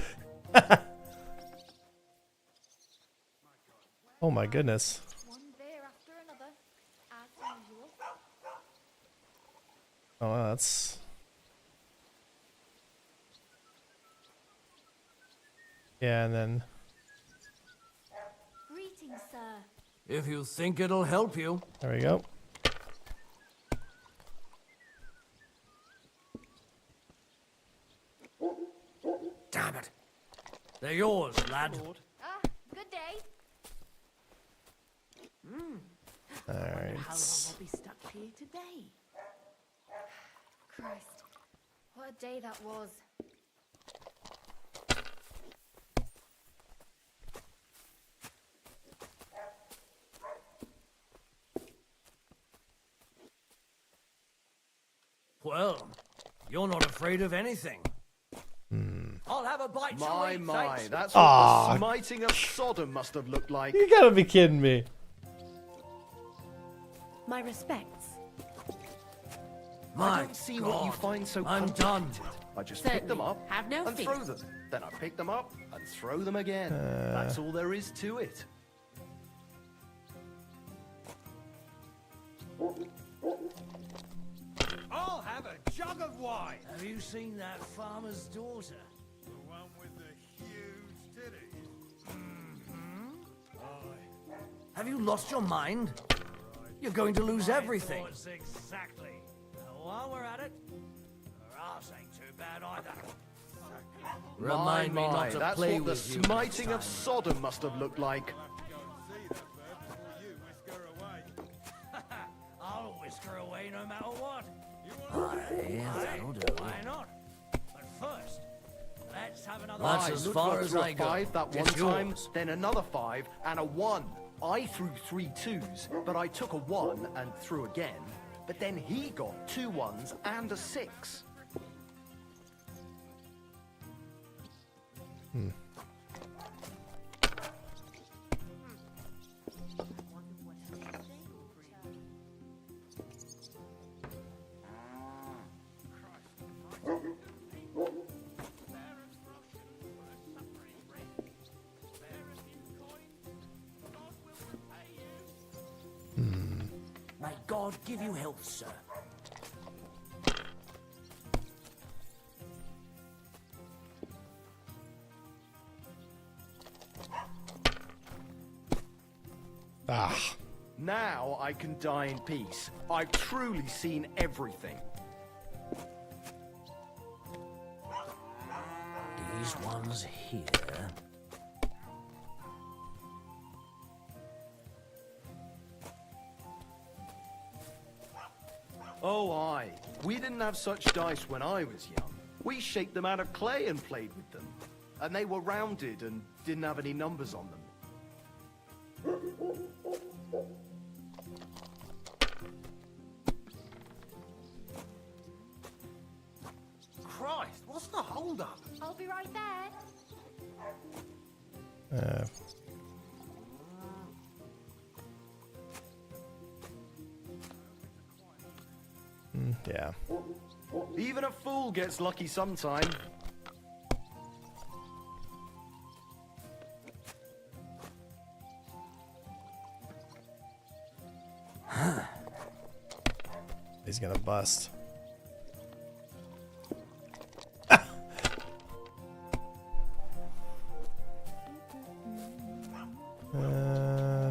Oh my goodness.
One beer after another, as usual.
Oh, that's... Yeah, and then...
Greetings, sir.
If you think it'll help you.
There we go.
Damn it. They're yours, lad.
Ah, good day.
Alright.
How long will be stuck here today?
Christ, what a day that was.
Well, you're not afraid of anything. I'll have a bite to eat,
My,
thanks.
that's what
Aw.
the smiting of Sodom must have looked like.
You gotta be kidding me.
My respects.
I
My
don't see what you
God,
find so
I'm done.
complicated. I just pick them up
Have no
and
fear.
throw them. Then I pick them up and throw them again. That's all there is to it.
I'll have a jug of wine.
Have you seen that farmer's daughter?
The one with the huge titties.
Have you lost your mind? You're going to lose everything.
Thoughts exactly.
While we're at it, her ass ain't too bad either. Remind me not to
that's
play
what the
with you
smiting of
next
Sodom must have looked like.
I'll whisker away no matter what. That'll do. Why not? But first, let's have another. That's as far as I go.
5 that one
It's
time,
yours.
then another 5 and a 1. I threw 3 2s, but I took a 1 and threw again. But then he got 2 1s and a 6.
May God give you health, sir.
Ah.
Now I can die in peace. I've truly seen everything.
These ones here.
Oh, aye. We didn't have such dice when I was young. We shaped them out of clay and played with them. and they were rounded and didn't have any numbers on them.
Christ, what's the hold-up?
I'll be right there.
Yeah.
Even a fool gets lucky sometime.
He's gonna bust.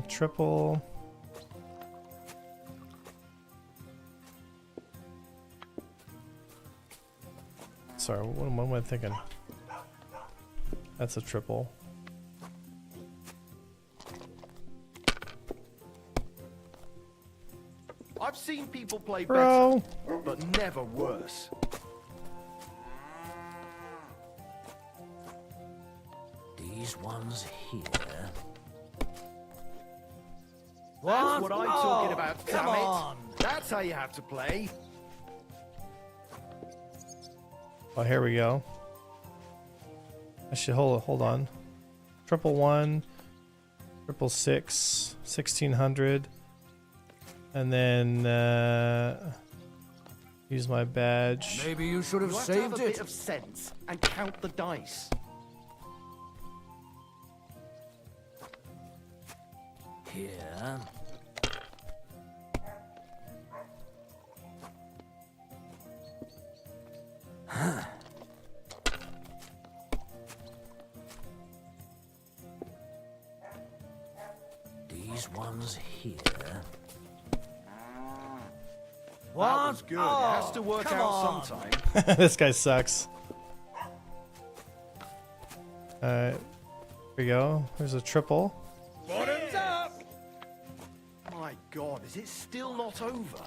Triple. Sorry, what am I thinking? That's a triple.
I've seen people play
Bro.
better, but never worse.
These ones here.
That's what I'm talking
Oh,
about,
come
damn it.
on.
That's how you have to play.
Oh, here we go. Actually, hold on. Triple one, triple six, 1600, and then use my badge.
Maybe you should have
You have to
saved
have a
it.
bit of sense and count the dice.
Here. These ones here.
That was good. It has to work
come
out
on.
sometime.
This guy sucks. Alright. Here we go. There's a triple.
Bottoms up! My God, is it still not over?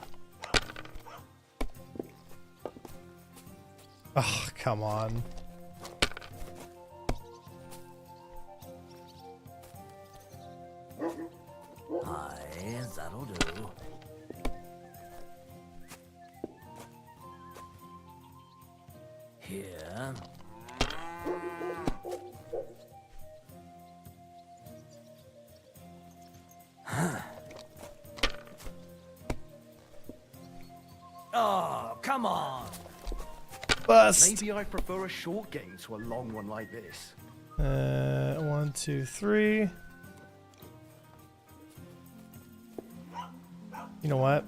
Oh, come on.
Aye, that'll do. Here. Oh, come on.
Bust.
Maybe I prefer a short game to a long one like this.
1, 2, 3. You know what?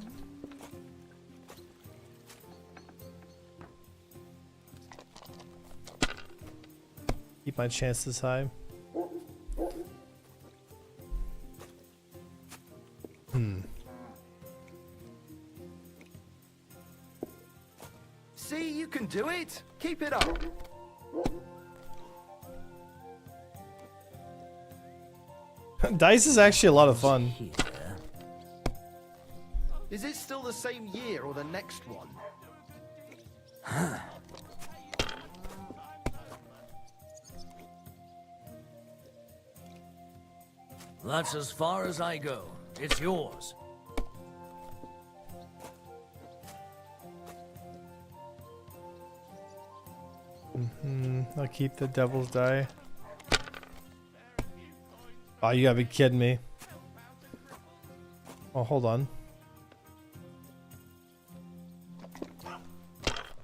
Keep my chances high.
See, you can do it. Keep it up.
Dice is actually a lot of fun.
Is it still the same year or the next one?
That's as far as I go. It's yours.
I'll keep the devil's die. Oh, you gotta be kidding me. Oh, hold on.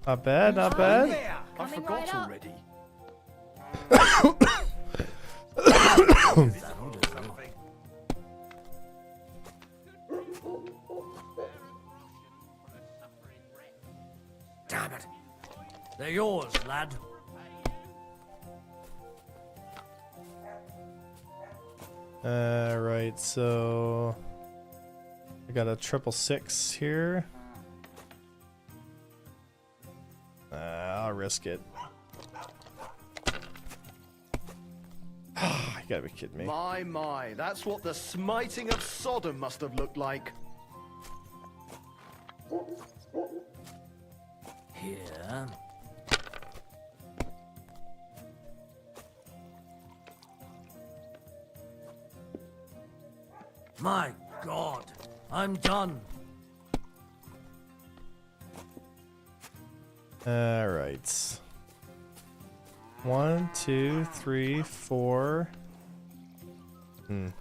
Not bad, not bad.
I forgot already.
Damn it. They're yours, lad.
Right, so I got a 666 here. I'll risk it. You gotta be kidding me.
My, that's what the smiting of Sodom must have looked like.
Here. My God, I'm done.
All right. 1, 2, 3, 4.
My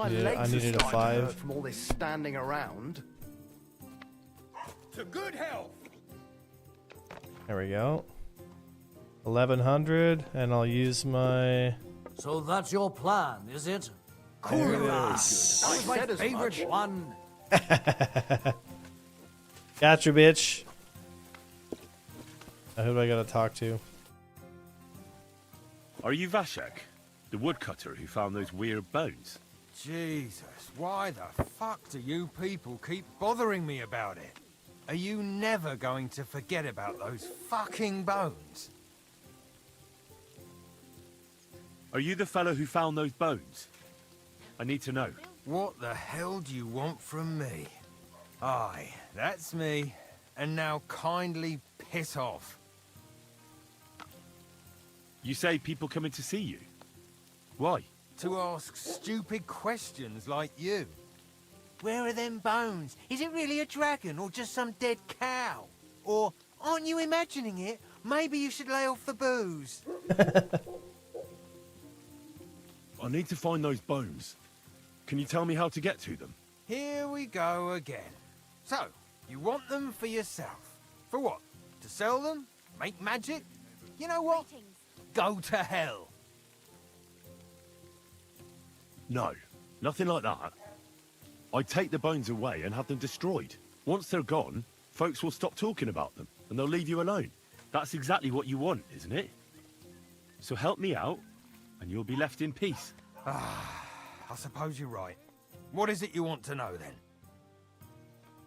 Yeah,
legs
I
are
needed a
starting to
5.
hurt from all this standing around.
To good health.
There we go. 1100, and I'll use my.
So that's your plan, is it?
There it
Hoorah!
is.
That was my favorite one.
Gotcha, bitch. Who do I gotta talk to?
Are you Vashek, the woodcutter who found those weird bones?
Jesus, why the fuck do you people keep bothering me about it? Are you never going to forget about those fucking bones?
Are you the fellow who found those bones? I need to know.
What the hell do you want from me? Aye, that's me. And now kindly piss off.
You say people coming to see you. Why?
To ask stupid questions like you. Where are them bones? Is it really a dragon or just some dead cow? Or, aren't you imagining it? Maybe you should lay off the booze.
I need to find those bones. Can you tell me how to get to them?
Here we go again. So, you want them for yourself. For what? To sell them? Make magic? You know what? Go to hell.
No, nothing like that. I'd take the bones away and have them destroyed. Once they're gone, folks will stop talking about them, and they'll leave you alone. That's exactly what you want, isn't it? So help me out, and you'll be left in peace.
I suppose you're right. What is it you want to know, then?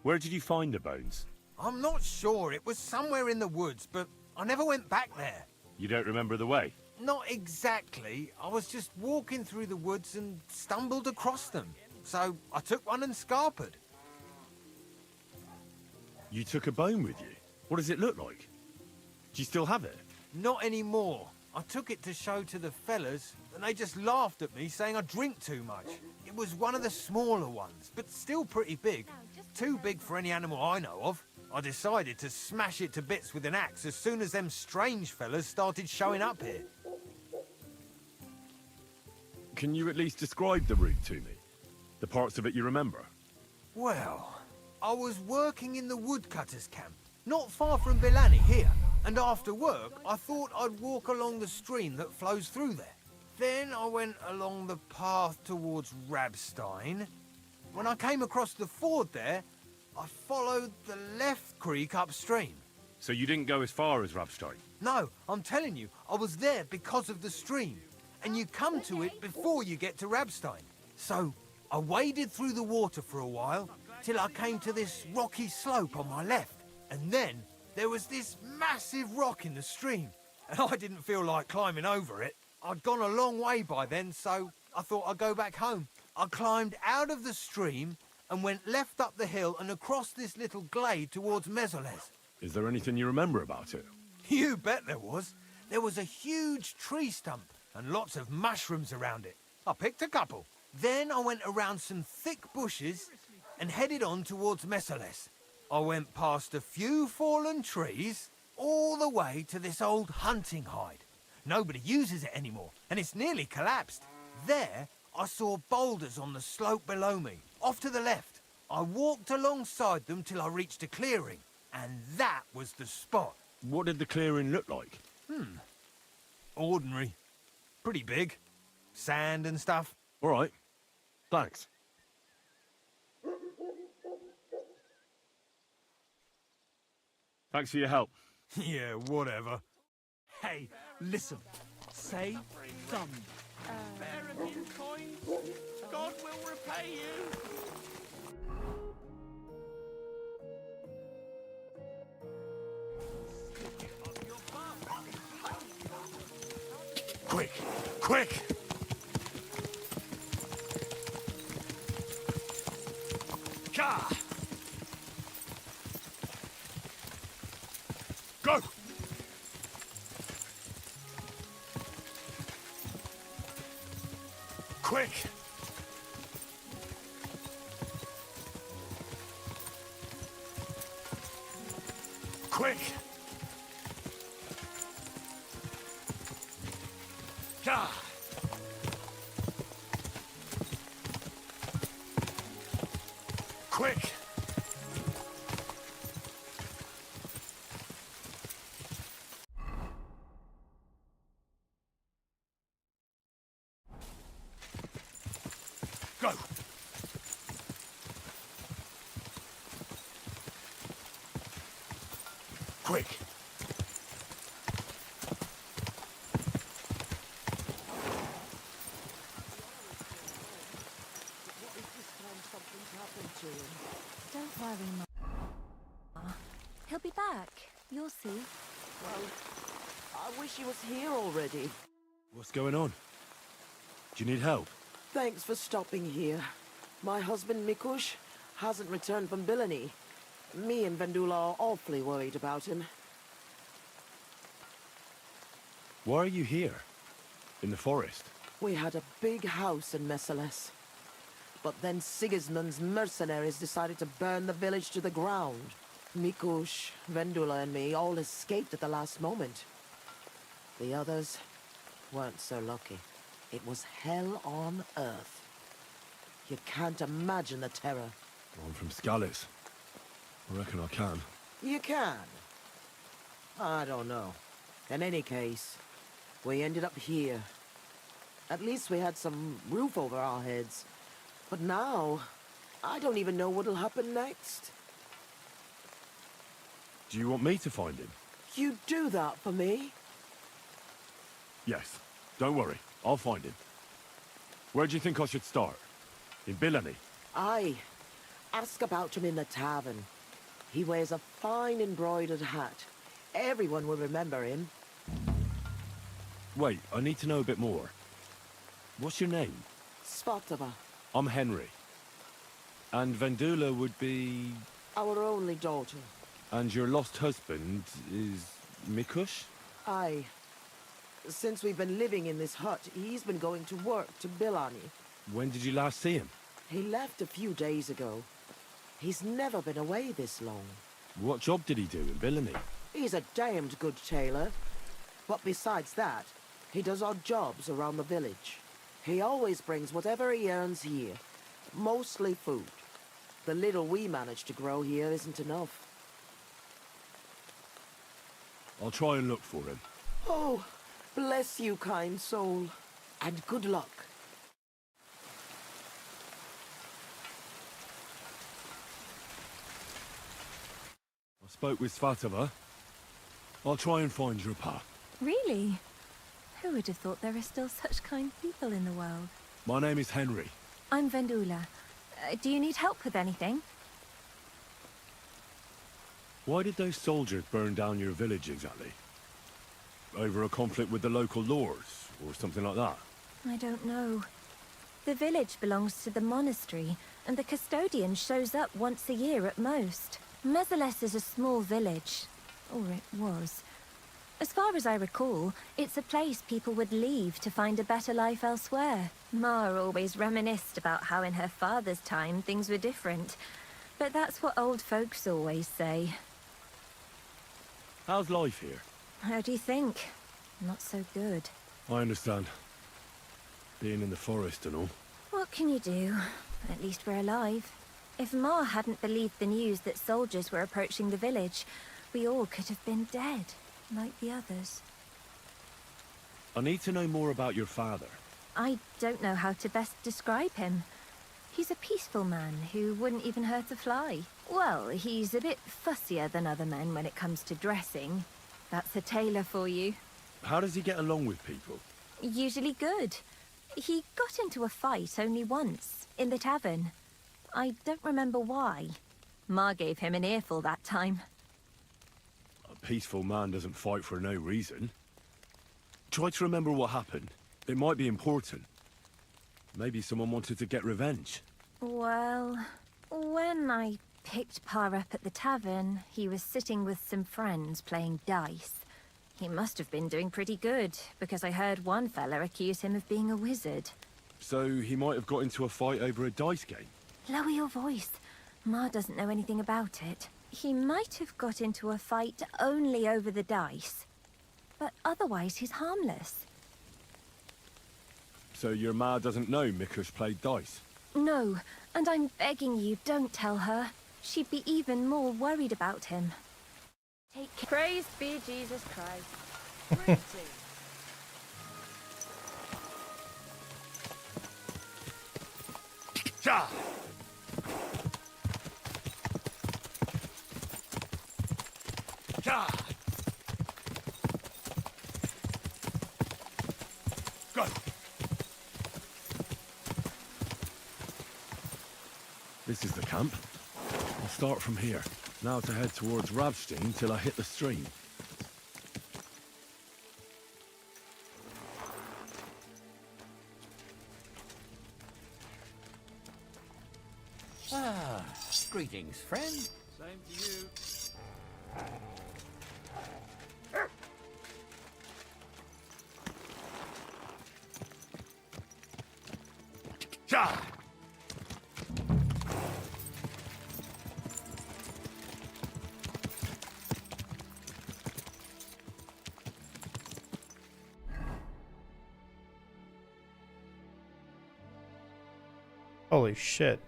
Where did you find the bones?
I'm not sure. It was somewhere in the woods, but I never went back there.
You don't remember the way?
Not exactly. I was just walking through the woods and stumbled across them. So I took one and scarpered.
You took a bone with you? What does it look like? Do you still have it?
Not anymore. I took it to show to the fellas, and they just laughed at me, saying I drink too much. It was one of the smaller ones, but still pretty big. Too big for any animal I know of. I decided to smash it to bits with an axe as soon as them strange fellas started showing up here.
Can you at least describe the route to me? The parts of it you remember?
Well, I was working in the woodcutters' camp, not far from Bilani here, and after work I thought I'd walk along the stream that flows through there. Then I went along the path towards Rabstein. When I came across the ford there, I followed the left creek upstream.
So you didn't go as far as Rabstein?
No, I'm telling you, I was there because of the stream. And you come to it before you get to Rabstein. So, I waded through the water for a while, till I came to this rocky slope on my left. And then, there was this massive rock in the stream. And I didn't feel like climbing over it. I'd gone a long way by then, so I thought I'd go back home. I climbed out of the stream and went left up the hill and across this little glade towards Meses.
Is there anything you remember about it?
You bet there was. There was a huge tree stump and lots of mushrooms around it. I picked a couple. Then I went around some thick bushes and headed on towards Meses. I went past a few fallen trees all the way to this old hunting hide. Nobody uses it anymore, and it's nearly collapsed. There, I saw boulders on the slope below me, off to the left. I walked alongside them till I reached a clearing, and that was the spot.
What did the clearing look like?
Ordinary. Pretty big. Sand and stuff.
All right. Thanks. Thanks for your help.
Yeah, whatever.
Hey, listen. Say thumb.
American coins. God will repay you.
Quick! Quick!
Ka!
Go! Quick! Quick! Ah! Quick! Go! Quick!
Don't worry, Ma. He'll be back. You'll see.
Well, I wish he was here already.
What's going on? Do you need help?
Thanks for stopping here. My husband, Mikush, hasn't returned from Bilani. Me and Vendula are awfully worried about him.
Why are you here? In the forest?
We had a big house in Meses. But then Sigismund's mercenaries decided to burn the village to the ground. Mikush, Vendula and me all escaped at the last moment. The others weren't so lucky. It was hell on earth. You can't imagine the terror.
I'm from Skalitz. I reckon I can.
You can. I don't know. In any case, we ended up here. At least we had some roof over our heads. But now, I don't even know what'll happen next.
Do you want me to find him?
You do that for me?
Yes. Don't worry. I'll find him. Where do you think I should start? In Bilani?
Aye. Ask about him in the tavern. He wears a fine embroidered hat. Everyone will remember him.
Wait, I need to know a bit more. What's your name?
Svatava.
I'm Henry. And Vendula would be...
Our only daughter.
And your lost husband is... Mikush?
Aye. Since we've been living in this hut, he's been going to work to Bilani.
When did you last see him?
He left a few days ago. He's never been away this long.
What job did he do in Bilani?
He's a damned good tailor. But besides that, he does odd jobs around the village. He always brings whatever he earns here. Mostly food. The little we manage to grow here isn't enough.
I'll try and look for him.
Oh, bless you, kind soul. And good luck.
I spoke with Svatava. I'll try and find your path.
Really? Who would have thought there are still such kind people in the world?
My name is Henry.
I'm Vendula. Do you need help with anything?
Why did those soldiers burn down your village exactly? Over a conflict with the local lords, or something like that?
I don't know. The village belongs to the monastery, and the custodian shows up once a year at most. Meses is a small village. Or it was. As far as I recall, it's a place people would leave to find a better life elsewhere. Ma always reminisced about how in her father's time things were different. But that's what old folks always say.
How's life here?
How do you think? Not so good.
I understand. Being in the forest and all.
What can you do? At least we're alive. If Ma hadn't believed the news that soldiers were approaching the village, we all could have been dead, like the others.
I need to know more about your father.
I don't know how to best describe him. He's a peaceful man who wouldn't even hurt a fly. Well, he's a bit fussier than other men when it comes to dressing. That's a tailor for you.
How does he get along with people?
Usually good. He got into a fight only once, in the tavern. I don't remember why. Ma gave him an earful that time.
A peaceful man doesn't fight for no reason. Try to remember what happened. It might be important. Maybe someone wanted to get revenge.
Well, when I picked Pa up at the tavern, he was sitting with some friends playing dice. He must have been doing pretty good, because I heard one fella accuse him of being a wizard.
So he might have got into a fight over a dice game.
Lower your voice. Ma doesn't know anything about it. He might have got into a fight only over the dice. But otherwise, he's harmless.
So your ma doesn't know Mikush played dice?
No, and I'm begging you, don't tell her. She'd be even more worried about him. Take care.
Praise be Jesus Christ.
Ja! Ja! Go!
This is the camp. I'll start from here. Now to head towards Rabstein till I hit the stream.
Ah, greetings, friend.
Same to you.
Ja!
Holy shit.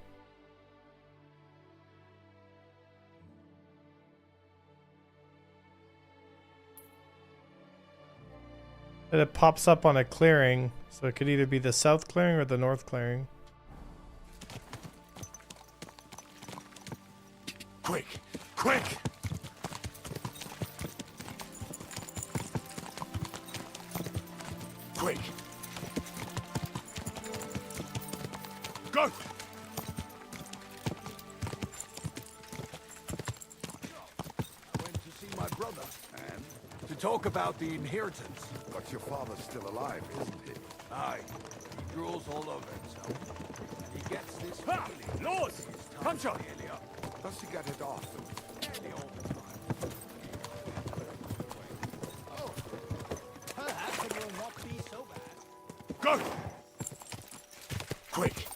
And it pops up on a clearing, so it could either be the south clearing or the north clearing.
Quick! Quick! Quick! Go!
Went to see my brother, and to talk about the inheritance.
But your father's still alive, isn't he?
Aye, he drools all over himself. And he gets this
Ha!
feeling.
Lord! Come, John!
Does he get it often?
Nearly all the time.
Oh, perhaps it will not be so bad.
Go! Quick!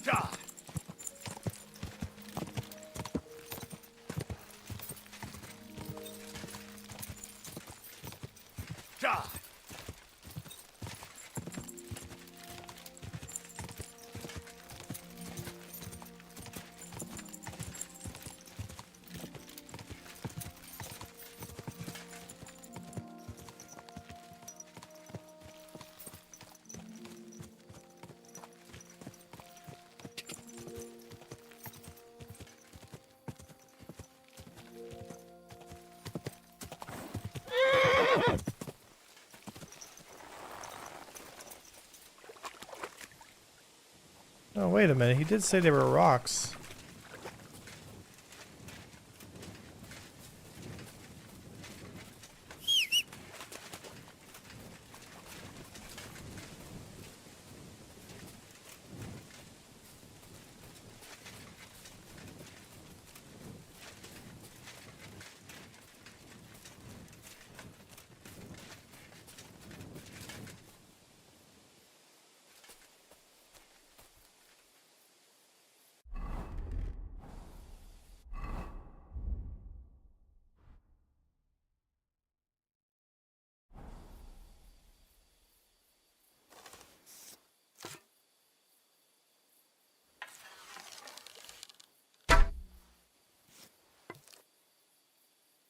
Ja! Ja!
Oh, wait a minute. He did say they were rocks.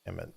Damn it.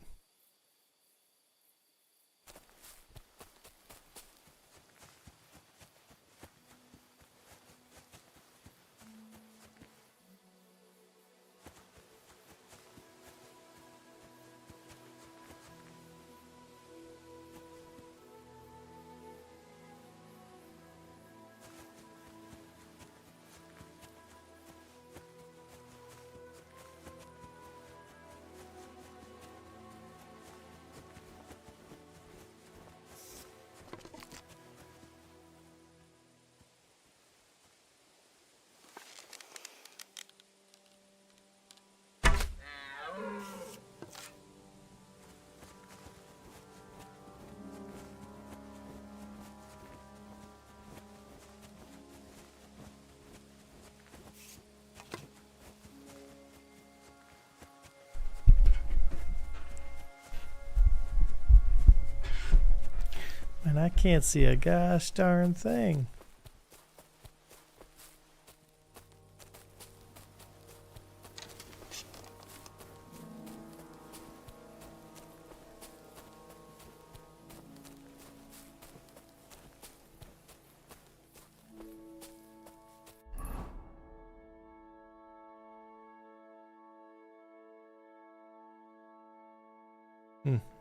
And I can't see a gosh darn thing.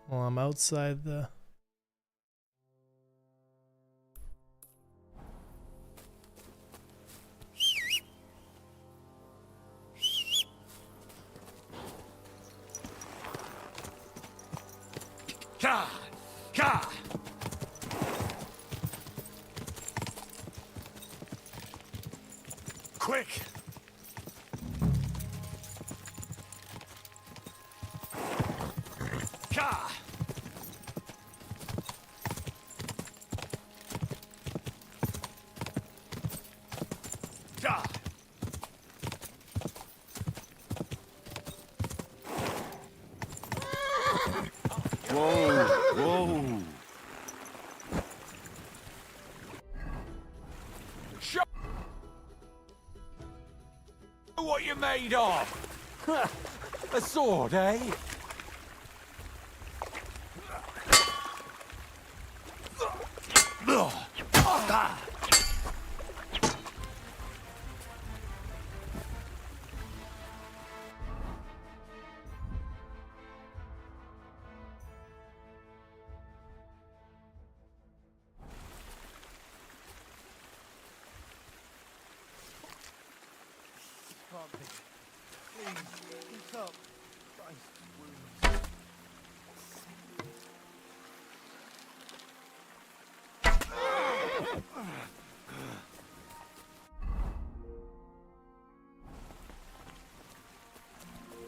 Well, I'm outside the...
Ka! Ka! Quick! Ka! Ka!
Whoa, whoa.
Show what you're made of. A sword, eh?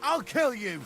I'll kill you!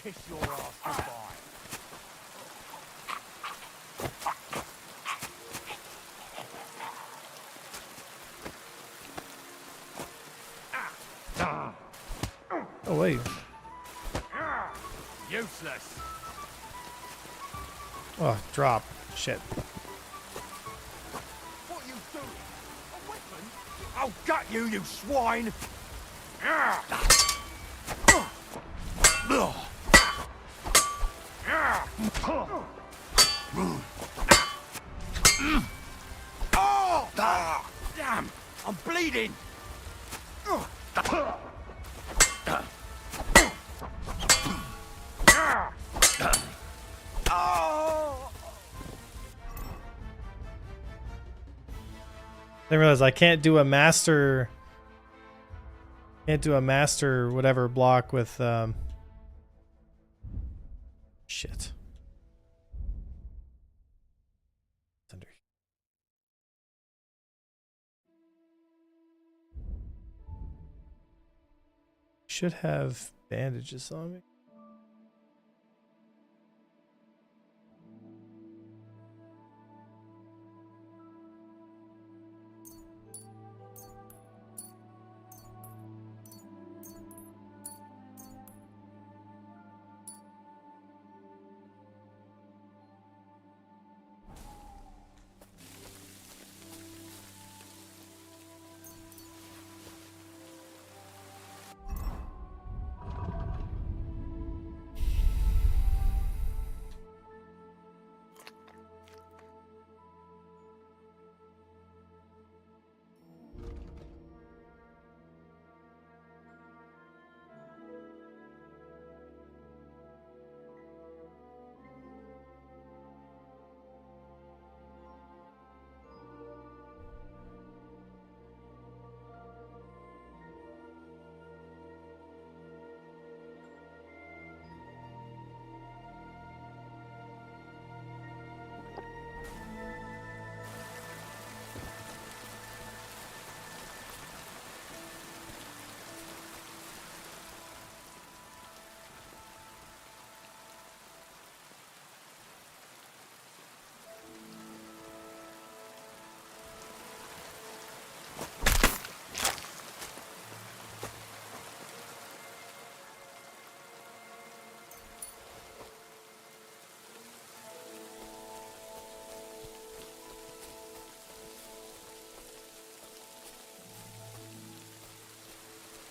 Kiss your ass goodbye.
Oh, wait.
Useless.
Oh, drop. Shit.
What are you doing? A weapon? I'll gut you, you swine! Oh! Damn! I'm bleeding!
I realize I can't do a master. Can't do a master whatever block with. Shit. It's under here. Should have bandages on me.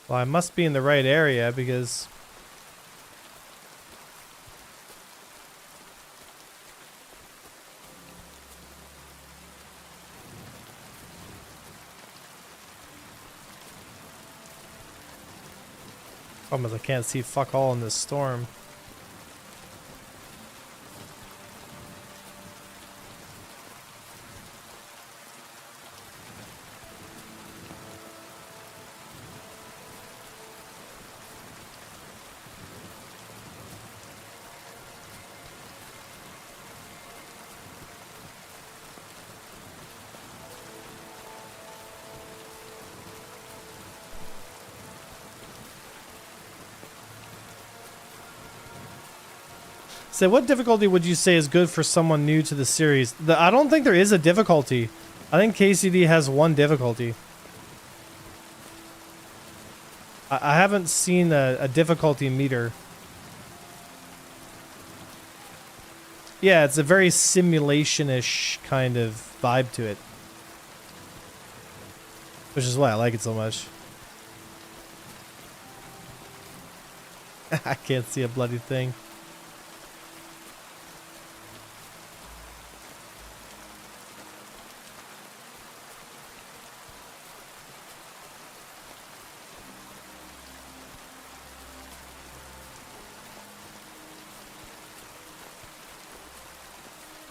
Well, I must be in the right area because... Problem is I can't see fuck all in this storm. So what difficulty would you say is good for someone new to the series? I don't think there is a difficulty. I think KCD has one difficulty. I haven't seen a difficulty meter. Yeah, it's a very simulation-ish kind of vibe to it. Which is why I like it so much. I can't see a bloody thing.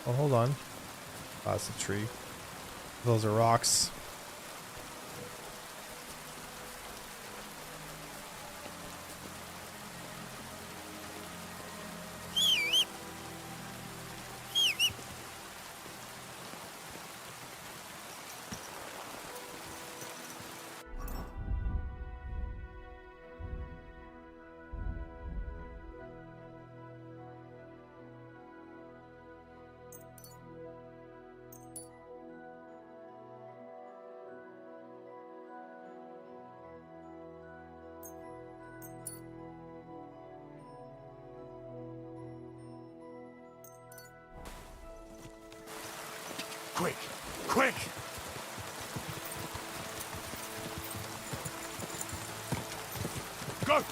Oh, hold on. Oh, that's a tree. Those are rocks.
Quick! Quick! Go!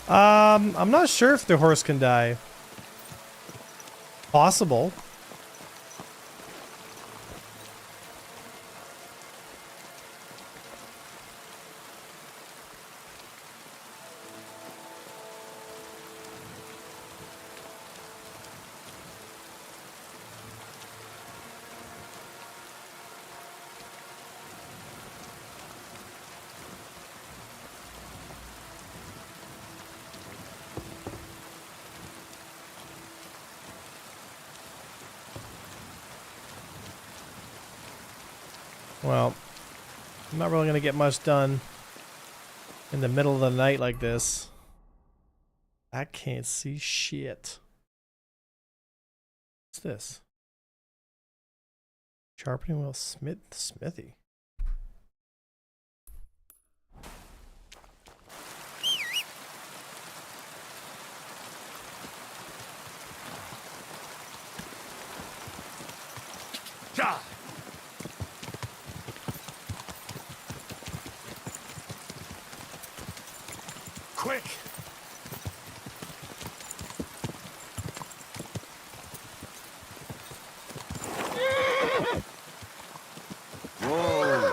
I'm not sure if the horse can die. Possible. Well, I'm not really going to get much done in the middle of the night like this. I can't see shit. What's this? Sharpening wheel smithy.
Ja! Quick! Whoa!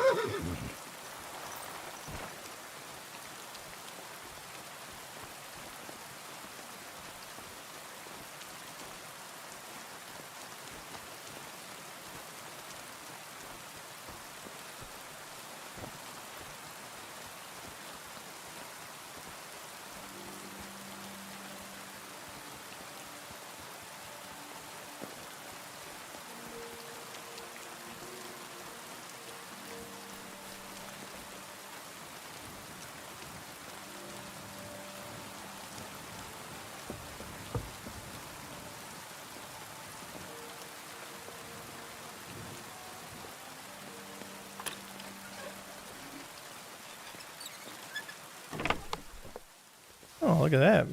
Oh, look at that.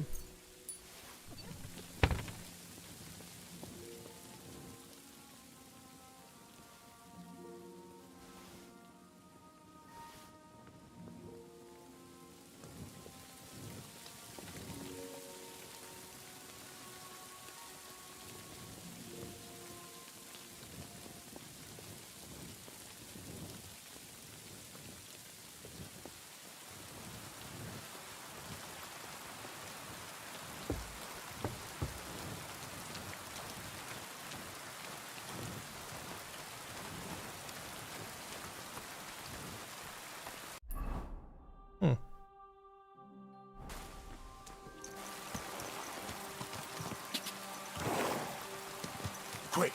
Quick!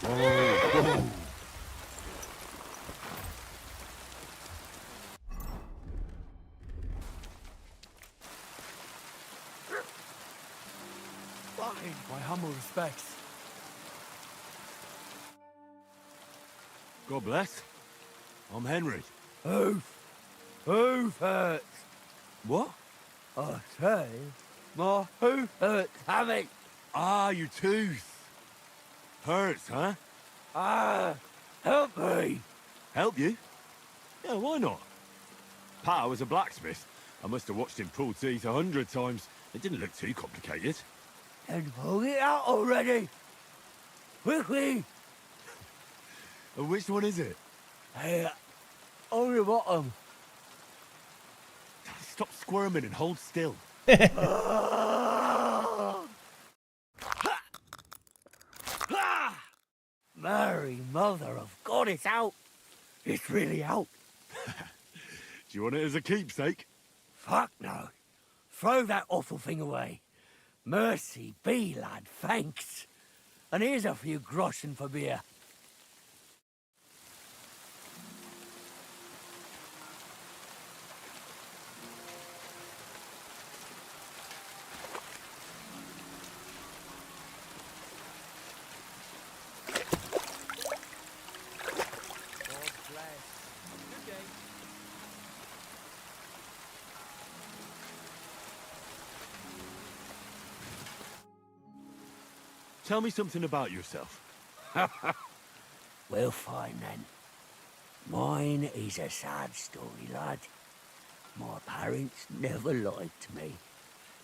Oh.
My humble respects.
God bless. I'm Henry.
Hoof hurts.
What?
I say, my hoof hurts, Hammy.
Ah, your tooth. Hurts, huh?
Ah, help me.
Help you? Yeah, why not? Pa was a blacksmith. I must have watched him pull teeth 100 times. It didn't look too complicated.
Then pull it out already. Quickly.
And which one is it?
Hey, on the bottom.
Stop squirming and hold still.
Mary, mother of God, it's out. It's really out.
Do you want it as a keepsake?
Fuck no. Throw that awful thing away. Mercy be, lad, thanks. And here's a few groschen for beer.
Tell me something about yourself.
Well, fine then. Mine is a sad story, lad. My parents never lied to me.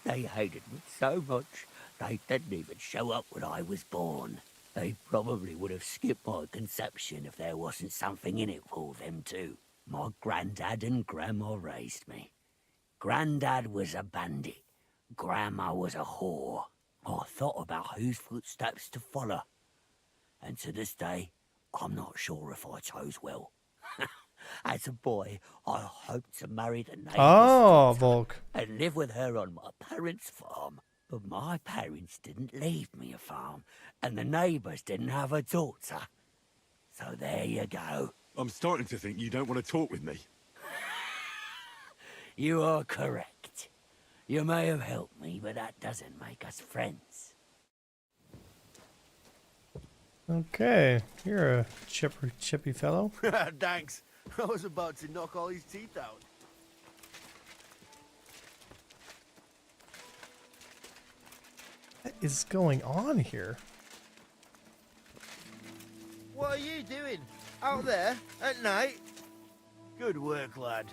They hated me so much, they didn't even show up when I was born. They probably would have skipped my conception if there wasn't something in it for them too. My granddad and grandma raised me. Granddad was a bandit. Grandma was a whore. I thought about whose footsteps to follow. And to this day, I'm not sure if I chose well. As a boy, I hoped to marry the neighbour's daughter
Volk.
and live with her on my parents' farm. But my parents didn't leave me a farm, and the neighbours didn't have a daughter. So there you go.
I'm starting to think you don't want to talk with me.
You are correct. You may have helped me, but that doesn't make us friends.
Okay, you're a chippy fellow.
Thanks. I was about to knock all his teeth out.
What is going on here?
What are you doing? Out there? At night? Good work, lad.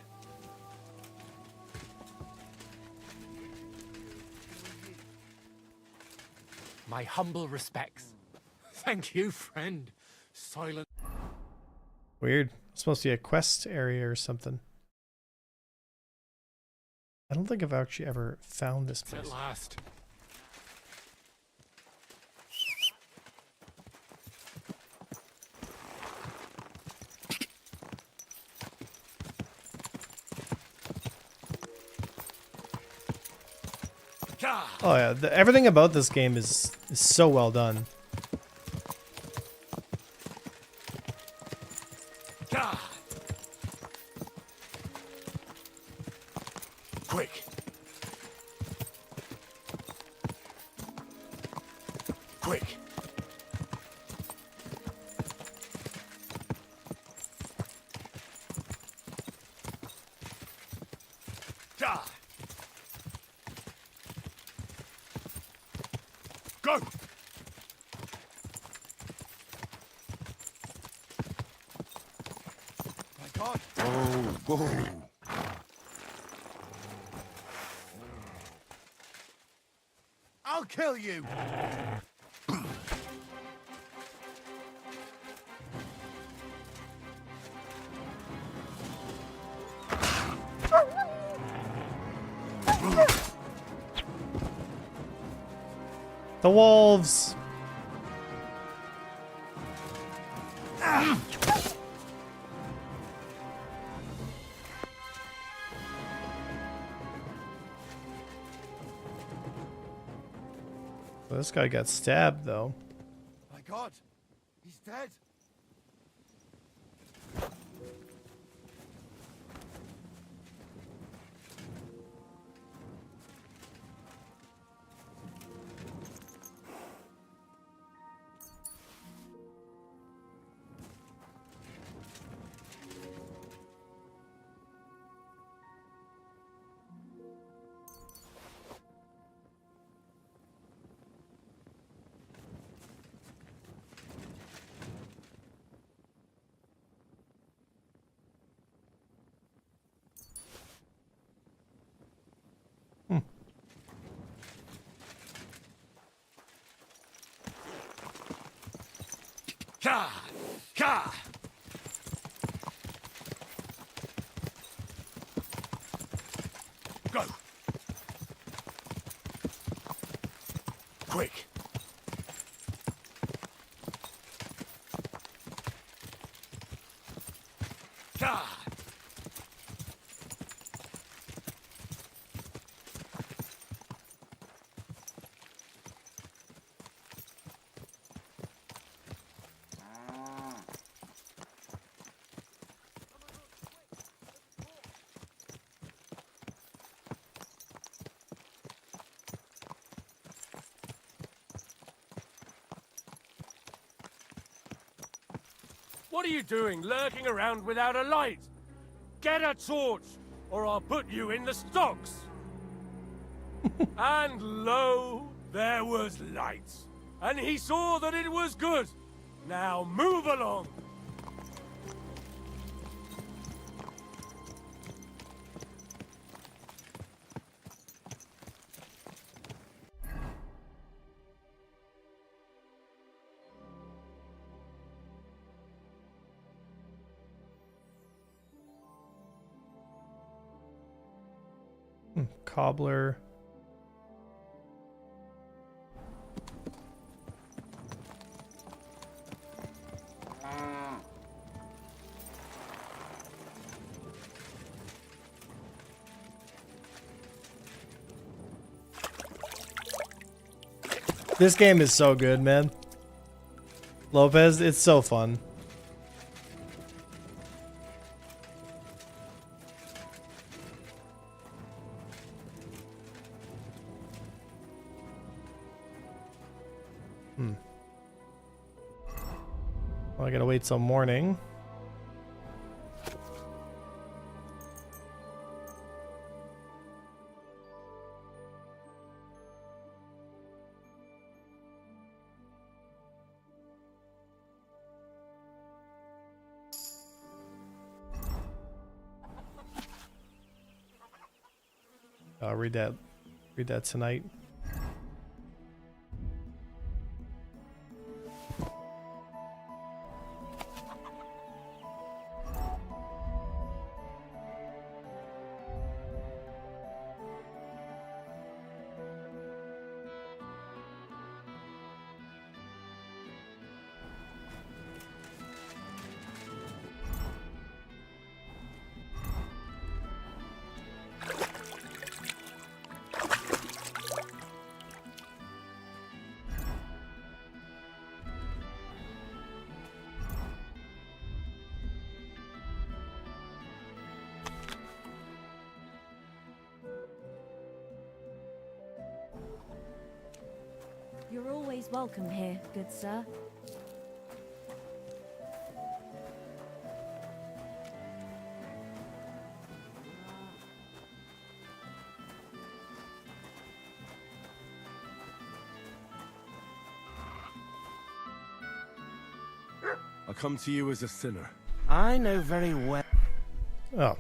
My humble respects. Thank you, friend. Silent.
Weird. It's supposed to be a quest area or something. I don't think I've actually ever found this place.
At last.
Oh yeah, everything about this game is so well done.
Quick. Quick. Go!
My God!
Whoa.
I'll kill you!
The wolves! Well, this guy got stabbed, though.
My God! He's dead!
Ka! Ka! Go! Quick! Ka!
What are you doing, lurking around without a light? Get a torch, or I'll put you in the stocks. And lo, there was light. and he saw that it was good. Now move along.
Cobbler. This game is so good, man. Lopez, it's so fun. Well, I gotta wait till morning. I'll read that tonight.
You're always welcome here, good sir.
I come to you as a sinner.
I know very well.
Oh.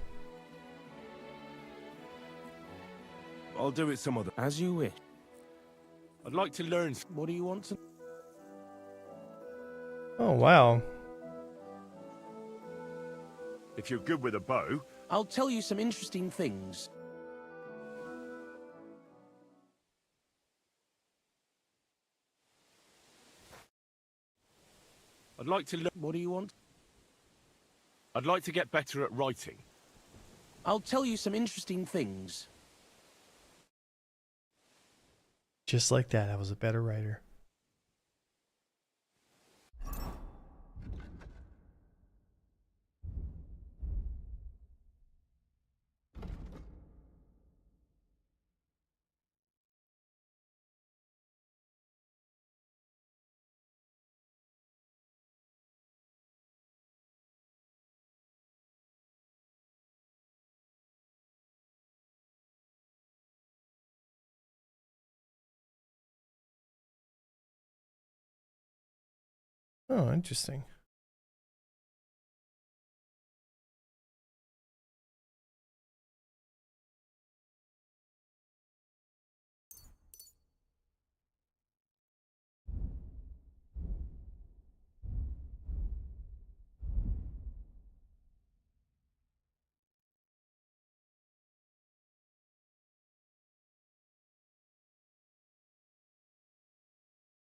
I'll do it some other.
As you wish.
I'd like to learn.
What do you want to...
Oh, wow.
If you're good with a bow...
I'll tell you some interesting things.
I'd like to learn.
What do you want?
I'd like to get better at writing.
I'll tell you some interesting things.
Just like that, I was a better writer. Oh, interesting.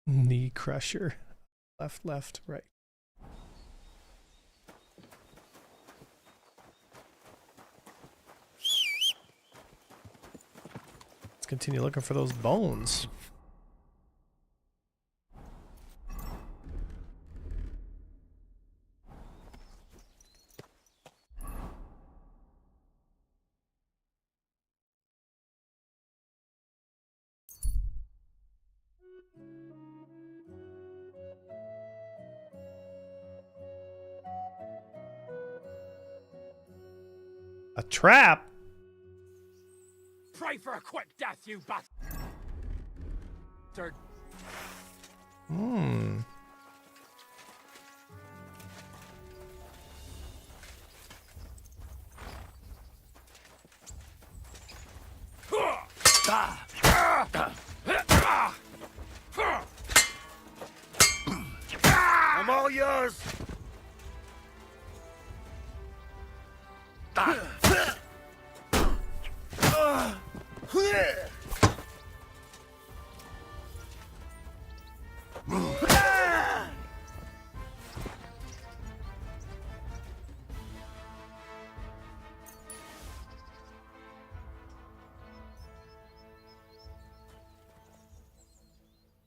Knee crusher. Left, left, right. Let's continue looking for those bones. A trap?
Pray for a quick death, you bastard!
Hmm.
I'm all yours.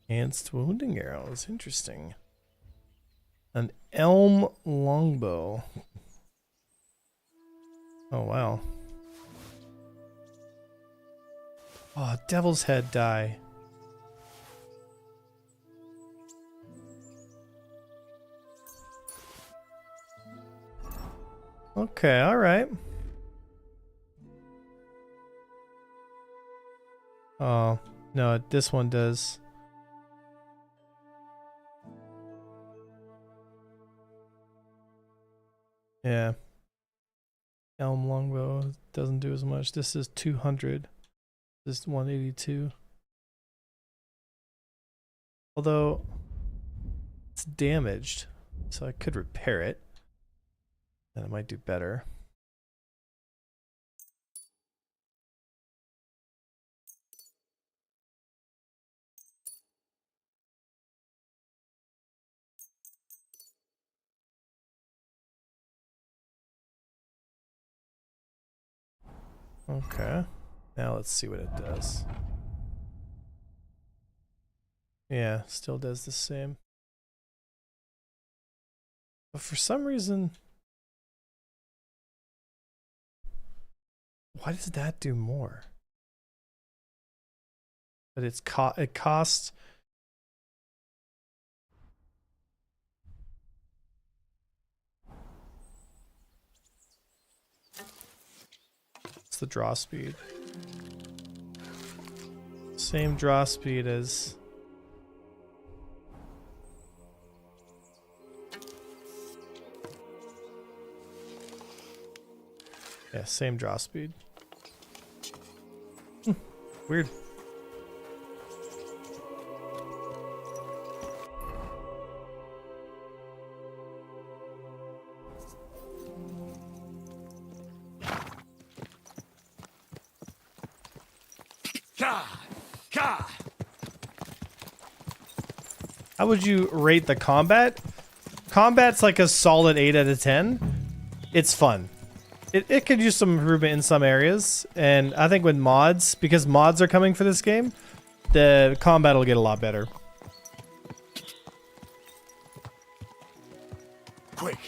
Enhanced wounding arrows. Interesting. An elm longbow. Oh, wow. Oh, devil's head die. Okay, alright. Oh, no, this one does. Yeah. Elm longbow doesn't do as much. This is 200. This is 182. Although it's damaged, so I could repair it. And it might do better. Okay. Now let's see what it does. Yeah, still does the same. But for some reason, why does that do more? But it costs. It's the draw speed. Same draw speed as. Yeah, same draw speed. Weird. How would you rate the combat? Combat's like a solid 8 out of 10. It's fun. It could use some improvement in some areas, and I think with mods, because mods are coming for this game, the combat will get a lot better.
Quick.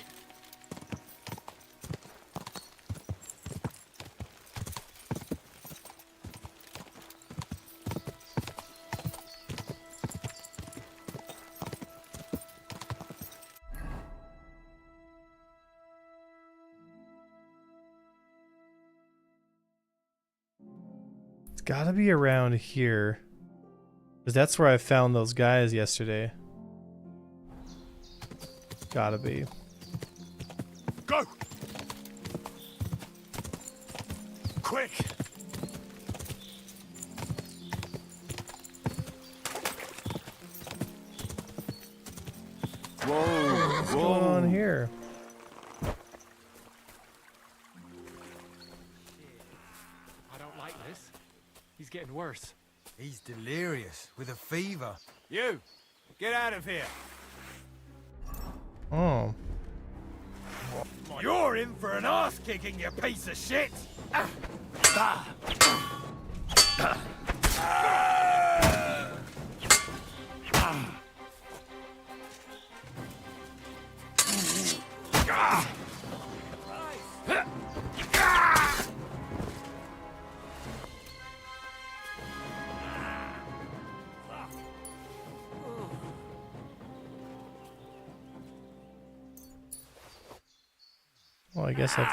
It's gotta be around here. Because that's where I found those guys yesterday. Gotta be.
Go! Quick!
Whoa! What's going on here?
I don't like this. He's getting worse.
He's delirious with a fever.
You! Get out of here!
Oh.
You're in for an ass kicking, you piece of shit!
Well, I guess I've...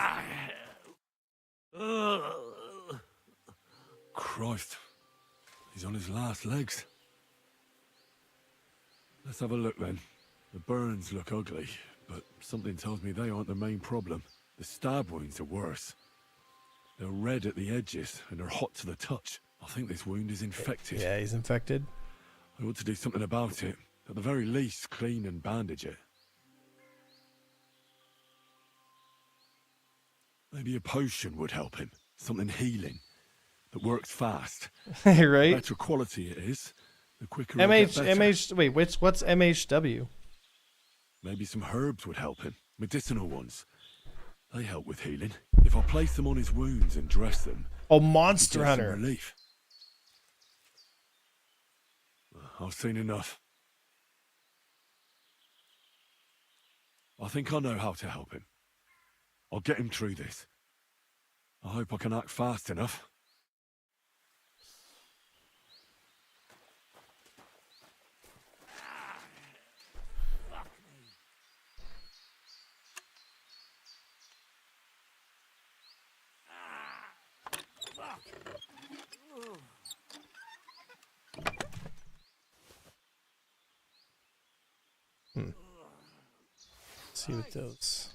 Christ. He's on his last legs. Let's have a look then. The burns look ugly, but something tells me they aren't the main problem. The stab wounds are worse. They're red at the edges and are hot to the touch. I think this wound is infected.
Yeah, he's infected.
I ought to do something about it. At the very least, clean and bandage it. Maybe a potion would help him. Something healing. That works fast.
Right?
The better quality it is, the quicker he'll get better.
Wait, what's MHW?
Maybe some herbs would help him. Medicinal ones. They help with healing. If I place them on his wounds and dress them...
Oh, Monster
I'll get some
Hunter.
relief. I've seen enough. I think I know how to help him. I'll get him through this. I hope I can act fast enough.
Let's see what those.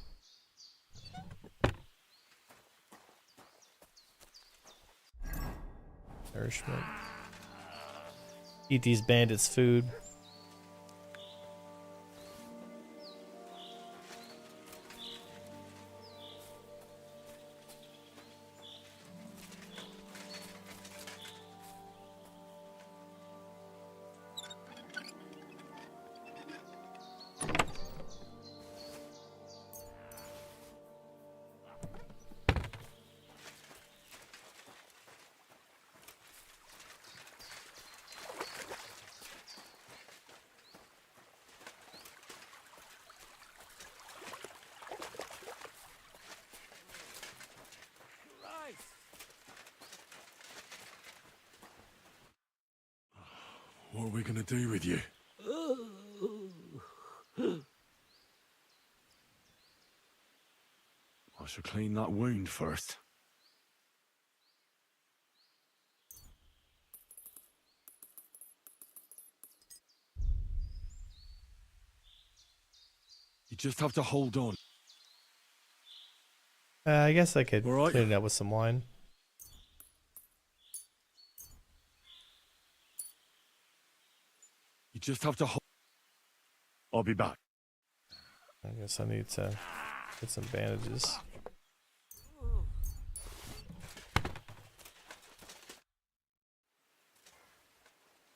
Nourishment. Eat these bandits' food.
What are we gonna do with you? I should clean that wound first. You just have to hold on.
I guess I could clean it up with some wine.
You just have to hold. I'll be back.
I guess I need to get some bandages.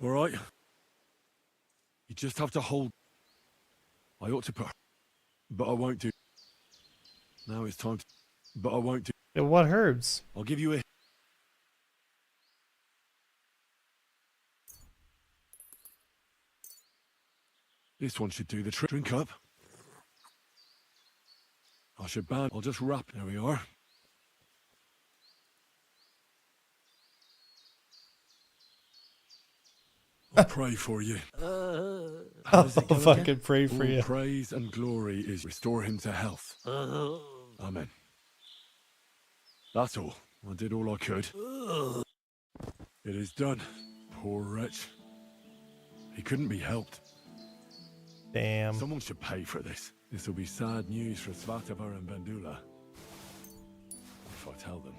All right. You just have to hold. I ought to put, but I won't do. Now it's time to, but I won't do.
Yeah, what herbs?
I'll give you a. This one should do the trick. Drink up. I should ban. I'll just wrap. There we are. I'll pray for you.
I'll fucking pray for
All
you.
praise and glory is restore him to health. Amen. That's all. I did all I could. It is done. Poor wretch. He couldn't be helped.
Damn.
Someone should pay for this. This will be sad news for Svatovar and Bandula. If I tell them.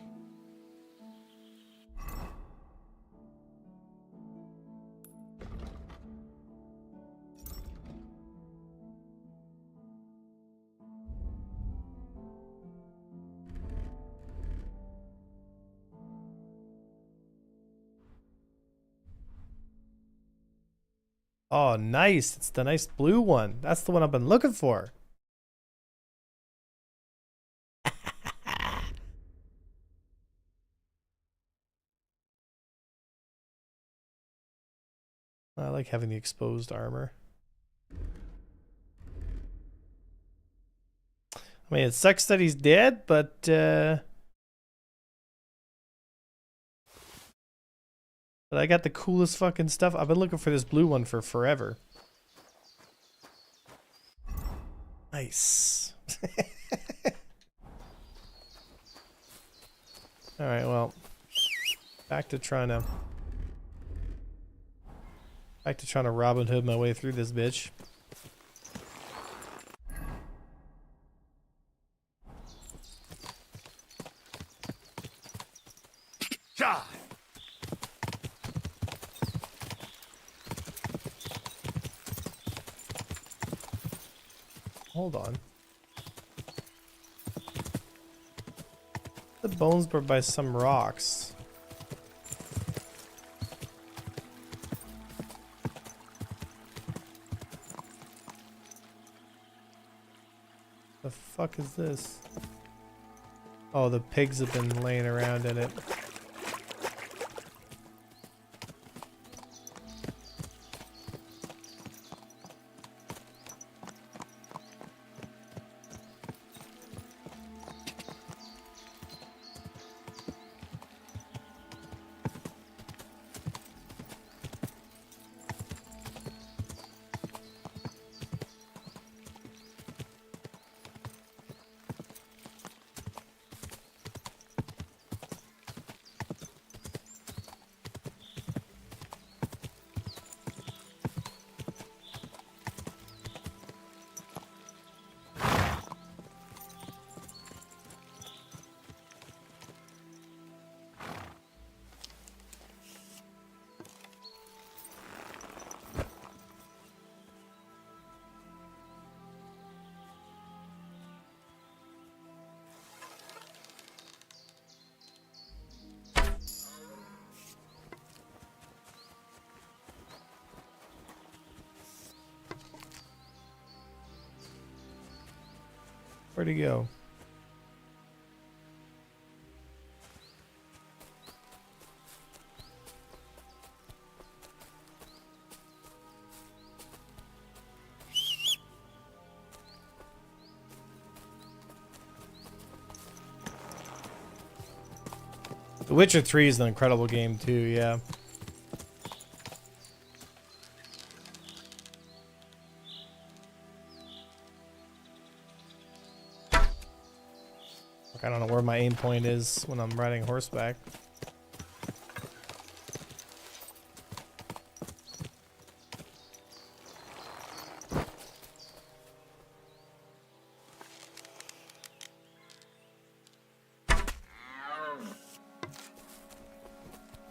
Oh, nice. It's the nice blue one. That's the one I've been looking for. I like having the exposed armor. I mean, it sucks that he's dead, but I got the coolest fucking stuff. I've been looking for this blue one for forever. Nice. Alright, well. Back to Back to trying to Robin Hood my way through this bitch. Hold on. The bones were by some rocks. The fuck is this? Oh, the pigs have been laying around in it. Where'd he go? The Witcher 3 is an incredible game too, yeah. I don't know where my aim point is when I'm riding horseback.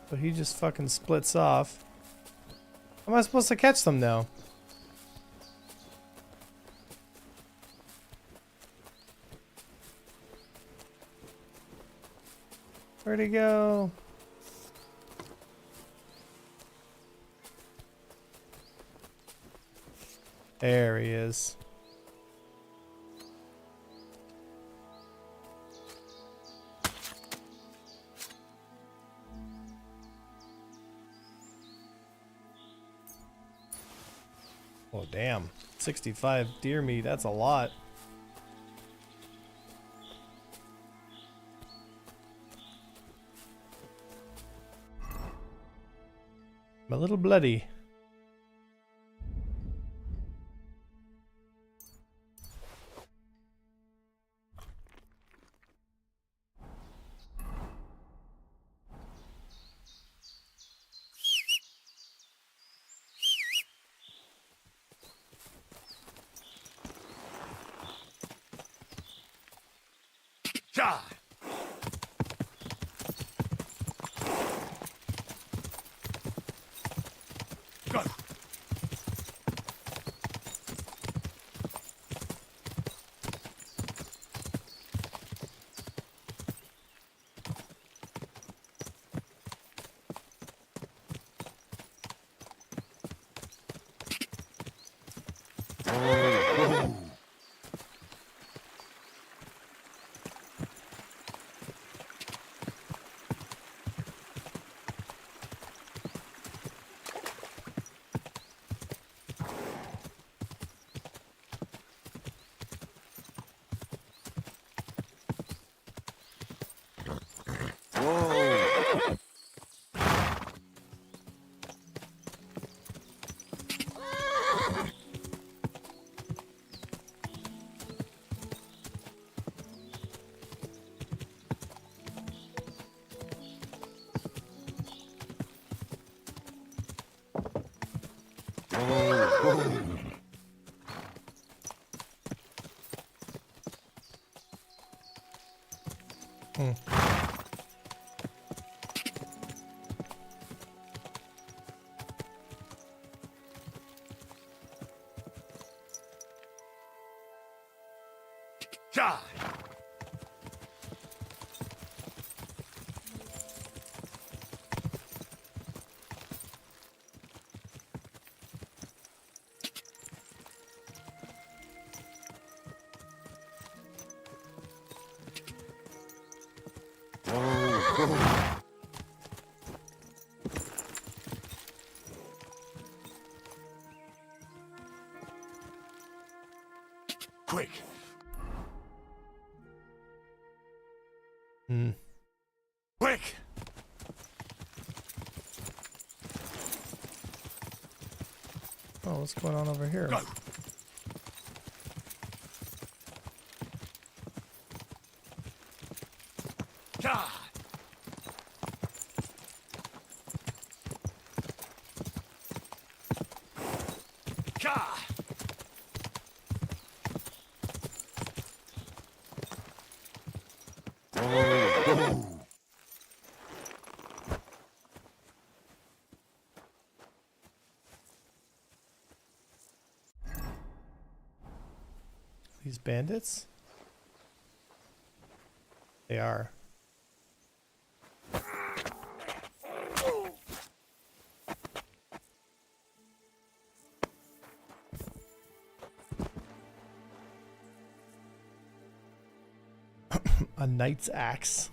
So he just fucking splits off. How am I supposed to catch them now? Where'd he go? There he is. Oh damn. 65 deer meat, that's a lot. I'm a little bloody.
Ja! Go! God! Quick! Quick!
Oh, what's going on over here?
Go! God! God!
These bandits? They are. A knight's axe.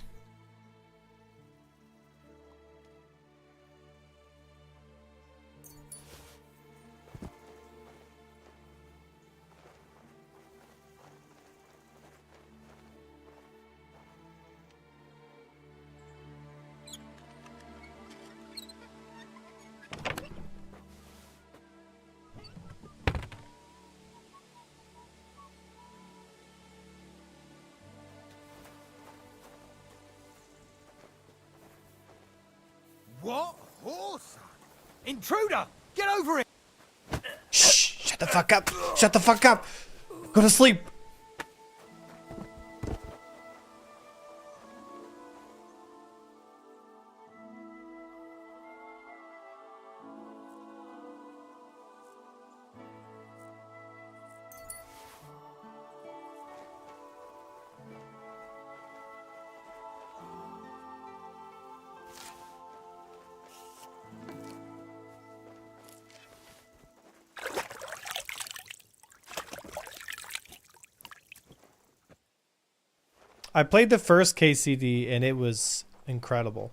What? Horse? Intruder! Get over it!
Shh! Shut the fuck up! Shut the fuck up! Go to sleep! I played the first KCD and it was incredible.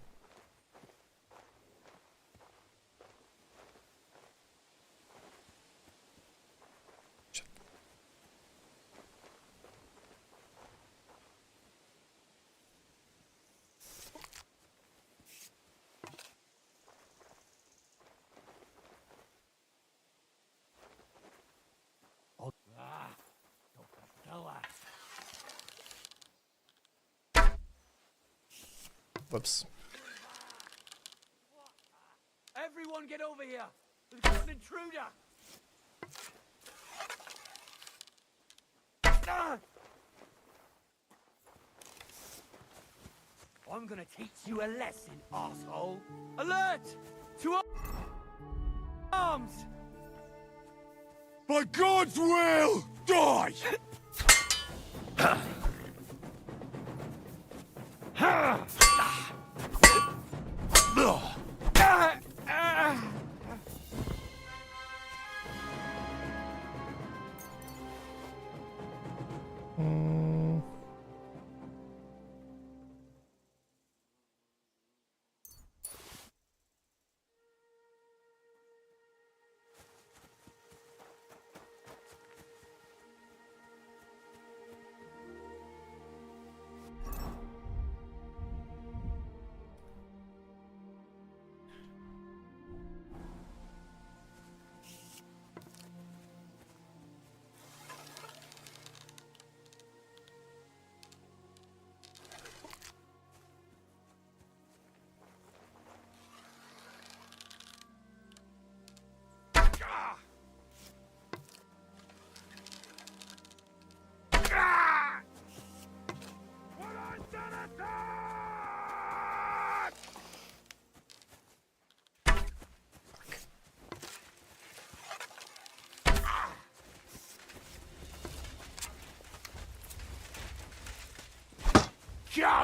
Whoops.
Everyone get over here! There's got an intruder! Ah! I'm gonna teach you a lesson, asshole! Alert! To arms!
By God's will, die!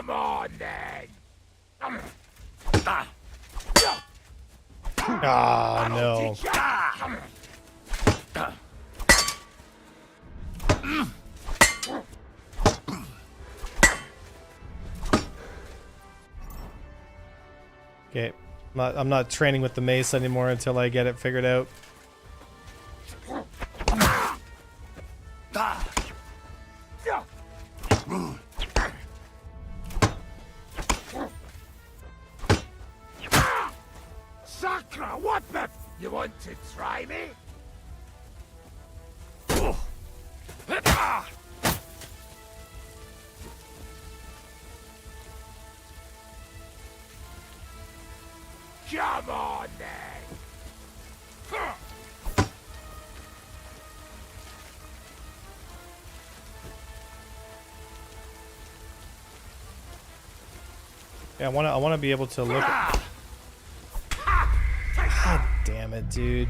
Come on, then.
Ah, no. Okay, I'm not training with the mace anymore until I get it figured out.
Sakra, what the? You want to try me? Come on, then.
Yeah, I want to be able to look at... God damn it, dude.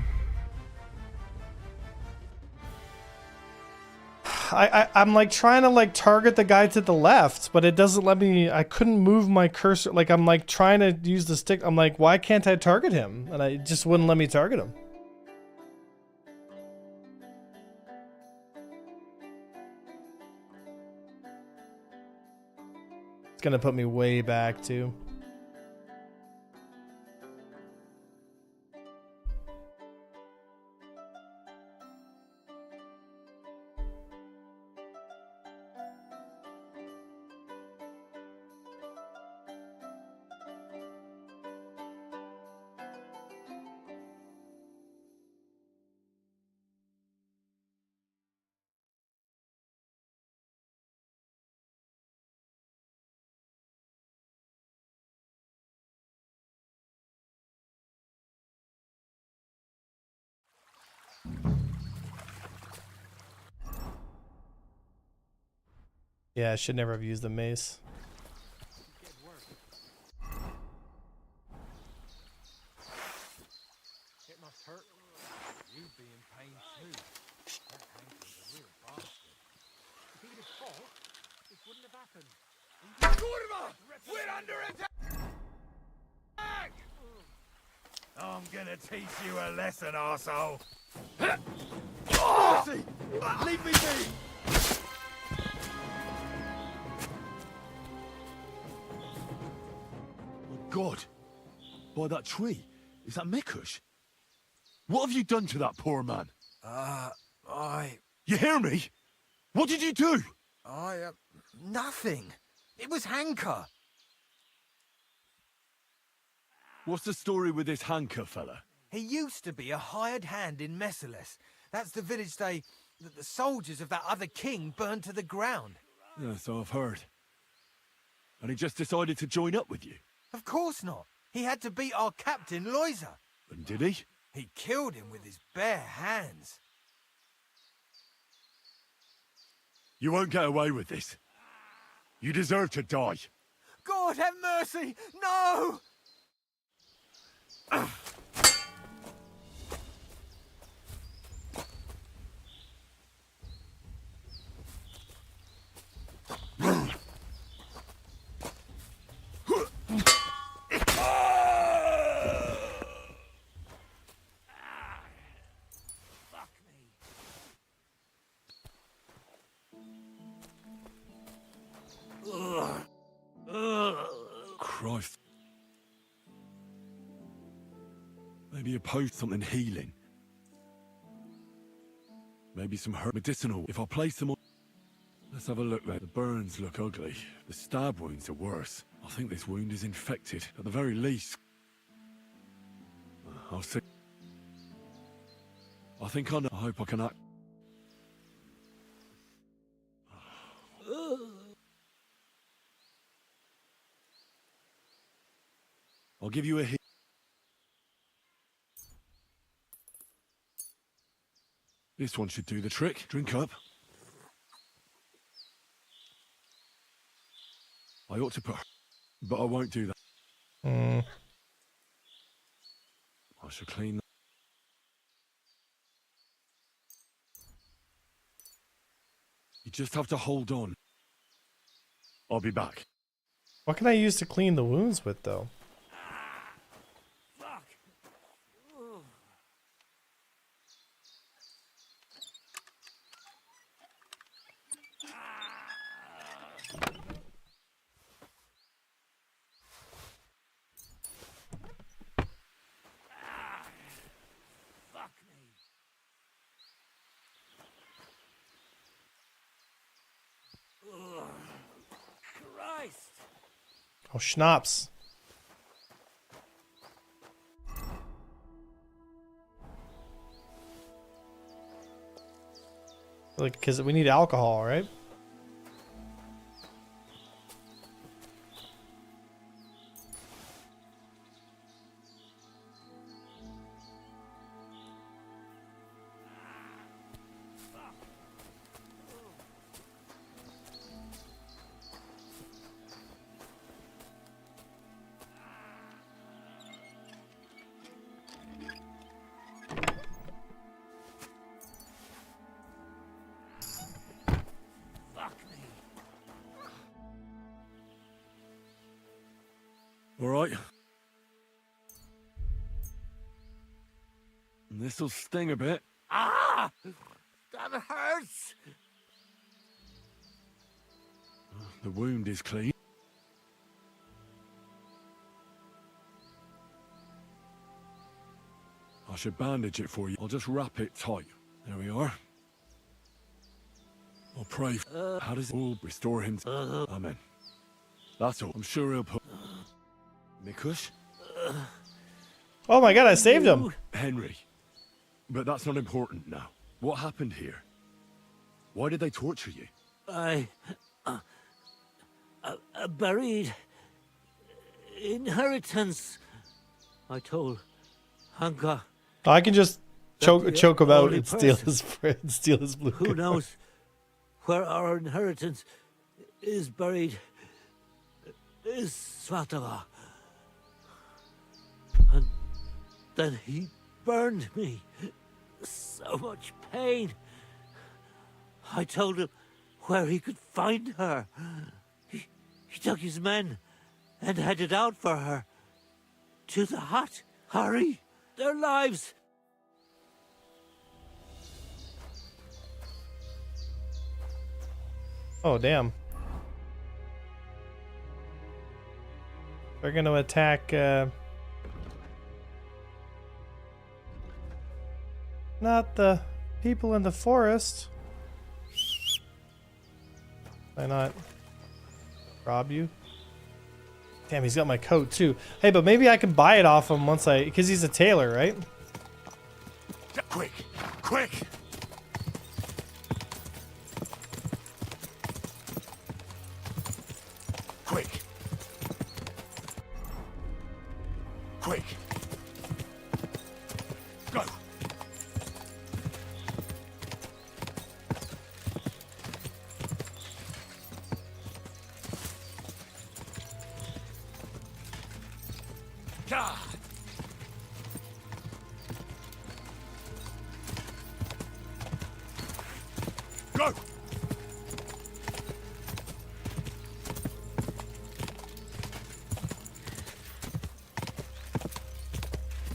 I'm like trying to like target the guy to the left, but it doesn't let me. I couldn't move my cursor. Like I'm like trying to use the stick. I'm like, why can't I target him? And it just wouldn't let me target him. It's gonna put me way back too. Yeah, I should never have used the mace.
It must hurt. You'd be in pain too. That Hank was a real bastard. If he'd have fought, this wouldn't have happened.
Kurva! We're under attack! I'm gonna teach you a lesson, arsehole.
Mercy! Leave me be! God, by that tree, is that Mikush? What have you done to that poor man? You hear me? What did you do?
Nothing. It was Hanker.
What's the story with this Hanker fella?
He used to be a hired hand in Meses. That's the village that the soldiers of that other king burned to the ground.
Yeah, so I've heard. And he just decided to join up with you?
Of course not. He had to beat our captain, Loiser.
And did he?
He killed him with his bare hands.
You won't get away with this. You deserve to die.
God have mercy! No!
Christ. Maybe a post something healing. Maybe some medicinal. If I place them on... Let's have a look there. The burns look ugly. The stab wounds are worse. I think this wound is infected, at the very least. I'll see. I think I know. I hope I can act. I'll give you a hit. This one should do the trick. Drink up. I ought to put... But I won't do that. I shall clean that. You just have to hold on. I'll be back.
What can I use to clean the wounds with, though?
Fuck. Ugh. Fuck me. Ugh. Christ.
Oh, schnapps. Like, because we need alcohol, right?
All right. This'll sting a bit.
Ah! That hurts!
The wound is clean. I should bandage it for you. I'll just wrap it tight. There we are. I'll pray. How does it all restore him? Amen. That's all. I'm sure he'll put. Mikush?
Oh my god, I saved him!
Henry. But that's not important now. What happened here? Why did they torture you?
I buried inheritance. I told Hanka.
I can just choke him out
only
and steal
person
his blue
Who
card.
knows where our inheritance is buried? Is Svatava. And then he burned me. So much pain. I told him where he could find her. He took his men and headed out for her. To the hut. Hurry! Their lives!
Oh, damn. They're gonna attack, not the people in the forest. Why not rob you? Damn, he's got my coat too. Hey, but maybe I can buy it off him once because he's a tailor, right?
Quick! Quick! Quick! Quick! Go! God! Go!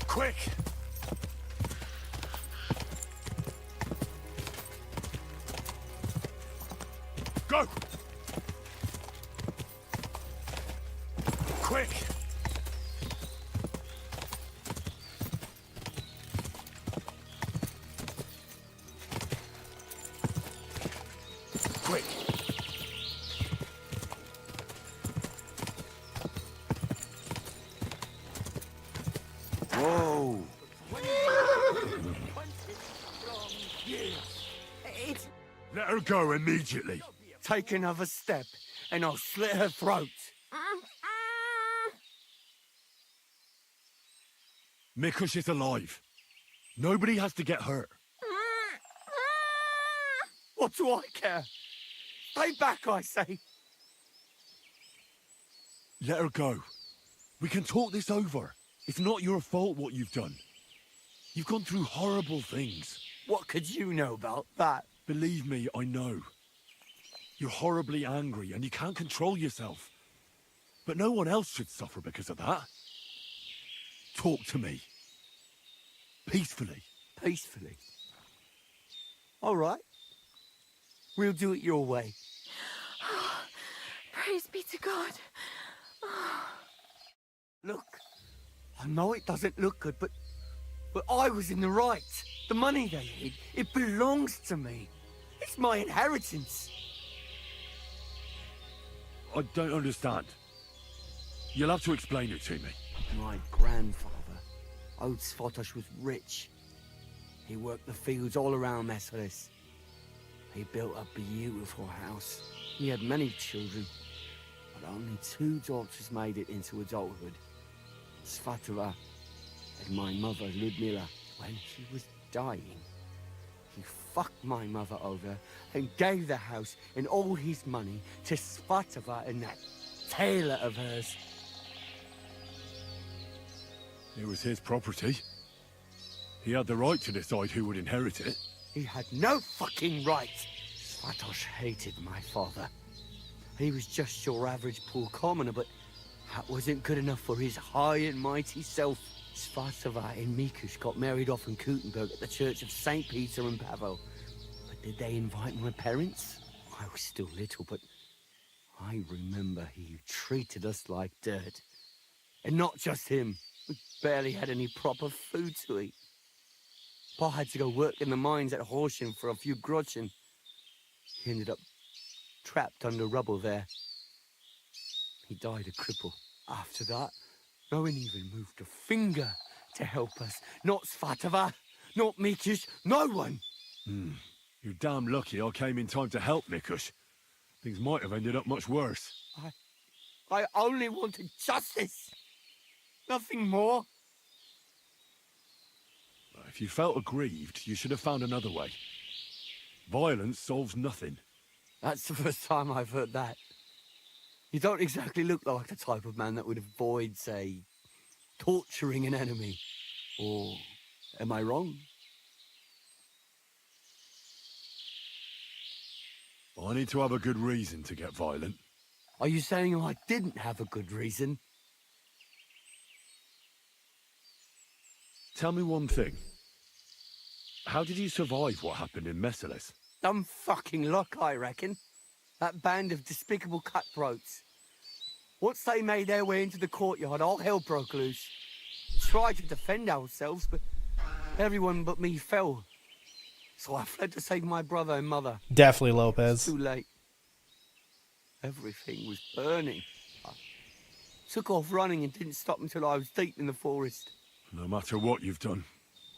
Quick! Go! Quick! Quick! Whoa! Let her go immediately.
Take another step, and I'll slit her throat.
Mikush is alive. Nobody has to get hurt.
What do I care? Stay back, I say.
Let her go. We can talk this over. It's not your fault what you've done. You've gone through horrible things.
What could you know about that?
Believe me, I know. You're horribly angry and you can't control yourself. But no one else should suffer because of that. Talk to me. Peacefully.
Peacefully. All right. We'll do it your way.
Praise be to God.
Look, I know it doesn't look good, but I was in the right. The money they hid, it belongs to me. It's my inheritance.
I don't understand. You'll have to explain it to me.
My grandfather, old Svotosh, was rich. He worked the fields all around Meses. He built a beautiful house. He had many children, but only 2 daughters made it into adulthood. Svatova and my mother, Ludmila. When she was dying, he fucked my mother over and gave the house and all his money to Svatova and that tailor of hers.
It was his property. He had the right to decide who would inherit it.
He had no fucking right. Svatosh hated my father. He was just your average poor commoner, but that wasn't good enough for his high and mighty self. Svatova and Mikush got married off in Kuttenberg at the Church of St. Peter and Pavel. But did they invite my parents? I was still little, but I remember he treated us like dirt. And not just him. We barely had any proper food to eat. Pa had to go work in the mines at Horsham for a few groschen. He ended up trapped under rubble there. He died a cripple. After that, no one even moved a finger to help us. Not Svatova, not Mikush, no one.
You're damn lucky I came in time to help, Mikush. Things might have ended up much worse.
I only wanted justice. Nothing more.
If you felt aggrieved, you should have found another way. Violence solves nothing.
That's the first time I've heard that. You don't exactly look like the type of man that would avoid, say, torturing an enemy. Or am I wrong?
I need to have a good reason to get violent.
Are you saying I didn't have a good reason?
Tell me one thing. How did you survive what happened in Meses?
Dumb fucking luck, I reckon. That band of despicable cutthroats. Once they made their way into the courtyard, all hell broke loose. Tried to defend ourselves, but everyone but me fell. So I fled to save my brother and mother.
Definitely Lopez.
Too late. Everything was burning. I took off running and didn't stop until I was deep in the forest.
No matter what you've done,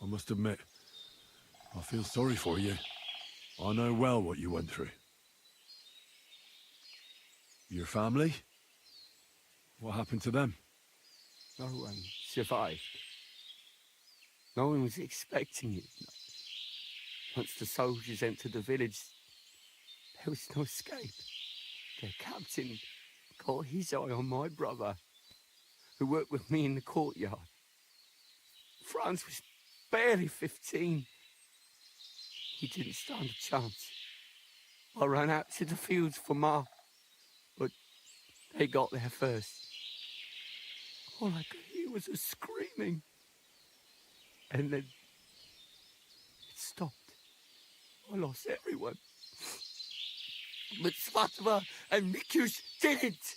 I must admit, I feel sorry for you. I know well what you went through. Your family? What happened to them?
No one survived. No one was expecting it. Once the soldiers entered the village, there was no escape. Their captain caught his eye on my brother, who worked with me in the courtyard. Franz was barely 15. He didn't stand a chance. I ran out to the fields for Ma, but they got there first. All I could hear was her screaming. And then it stopped. I lost everyone. But Svatova and Mikush didn't.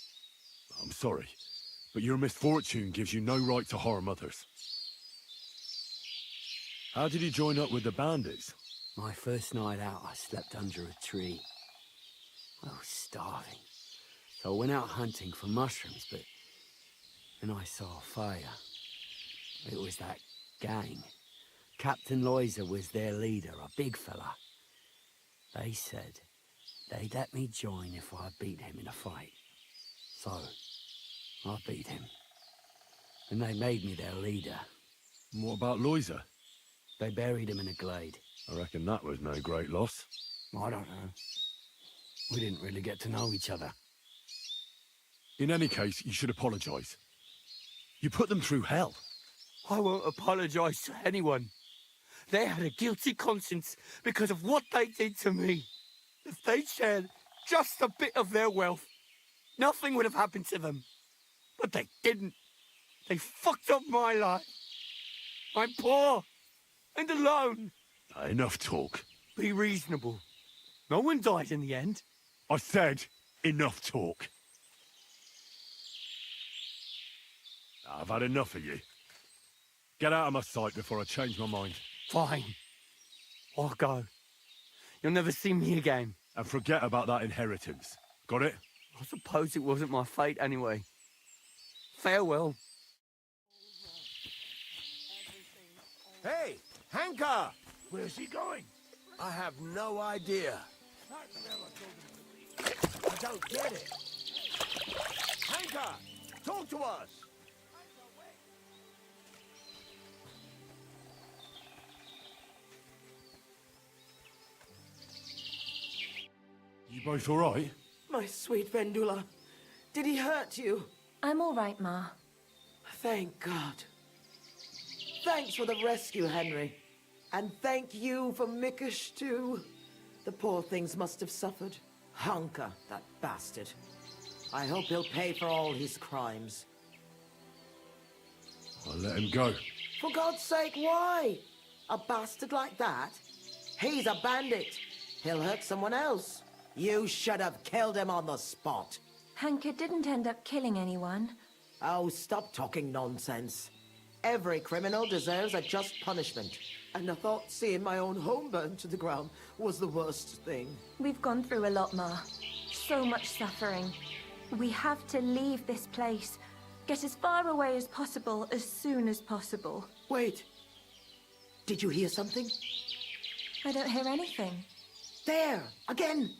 I'm sorry, but your misfortune gives you no right to harm others. How did you join up with the bandits?
My first night out, I slept under a tree. I was starving, so I went out hunting for mushrooms, but then I saw a fire. It was that gang. Captain Loiser was their leader, a big fella. They said they'd let me join if I beat him in a fight. So, I beat him. And they made me their leader.
And what about Loiser?
They buried him in a glade.
I reckon that was no great loss.
I don't know. We didn't really get to know each other.
In any case, you should apologise. You put them through hell.
I won't apologise to anyone. They had a guilty conscience because of what they did to me. If they'd shared just a bit of their wealth, nothing would have happened to them. But they didn't. They fucked up my life. I'm poor and alone.
Enough talk.
Be reasonable. No one died in the end.
I said enough talk. I've had enough of you. Get out of my sight before I change my mind.
Fine. I'll go. You'll never see me again.
And forget about that inheritance. Got it?
I suppose it wasn't my fate anyway. Farewell.
Hey, Hanker!
Where's he going?
I have no idea. I don't get it. Hanker! Talk to us!
You both all right?
My sweet Vendula. Did he hurt you?
I'm all right, Ma.
Thank God. Thanks for the rescue, Henry. And thank you for Mickish, too. The poor things must have suffered. Hunker, that bastard. I hope he'll pay for all his crimes.
I'll let him go.
For God's sake, why? A bastard like that? He's a bandit. He'll hurt someone else. You should have killed him on the spot.
Hanker didn't end up killing anyone.
Oh, stop talking nonsense. Every criminal deserves a just punishment. And I thought seeing my own home burned to the ground was the worst thing.
We've gone through a lot, Ma. So much suffering. We have to leave this place. Get as far away as possible, as soon as possible.
Wait. Did you hear something?
I don't hear anything.
There! Again!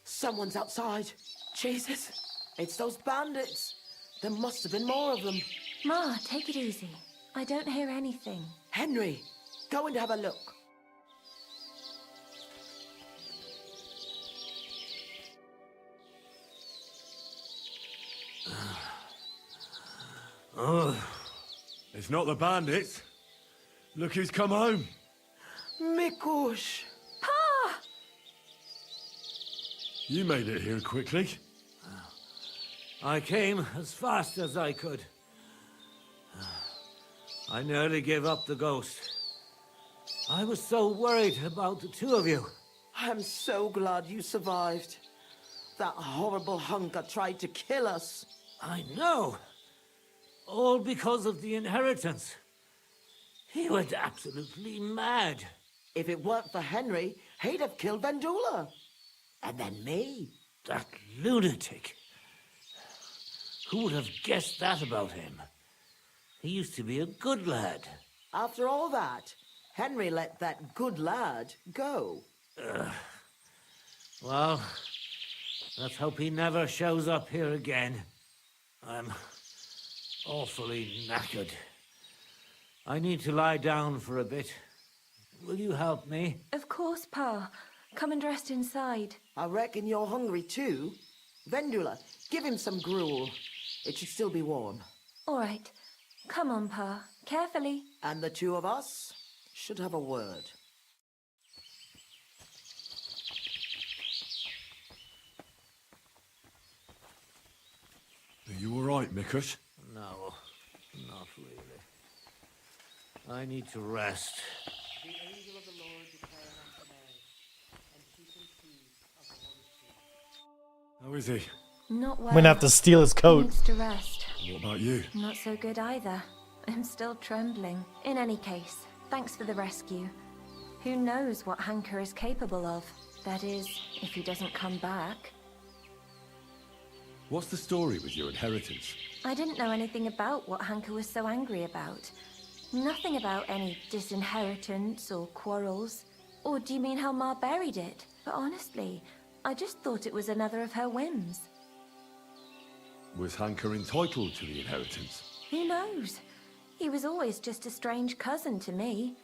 Someone's outside. Jesus. It's those bandits. There must have been more of them.
Ma, take it easy. I don't hear anything.
Henry, go and have a look.
It's not the bandits. Look who's come home.
Mikush!
Pa!
You made it here quickly.
I came as fast as I could. I nearly gave up the ghost. I was so worried about the two of you.
I'm so glad you survived. That horrible hunker tried to kill us.
I know. All because of the inheritance. He went absolutely mad.
If it weren't for Henry, he'd have killed Vendula. And then me.
That lunatic. Who would have guessed that about him? He used to be a good lad.
After all that, Henry let that good lad go.
Well, let's hope he never shows up here again. I'm awfully knackered. I need to lie down for a bit. Will you help me?
Of course, Pa. Come and rest inside.
I reckon you're hungry too. Vendula, give him some gruel. It should still be warm.
All right. Come on, Pa. Carefully.
And the two of us should have a word.
Are you all right, Mikush?
No, not really. I need to rest.
The angel of the Lord declared unto Mary, and she conceived of the Holy Spirit.
How is he?
Not well.
I'm gonna have to steal his coat.
Needs to rest.
What about you?
Not so good either. I'm still trembling. In any case, thanks for the rescue. Who knows what Hanker is capable of? That is, if he doesn't come back.
What's the story with your inheritance?
I didn't know anything about what Hanker was so angry about. Nothing about any disinheritance or quarrels. Or do you mean how Ma buried it? But honestly, I just thought it was another of her whims.
Was Hanker entitled to the inheritance?
Who knows? He was always just a strange cousin to me.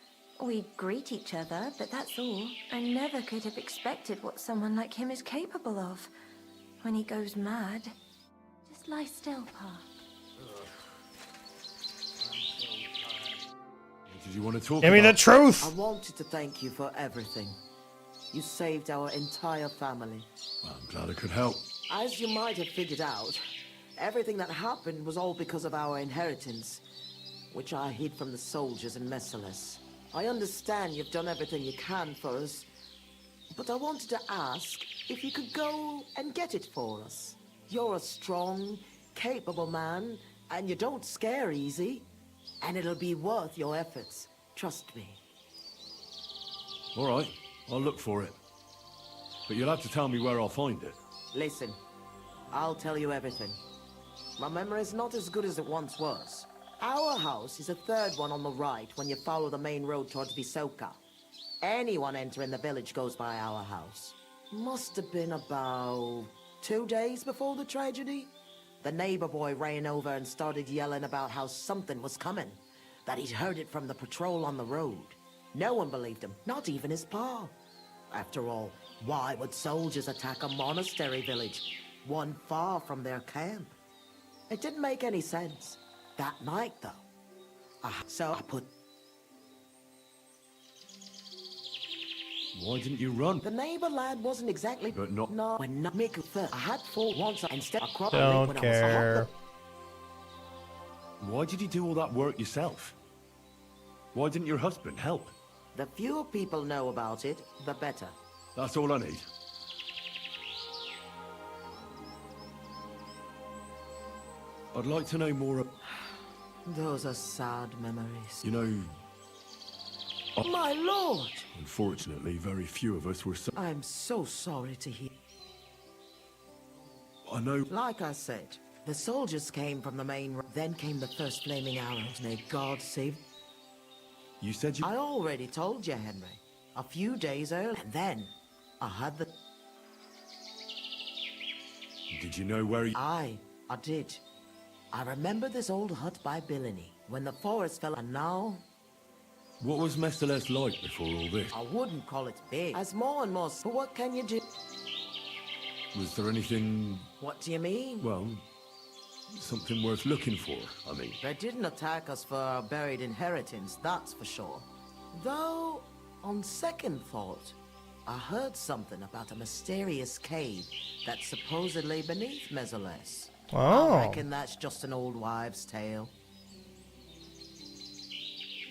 We greet each other, but that's all. I never could have expected what someone like him is capable of. When he goes mad. Just lie still, Pa.
Did you want to talk
Give me the truth!
I wanted to thank you for everything. You saved our entire family.
I'm glad I could help.
As you might have figured out, Everything that happened was all because of our inheritance, which I hid from the soldiers in Meses. I understand you've done everything you can for us, but I wanted to ask if you could go and get it for us. You're a strong, capable man, and you don't scare easy, and it'll be worth your efforts. Trust me.
All right, I'll look for it. But you'll have to tell me where I'll find it.
Listen, I'll tell you everything. My memory's not as good as it once was. Our house is the third one on the right when you follow the main road towards Visoka. Anyone entering the village goes by our house. Must have been about 2 days before the tragedy. The neighbor boy ran over and started yelling about how something was coming, that he'd heard it from the patrol on the road. No one believed him, not even his pa. After all, why would soldiers attack a monastery village, one far from their camp? It didn't make any sense. That night, though, so I put...
Why didn't you run?
The neighbor lad wasn't exactly...
But not...
No, when not Miku first. I had fought once instead I crossed
Don't
when
care.
Why did you do all that work yourself? Why didn't your husband help?
The fewer people know about it, the better.
That's all I need. I'd like to know more.
Those are sad memories.
You know...
My lord!
Unfortunately, very few of us were so...
I'm so sorry to hear.
I know...
Like I said, the soldiers came from the main road. Then came the first flaming arrows. May God save...
You said you...
I already told you, Henry. A few days earlier. And then, I had the...
Did you know where he...
I did. I remember this old hut by Billiny, when the forest fell, and now...
What was Meses like before all this?
I wouldn't call it big. As more and more... But what can you do?
Was there anything...
What do you mean?
Well, something worth looking for, I mean.
They didn't attack us for our buried inheritance, that's for sure. Though, on second thought, I heard something about a mysterious cave that's supposedly beneath Meses.
Oh.
I reckon that's just an old wives' tale.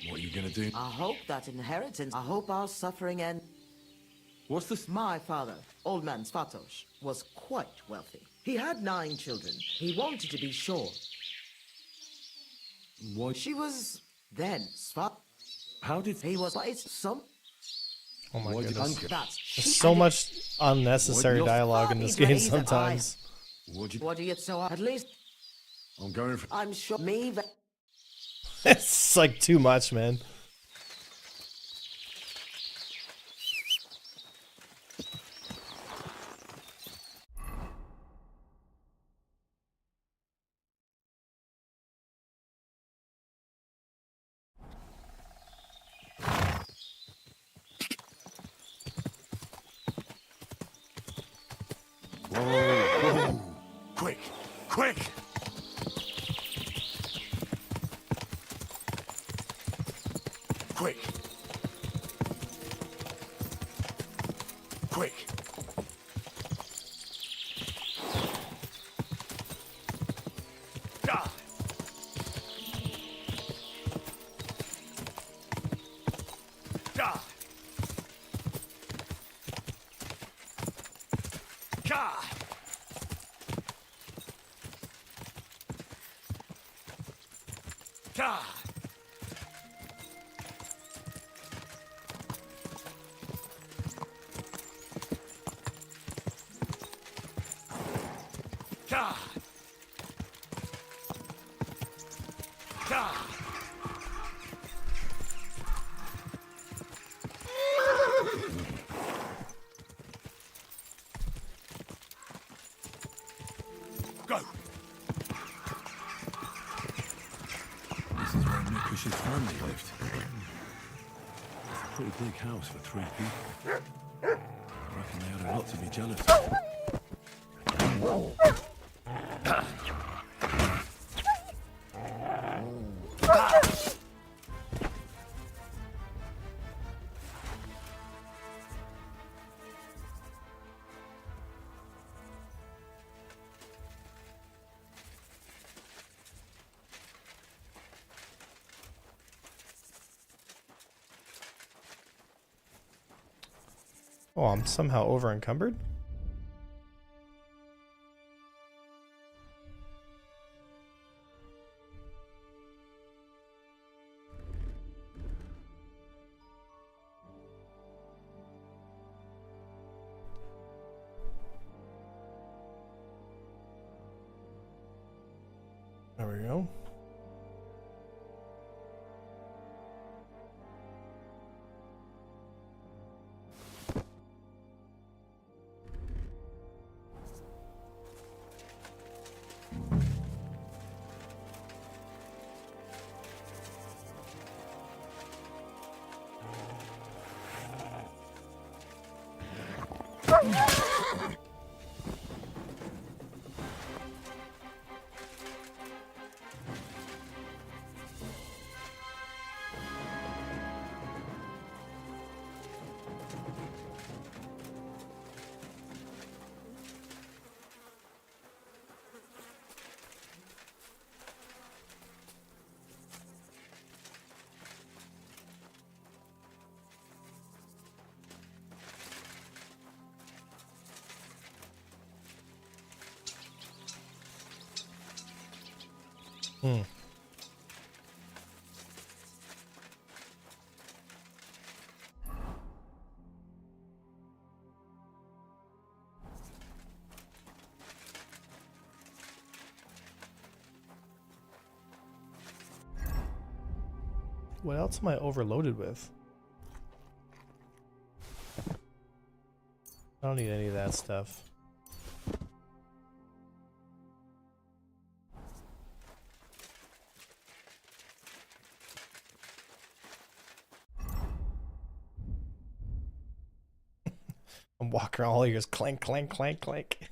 What are you gonna do?
I hope that inheritance, I hope our suffering end.
What's this?
My father, old man Svatos, was quite wealthy. He had 9 children. He wanted to be sure.
Why?
She was then Svat.
How did...
He was... But it's some...
Oh my
Why
goodness.
did...
There's so much unnecessary dialogue in this game sometimes.
What do you so at least...
I'm going for...
I'm sure me...
It's like too much, man.
Whoa. Quick! Quick! Quick! Quick! Ah. Ah. Ah. Ah. God! God! Go! This is where Mikush's family lived. It's a pretty big house for 3 people. I reckon they had a lot to be jealous of.
Oh, I'm somehow over encumbered? There we go. Hmm. What else am I overloaded with? I don't need any of that stuff. I'm walking around all ears, clank, clank, clank, clank.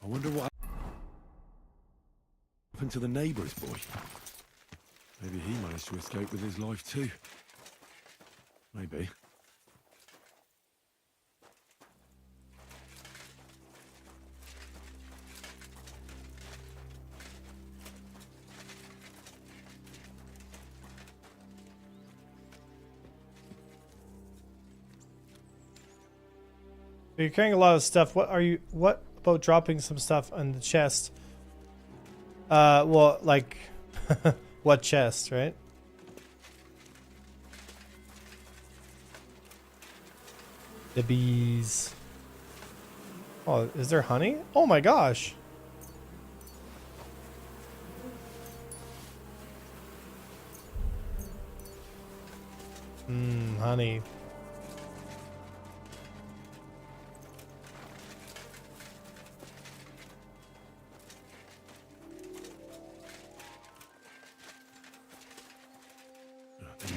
I wonder what happened to the neighbour's boy. Maybe he managed to escape with his life too. Maybe.
You're carrying a lot of stuff. What about dropping some stuff on the chest? Well, like, what chest, right? The bees. Oh, is there honey? Oh my gosh. Honey.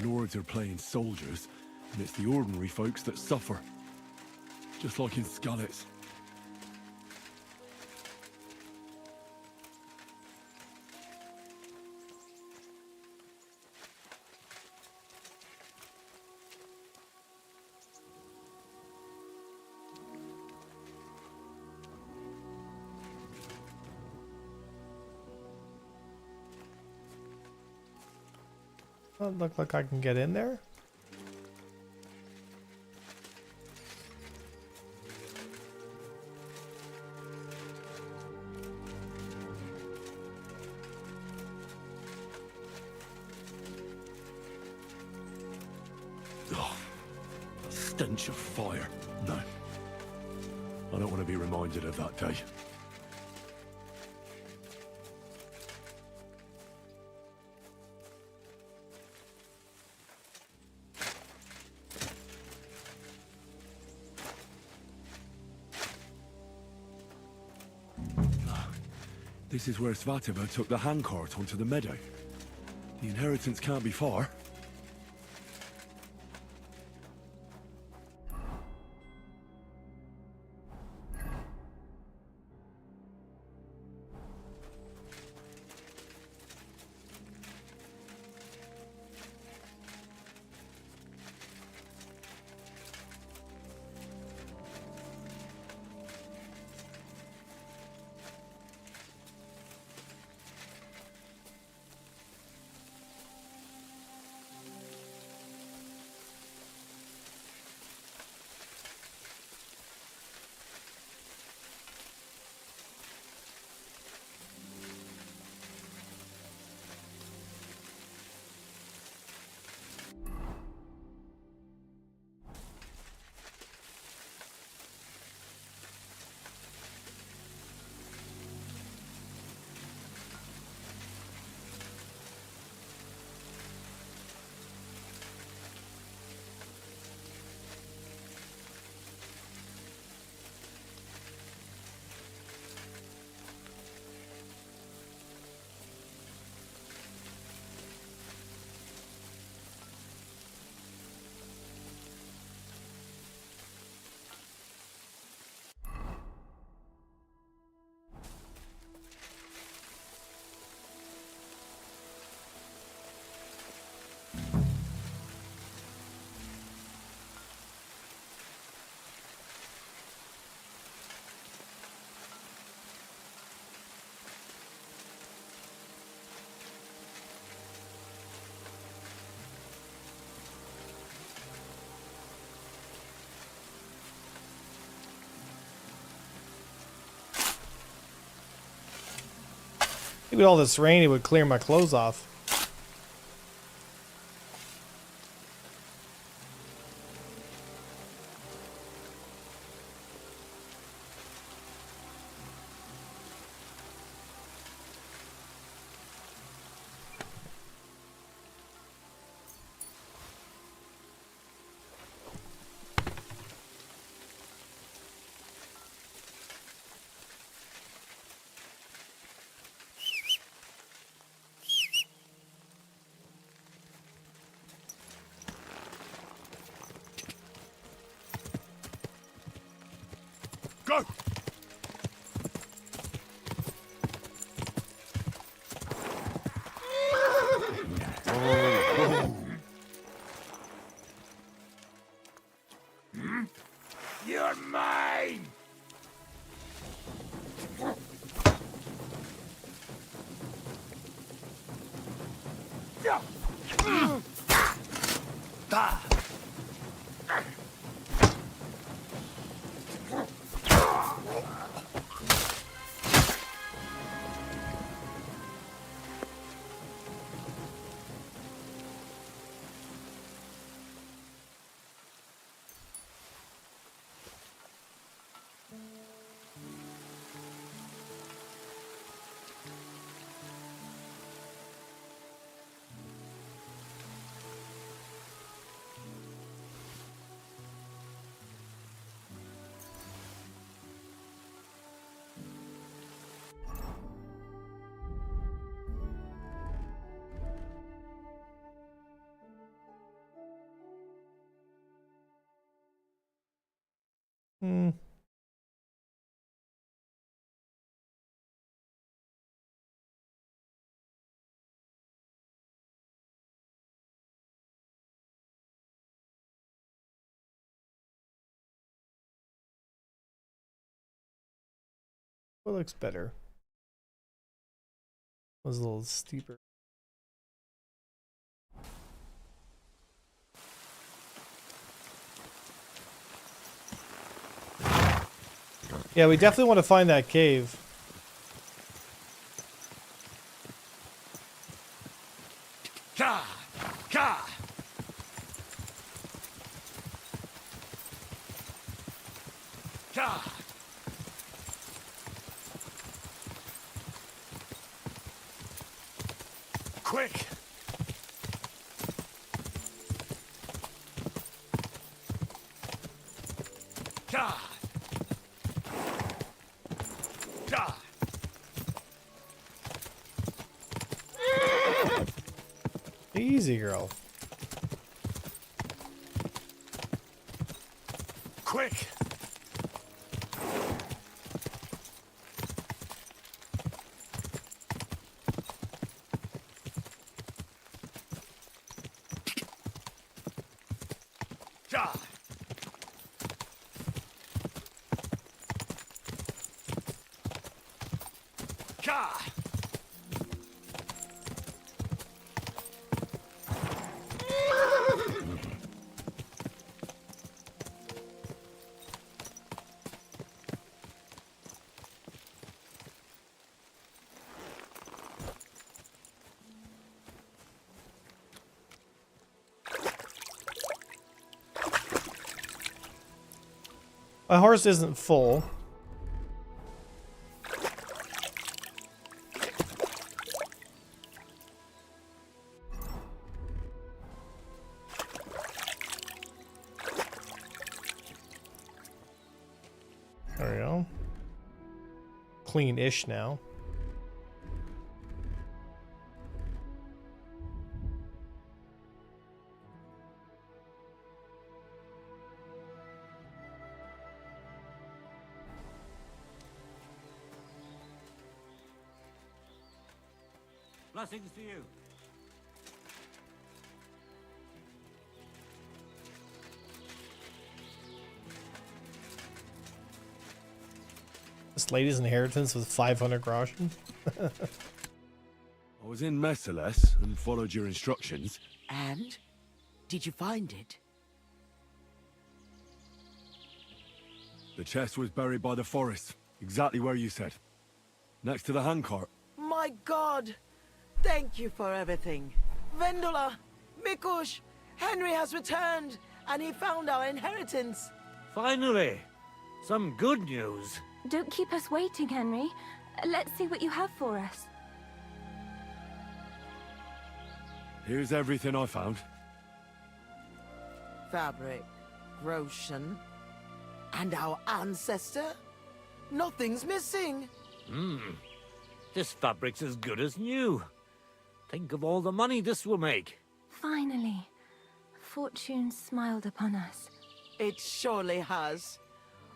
The lords are playing soldiers, and it's the ordinary folks that suffer. Just like in Skalitz.
Doesn't look like I can get in there.
Oh, the stench of fire. No. I don't want to be reminded of that day. This is where Svatova took the handcart onto the meadow. The inheritance can't be far.
Maybe with all this rain, it would clear my clothes off.
Go!
You're mine!
Hmm. What looks better? Was a little steeper. Yeah, we definitely want to find that cave.
Ka! Ka! Ka!
Quick!
Ka! Ka!
Easy, girl.
Quick!
Ja! Ja!
My horse isn't full. There we go. Clean-ish now.
Blessings to you.
This lady's inheritance was 500 groschen.
I was in Meses and followed your instructions.
And? Did you find it?
The chest was buried by the forest, exactly where you said. Next to the handcart.
My God! Thank you for everything. Vendula, Mikush, Henry has returned, and he found our inheritance.
Finally! Some good news.
Don't keep us waiting, Henry. Let's see what you have for us.
Here's everything I found.
Fabric, Roshan, and our ancestor? Nothing's missing.
This fabric's as good as new. Think of all the money this will make.
Finally, fortune smiled upon us.
It surely has.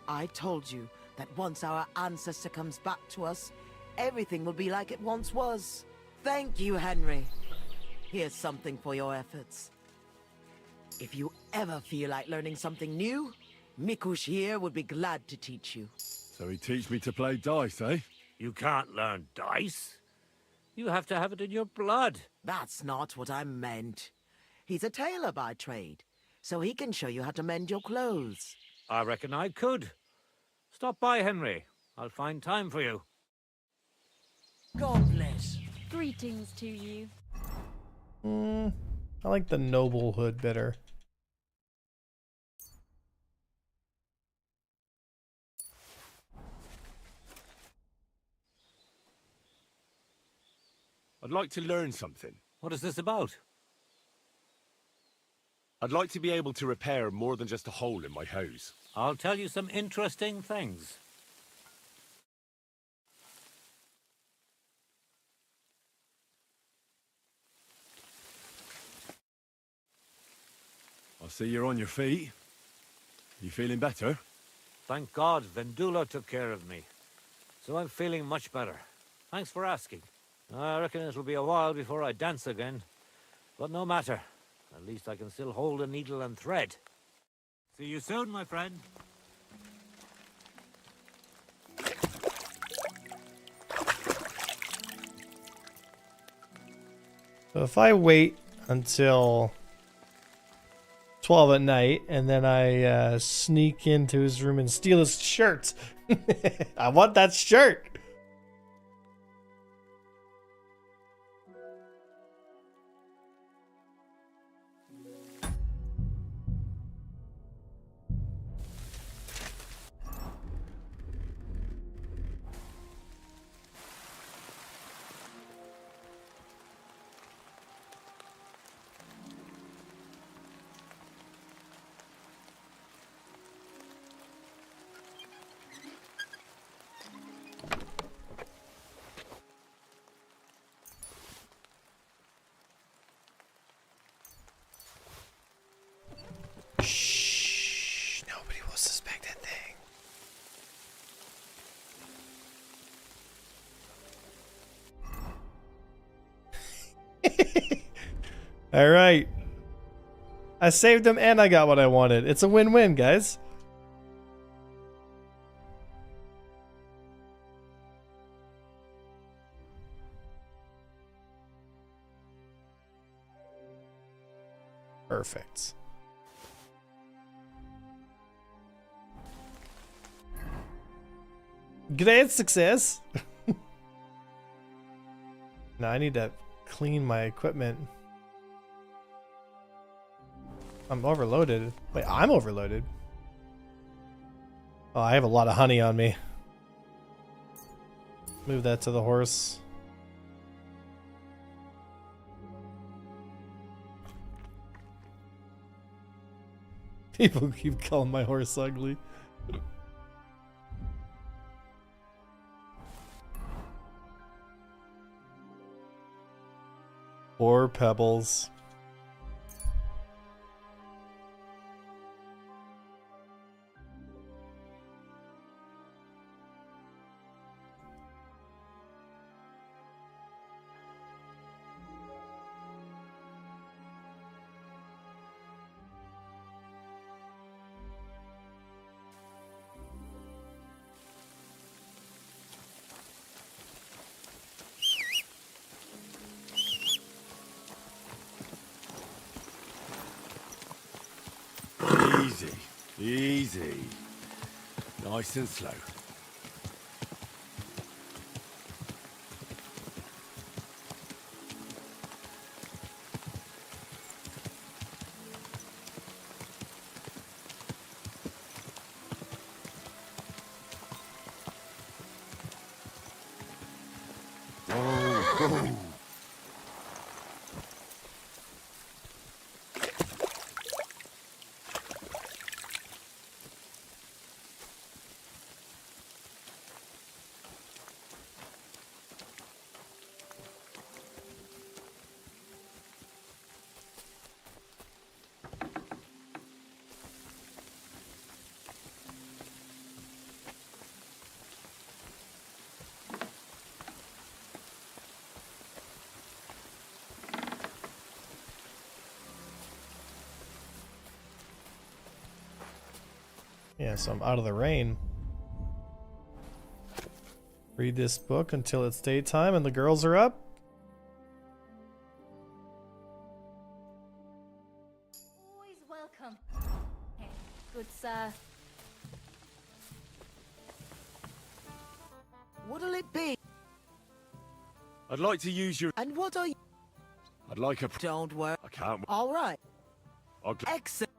I told you that once our ancestor comes back to us, everything will be like it once was. Thank you, Henry. Here's something for your efforts. If you ever feel like learning something new, Mikush here would be glad to teach you.
So he teach me to play dice, eh?
You can't learn dice. You have to have it in your blood.
That's not what I meant. He's a tailor by trade, so he can show you how to mend your clothes.
I reckon I could. Stop by, Henry. I'll find time for you.
God bless.
Greetings to you.
I like the noblehood better.
I'd like to learn something.
What is this about?
I'd like to be able to repair more than just a hole in my hose.
I'll tell you some interesting things.
I see you're on your feet. You feeling better?
Thank God Vendula took care of me. So I'm feeling much better. Thanks for asking. I reckon it'll be a while before I dance again. But no matter. At least I can still hold a needle and thread. See you soon, my friend.
So if I wait until 12 at night and then I sneak into his room and steal his shirt, I want that shirt. All right. I saved him and I got what I wanted. It's a win-win, guys. Perfect. Great success. Now I need to clean my equipment. I'm overloaded. Wait, I'm overloaded. Oh, I have a lot of honey on me. Move that to the horse. People keep calling my horse ugly. Poor Pebbles.
Easy, easy. Nice and slow.
Yeah, so I'm out of the rain. Read this book until it's daytime and the girls are up.
Always welcome. Hey, good sir.
What'll it be?
I'd like to use your...
And what are you?
I'd like a...
Don't worry.
I can't...
All right.
I'll...
Excellent.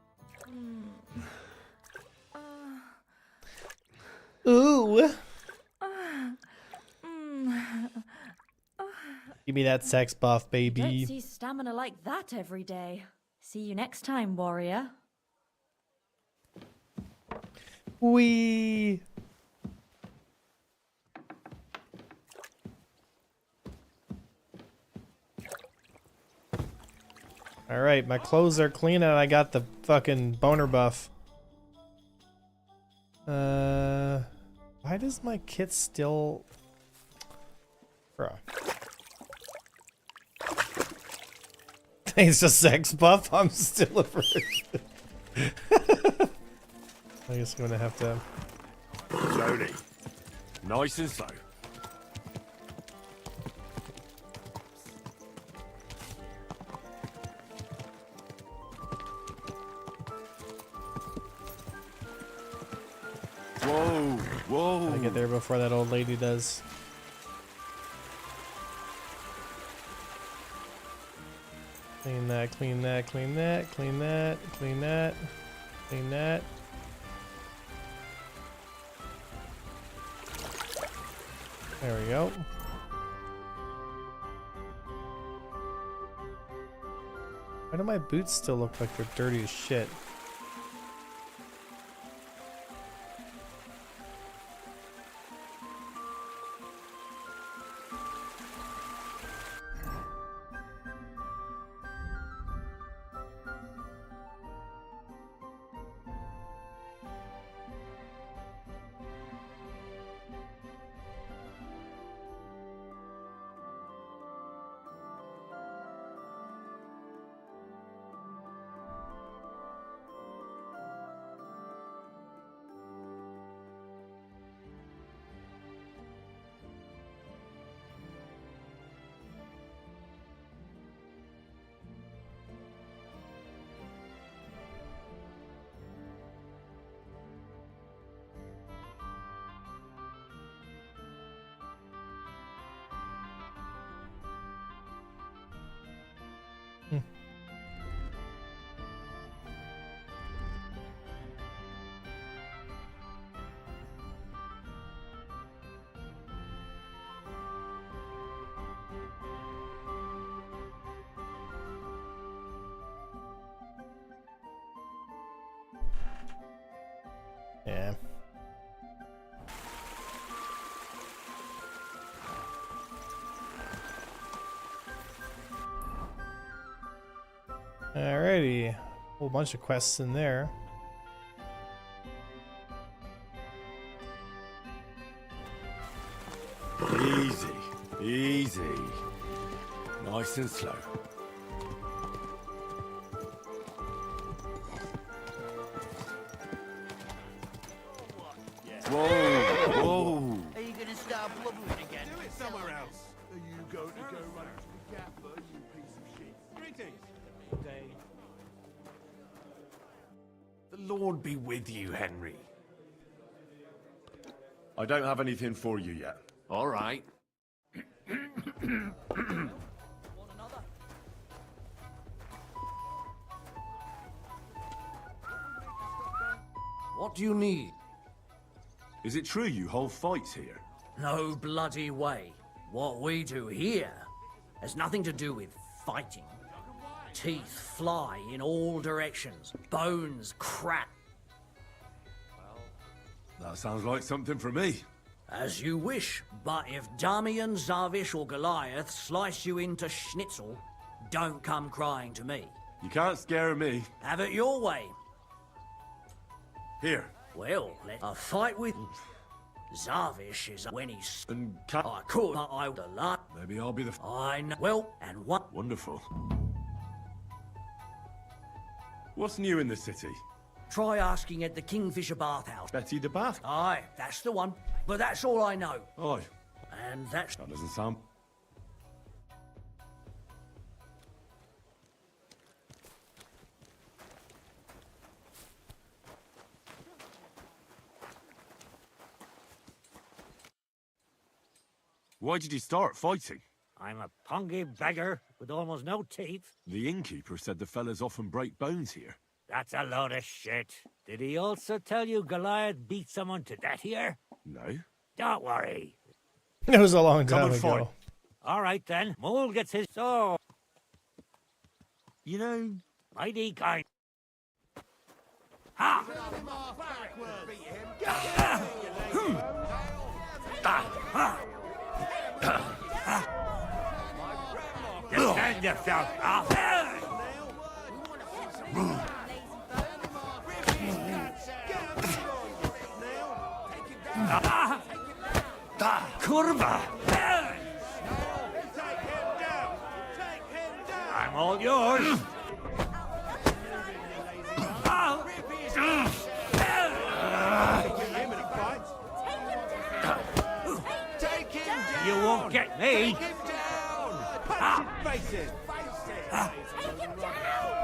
Ooh. Give me that sex buff, baby.
Don't see stamina like that every day. See you next time, warrior.
Wee. All right, my clothes are clean and I got the fucking boner buff. Why does my kit still... Bruh. It's just sex buff? I'm still a virgin. I guess I'm gonna have to...
Slowly. Nice and slow. Whoa, whoa.
Gotta get there before that old lady does. Clean that, clean that, clean that, clean that, clean that, clean that. There we go. Why do my boots still look like they're dirty as shit? Yeah. Alrighty. Whole bunch of quests in there.
Easy. Easy. Nice and slow. Whoa! Whoa!
Are you gonna start blubbering again?
Do it somewhere else. Are you going to go run to the gaffer, you piece of shit? Greetings. Day.
The Lord be with you, Henry. I don't have anything for you yet.
All right.
What do you need?
Is it true you hold fights here?
No bloody way. What we do here has nothing to do with fighting. Teeth fly in all directions. Bones crack.
That sounds like something for me.
As you wish, but if Damian, Zavish or Goliath slice you into schnitzel, don't come crying to me.
You can't scare me.
Have it your way.
Here.
Well, a fight with Zavish is when he's...
And
I could, but I would a lot.
Maybe I'll be the...
I know. Well, and what?
Wonderful. What's new in the city?
Try asking at the Kingfisher Bathhouse.
Betty the Bath?
Aye, that's the one. But that's all I know.
Aye.
And that's...
That doesn't sound... Why did you start fighting?
I'm a pungy beggar with almost no teeth.
The innkeeper said the fellas often break bones here.
That's a load of shit. Did he also tell you Goliath beat someone to death here?
No.
Don't worry.
It was a long
Come
time
and fight.
ago.
All right then. Mole gets his soul.
You know...
Mighty kind. Ha! Defend yourself, Kurva! I'm all yours. You won't get me.
Face it!
Take him
down!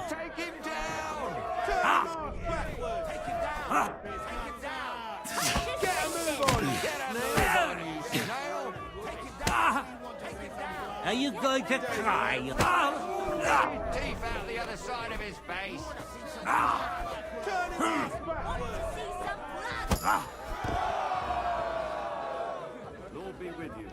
Take him down! Turn him backwards! Take him down! Take him down! Get a move on! Get a move on, you snail! Take him down! Take him down!
Are you going to try?
Teeth out the other side of his face! Turn him backwards!
Lord be with you.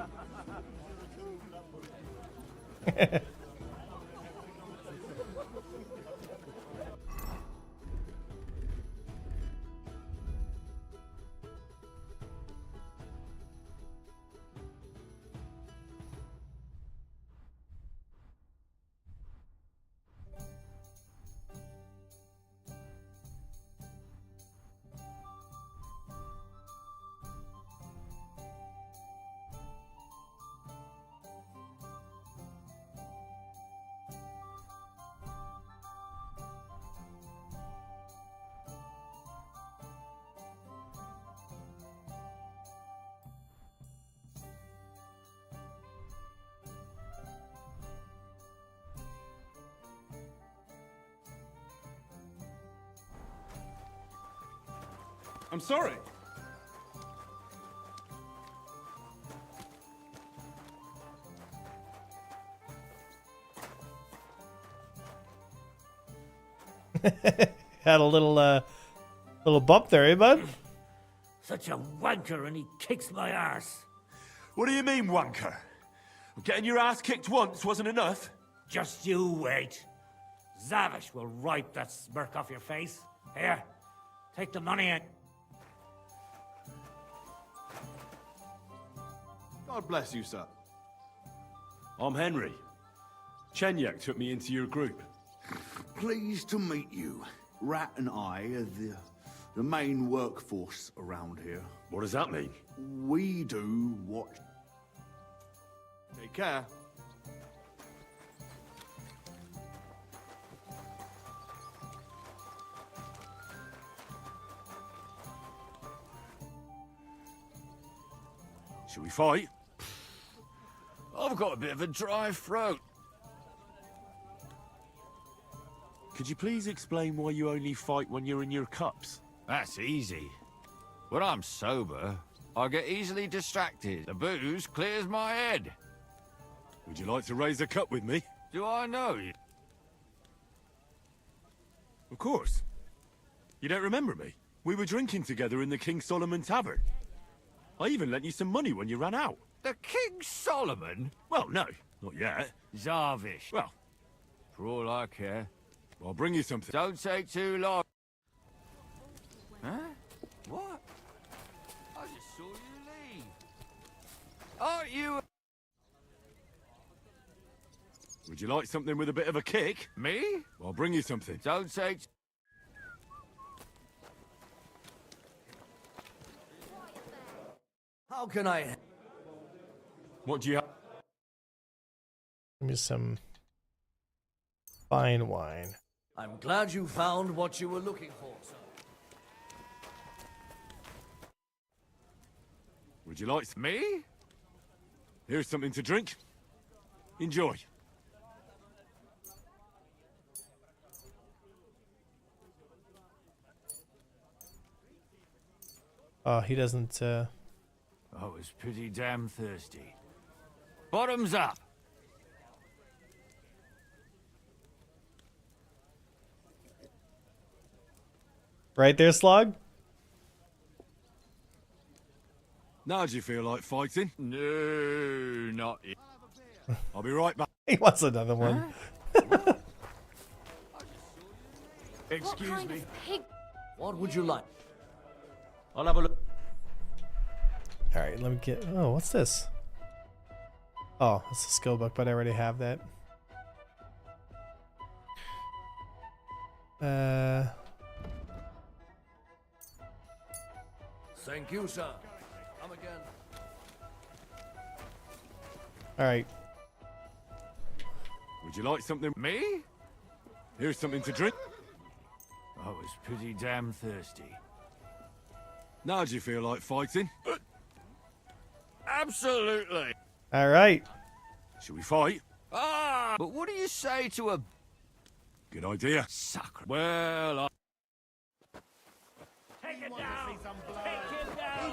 I'm sorry.
Had a little bump there, eh, bud?
Such a wanker, and he kicks my arse.
What do you mean, wanker? Getting your ass kicked once wasn't enough?
Just you wait. Zavish will wipe that smirk off your face. Here, Take the money and...
God bless you, sir.
I'm Henry. Chenyek took me into your group.
Pleased to meet you. Rat and I are the main workforce around here.
What does that mean?
We do what...
Take care.
Shall we fight?
I've got a bit of a dry throat.
Could you please explain why you only fight when you're in your cups?
That's easy. When I'm sober, I get easily distracted. The booze clears my head.
Would you like to raise a cup with me?
Do I know you?
Of course. You don't remember me? We were drinking together in the King Solomon Tavern. I even lent you some money when you ran out.
The King Solomon?
Well, no, not yet.
Zarvish.
Well,
for all I care.
I'll bring you something.
Don't take too long. Huh? What? I just saw you leave. Aren't you...
Would you like something with a bit of a kick?
Me?
I'll bring you something.
Don't take...
How can I...
What do you have?
Give me some fine wine.
I'm glad you found what you were looking for, sir.
Would you like...
Me?
Here's something to drink. Enjoy.
Oh, he doesn't,
I was pretty damn thirsty. Bottoms up!
Right there, Slug?
Now do you feel like fighting?
No, not yet.
I'll be right back.
He wants another one.
Excuse me. What would you like?
I'll have a look.
Alright, let me get... Oh, what's this? Oh, it's a skill book, but I already have that.
Thank you, sir. Come again.
Alright.
Would you like something?
Me?
Here's something to drink.
I was pretty damn thirsty.
Now do you feel like fighting?
Absolutely.
Alright.
Shall we fight?
Ah! But what do you say to a...
Good idea.
Sacre. Well, I...
Take it down! Take it down!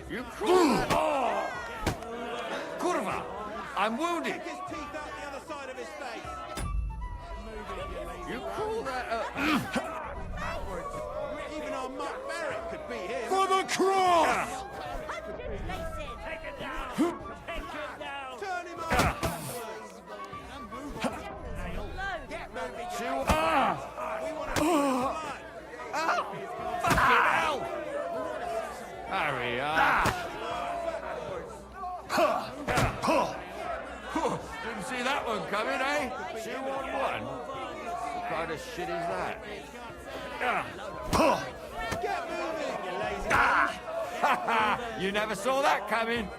You cruel... Kurva! I'm wounded! You call that a...
Even our Muck Merrick could beat him.
For the cross!
Take it down! Take it down!
Turn him up.
Fucking hell! Hurry up! Didn't see that one coming, eh? 2 on 1. What kind of shit is that?
Get moving, you lazy
You never saw that coming.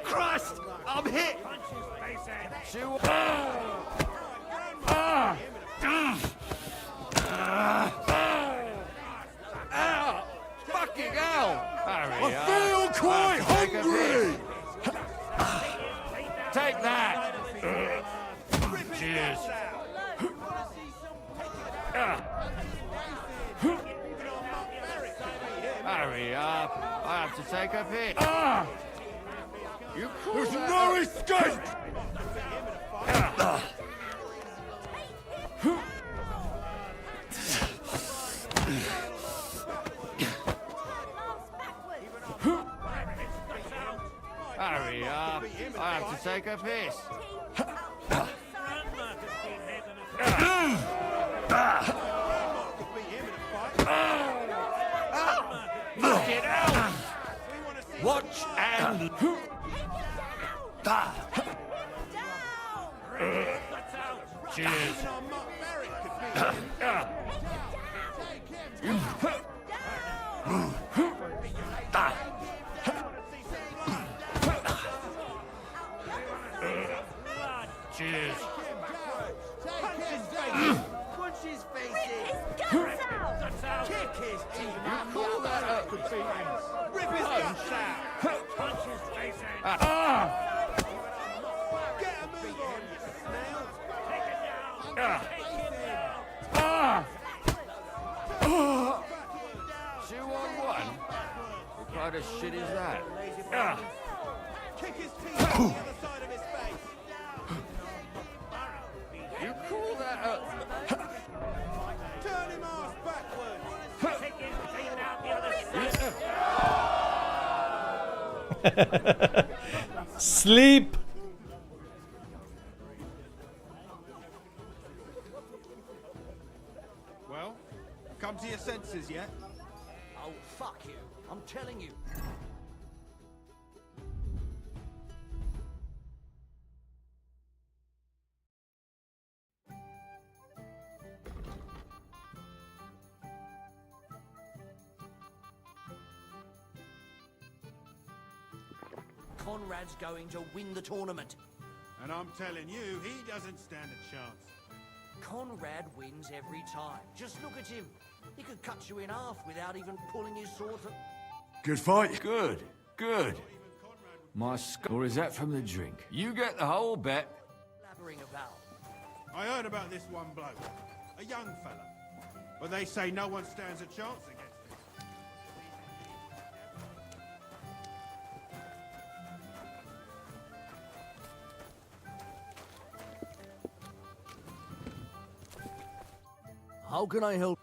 Christ! I'm hit!
Fucking hell! Hurry
I feel quite hungry!
Take that! Cheers. Hurry up! I have to take a piss. You
There's no escape!
I have to take a piss.
Get out! Watch and... Cheers. Cheers.
Punch his face in. Kick his teeth out. Call that up. Rip his guts out.
Punch his face in.
Get a move on, you snail. Take it down.
Two on one?
What kind of shit is that?
Kick his teeth out the other side of his face.
You call that up?
Turn him ass backwards.
Take his teeth out the other side.
Sleep.
Well, come to your senses yet?
Oh, fuck you. I'm telling you. Conrad's going to win the tournament.
And I'm telling you, he doesn't stand a chance.
Conrad wins every time. Just look at him. He could cut you in half without even pulling his sword from...
Good fight. Good. Good. My or is that from the drink? You get the whole bet.
Blabbering about.
I heard about this one bloke, a young fella. But they say no one stands a chance against him.
How can I help?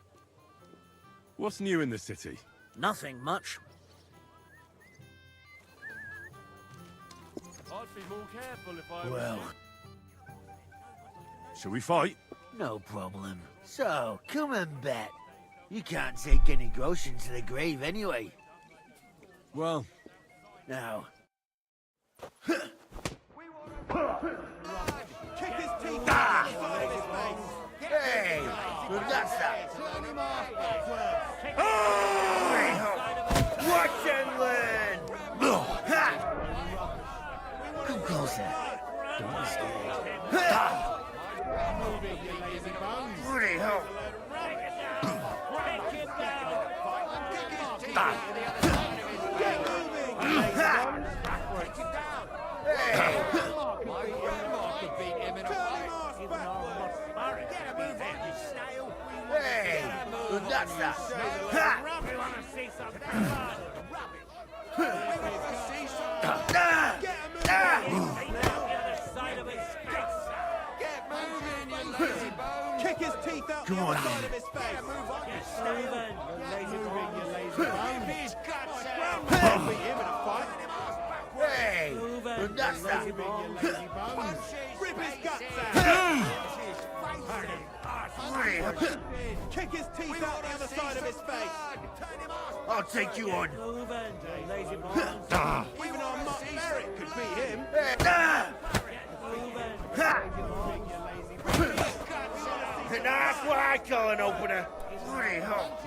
What's new in the city?
Nothing much.
I'd be more careful if I
Well,
Shall we fight?
no problem. So, come and bet. You can't take any groschen to the grave anyway.
Well...
Now...
Kick his teeth out the other side of his face.
Hey! Well, that's that.
Turn him off backwards.
Watch and learn! Come closer. Don't be scared. Bloody hell! Hey! Well, that's that. Ha!
We want to see some
Get moving, you lazy bones.
Kick his teeth out
Come
the
on,
other side
then.
of his face.
Move on, you
Moving, you lazy bones.
Rip his guts out.
Beat him in a fight.
Hey! Well, that's that.
Rip his guts out.
Bloody hell.
Kick his teeth out the other side of his face.
I'll take you on.
Even our Mark Merrick could beat him.
And that's what I call an opener. Bloody hell.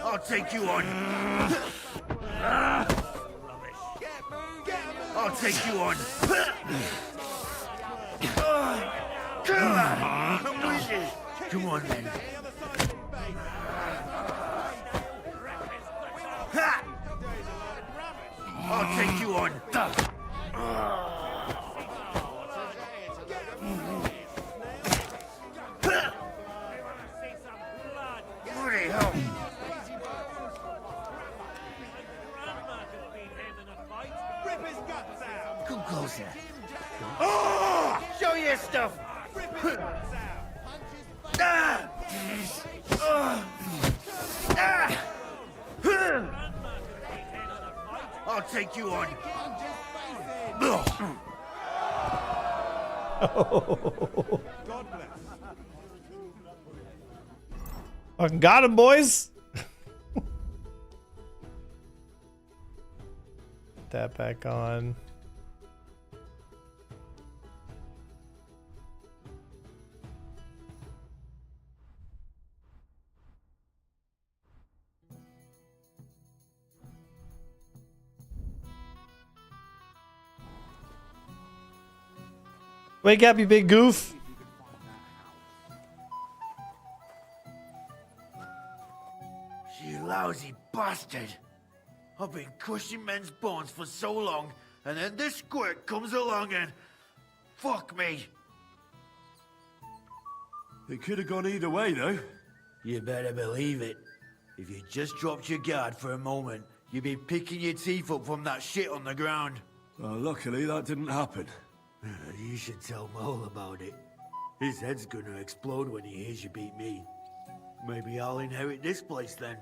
I'll take you on. I'll take you on. Come on. I'm with you. Come on, then. Ha! I'll take you on. Bloody hell.
Rip his guts out.
Come closer. Oh! Show your stuff.
Rip his guts out.
Ah! Ah! Ah! I'll
I'll take you on.
God bless.
Fucking got him, boys. Put that back on. Wake up, you big goof.
You lousy bastard. I've been crushing men's bones for so long, and then this squirt comes along and... Fuck me.
It could have gone either way, though.
You better believe it. If you just dropped your guard for a moment, you'd be picking your teeth up from that shit on the ground.
Well, luckily that didn't happen.
You should tell Mole about it. His head's gonna explode when he hears you beat me. Maybe I'll inherit this place then.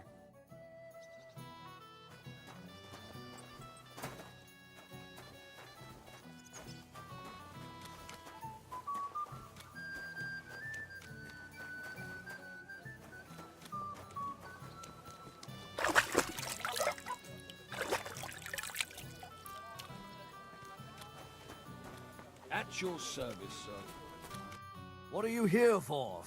At your service, sir.
What are you here for?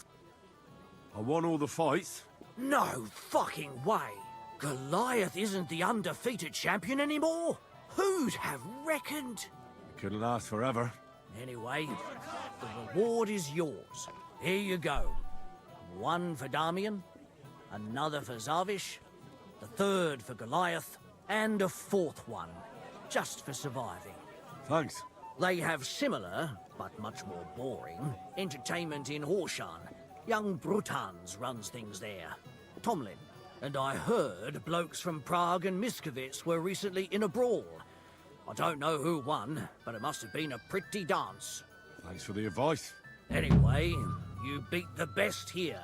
I won all the fights.
No fucking way. Goliath isn't the undefeated champion anymore. Who'd have reckoned?
It couldn't last forever.
Anyway, the reward is yours. Here you go. One for Damian, another for Zavish, the third for Goliath, and a fourth one, just for surviving.
Thanks.
They have similar, but much more boring, entertainment in Horshan. Young Brutans runs things there. Tomlin. And I heard blokes from Prague and Miskovitz were recently in a brawl. I don't know who won, but it must have been a pretty dance.
Thanks for the advice.
Anyway, you beat the best here.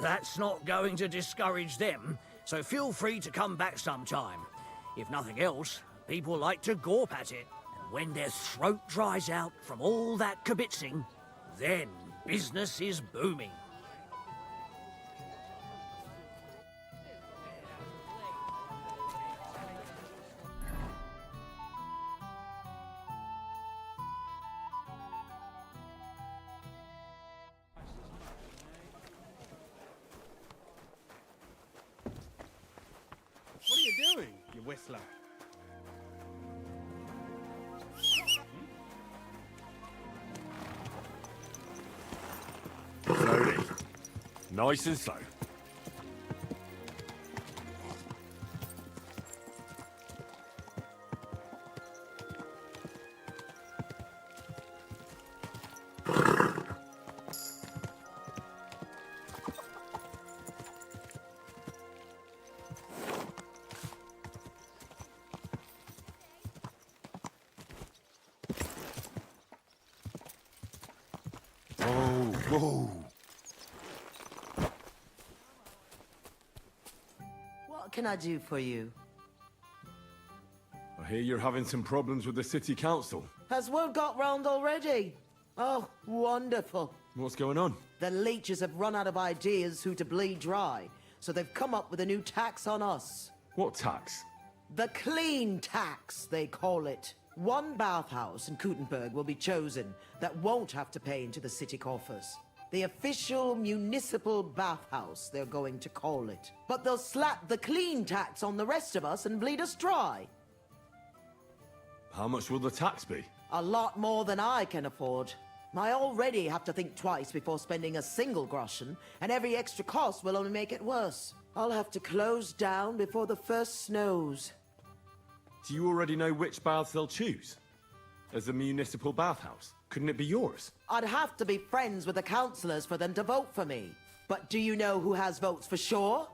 That's not going to discourage them, so feel free to come back sometime. If nothing else, people like to gawp at it. When their throat dries out from all that kibitzing, then business is booming.
What are you doing, you whistler?
Slowly. Nice and slow. Whoa.
What can I do for you?
I hear you're having some problems with the city council.
Has word got round already? Oh, wonderful.
What's going on?
The leeches have run out of ideas who to bleed dry, so they've come up with a new tax on us.
What tax?
The clean tax, they call it. One bathhouse in Kuttenberg will be chosen that won't have to pay into the city coffers. The official municipal bathhouse, they're going to call it. But they'll slap the clean tax on the rest of us and bleed us dry.
How much will the tax be?
A lot more than I can afford. I already have to think twice before spending a single groschen, and every extra cost will only make it worse. I'll have to close down before the first snows.
Do you already know which baths they'll choose? As a municipal bathhouse? Couldn't it be yours?
I'd have to be friends with the councillors for them to vote for me. But do you know who has votes for sure?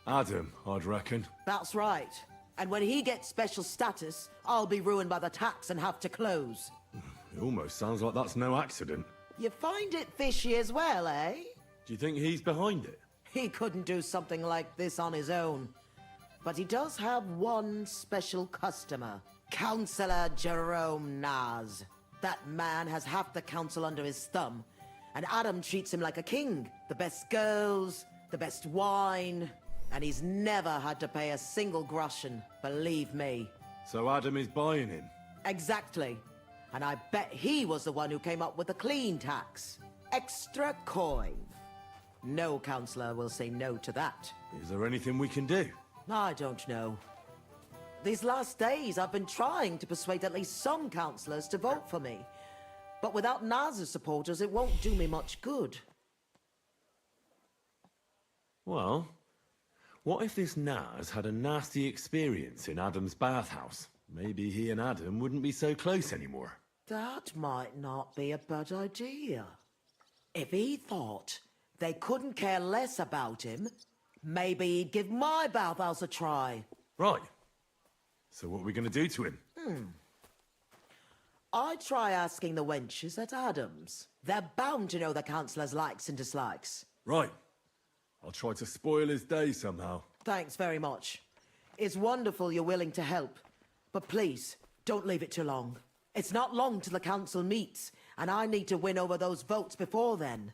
Adam, I'd reckon.
That's right. And when he gets special status, I'll be ruined by the tax and have to close.
It almost sounds like that's no accident.
You find it fishy as well, eh?
Do you think he's behind it?
He couldn't do something like this on his own. But he does have one special customer. Councillor Jerome Nas. That man has half the council under his thumb. And Adam treats him like a king. The best girls, the best wine. And he's never had to pay a single groschen, believe me.
So Adam is buying him?
Exactly. And I bet he was the one who came up with the clean tax. Extra coin. No councillor will say no to that.
Is there anything we can do?
I don't know. These last days I've been trying to persuade at least some councillors to vote for me. But without Nas's supporters, it won't do me much good.
Well, what if this Nas had a nasty experience in Adam's bathhouse? Maybe he and Adam wouldn't be so close anymore.
That might not be a bad idea. If he thought they couldn't care less about him, maybe he'd give my bathhouse a try.
Right. So what are we going to do to him?
I'd try asking the wenches at Adams. They're bound to know the councillor's likes and dislikes.
Right. I'll try to spoil his day somehow.
Thanks very much. It's wonderful you're willing to help. But please, don't leave it too long. It's not long till the council meets, and I need to win over those votes before then.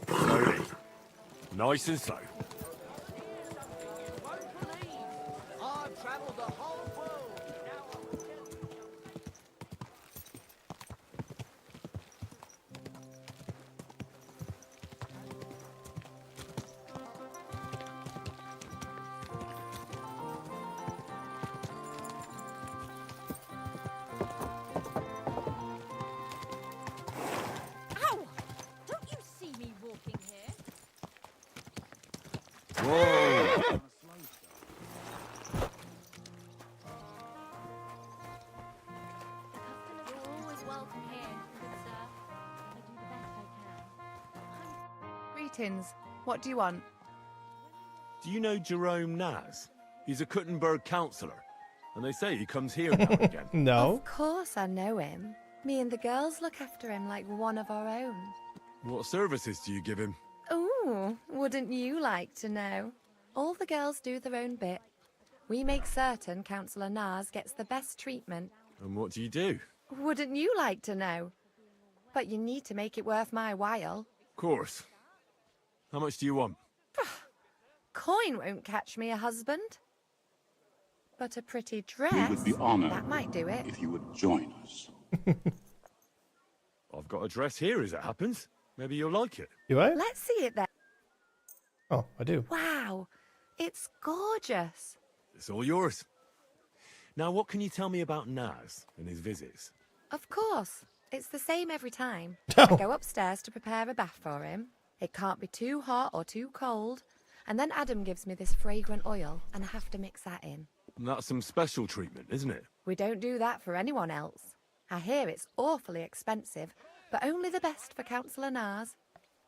Slowly. Nice and slow.
I've traveled the whole world.
Ow! Don't you see me walking here?
Whoa!
You're always welcome here, good sir. I do the best I can.
Greetings. What do you want?
Do you know Jerome Nas? He's a Kuttenberg councillor, and they say he comes here now and again.
No.
Of course I know him. Me and the girls look after him like one of our own.
What services do you give him?
Ooh, wouldn't you like to know? All the girls do their own bit. We make certain Councillor Nas gets the best treatment.
And what do you do?
Wouldn't you like to know? But you need to make it worth my while.
Of course. How much do you want?
Coin won't catch me a husband. But a pretty dress,
We would be honored
that might do it.
if you would join us.
I've got a dress here as it happens. Maybe you'll like it.
Do I?
Let's see it then.
Oh, I do.
Wow, it's gorgeous.
It's all yours. Now, what can you tell me about Nas and his visits?
Of course, it's the same every time. I go upstairs to prepare a bath for him. It can't be too hot or too cold. And then Adam gives me this fragrant oil, and I have to mix that in.
And that's some special treatment, isn't it?
We don't do that for anyone else. I hear it's awfully expensive, but only the best for Councillor Nas.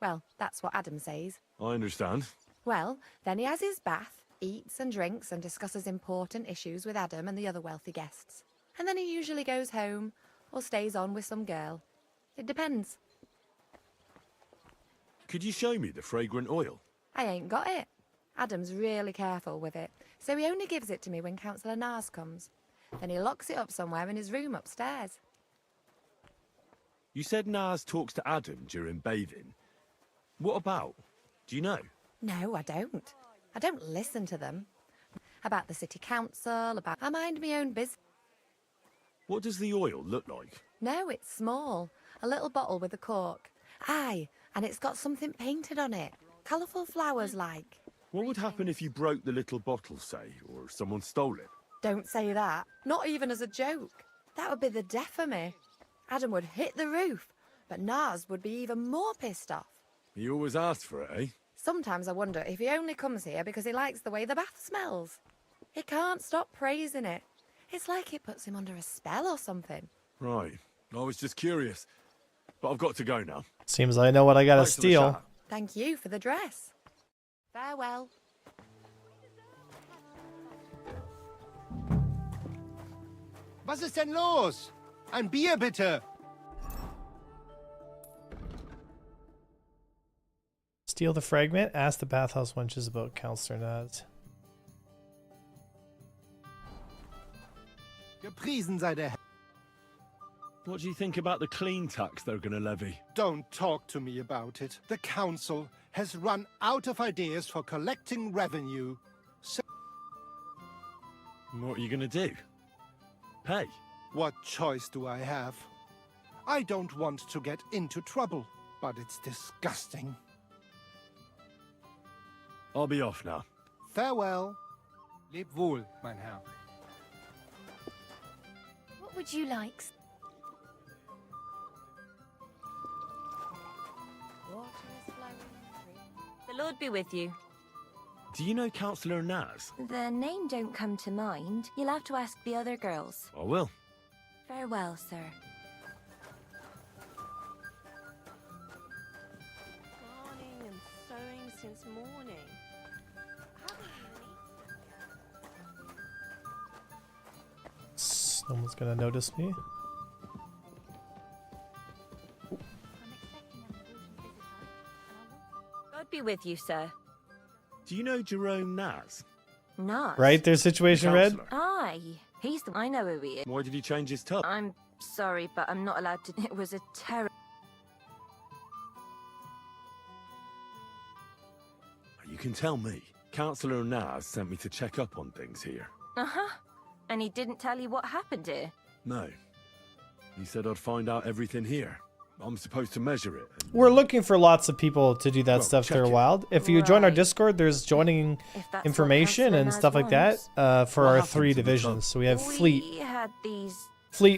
Well, that's what Adam says.
I understand.
Well, then he has his bath, eats and drinks and discusses important issues with Adam and the other wealthy guests. And then he usually goes home or stays on with some girl. It depends.
Could you show me the fragrant oil?
I ain't got it. Adam's really careful with it, so he only gives it to me when Councillor Nas comes. Then he locks it up somewhere in his room upstairs.
You said Nas talks to Adam during bathing. What about? Do you know?
No, I don't. I don't listen to them. About the city council, I mind my own business.
What does the oil look like?
No, it's small. A little bottle with a cork. Aye, and it's got something painted on it. Colourful flowers like.
What would happen if you broke the little bottle, say, or someone stole it?
Don't say that. Not even as a joke. That would be the death of me. Adam would hit the roof, but Nas would be even more pissed off.
He always asked for it, eh?
Sometimes I wonder if he only comes here because he likes the way the bath smells. He can't stop praising it. It's like it puts him under a spell or something.
Right. I was just curious. But I've got to go now.
Seems I know what I gotta
Thanks for the
steal.
chat.
Thank you for the dress. Farewell.
Was ist denn los? Ein Bier bitte.
Steal the fragment. Ask the bathhouse wenches about Counselor Naz.
Gepriesen sei der Herr.
What do you think about the clean tax they're going to levy?
Don't talk to me about it. The council has run out of ideas for collecting revenue. So
What are you going to do? Pay?
what choice do I have? I don't want to get into trouble, but it's disgusting.
I'll be off now.
Farewell. Leb wohl, mein Herr.
What would you like? The Lord be with you.
Do you know Counselor Naz?
The name don't come to mind. You'll have to ask the other girls.
I will.
Farewell, sir.
Darning and sewing since morning.
Someone's gonna notice me.
God be with you, sir.
Do you know Jerome Naz?
Not.
Right, their situation, Red?
Aye. He's the... I know who he is.
Why did he change his tub?
I'm sorry, but I'm not allowed to... It was a terror...
You can tell me. Counselor Naz sent me to check up on things here.
Uh-huh. And he didn't tell you what happened here?
No. He said I'd find out everything here. I'm supposed to measure it.
We're looking for lots of people to do that
Well,
stuff.
check
They're
it.
wild. If you join our Discord, there's joining
that's
information
what
and
Counselor
stuff like that
Naz
for
What
our
happened
3
to the
divisions. So we have
We
fleet,
had these...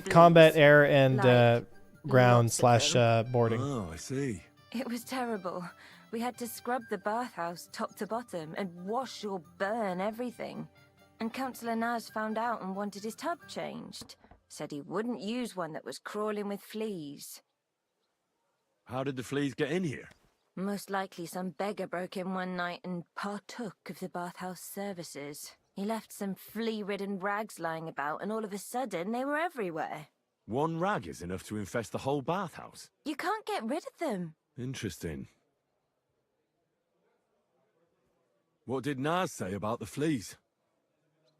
combat, air, and
like,
ground
lots of
/ boarding.
Oh, I see.
It was terrible. We had to scrub the bathhouse top to bottom and wash or burn everything. And Councillor Naz found out and wanted his tub changed. Said he wouldn't use one that was crawling with fleas.
How did the fleas get in here?
Most likely some beggar broke in one night and partook of the bathhouse services. He left some flea-ridden rags lying about, and all of a sudden they were everywhere.
One rag is enough to infest the whole bathhouse.
You can't get rid of them.
Interesting. What did Naz say about the fleas?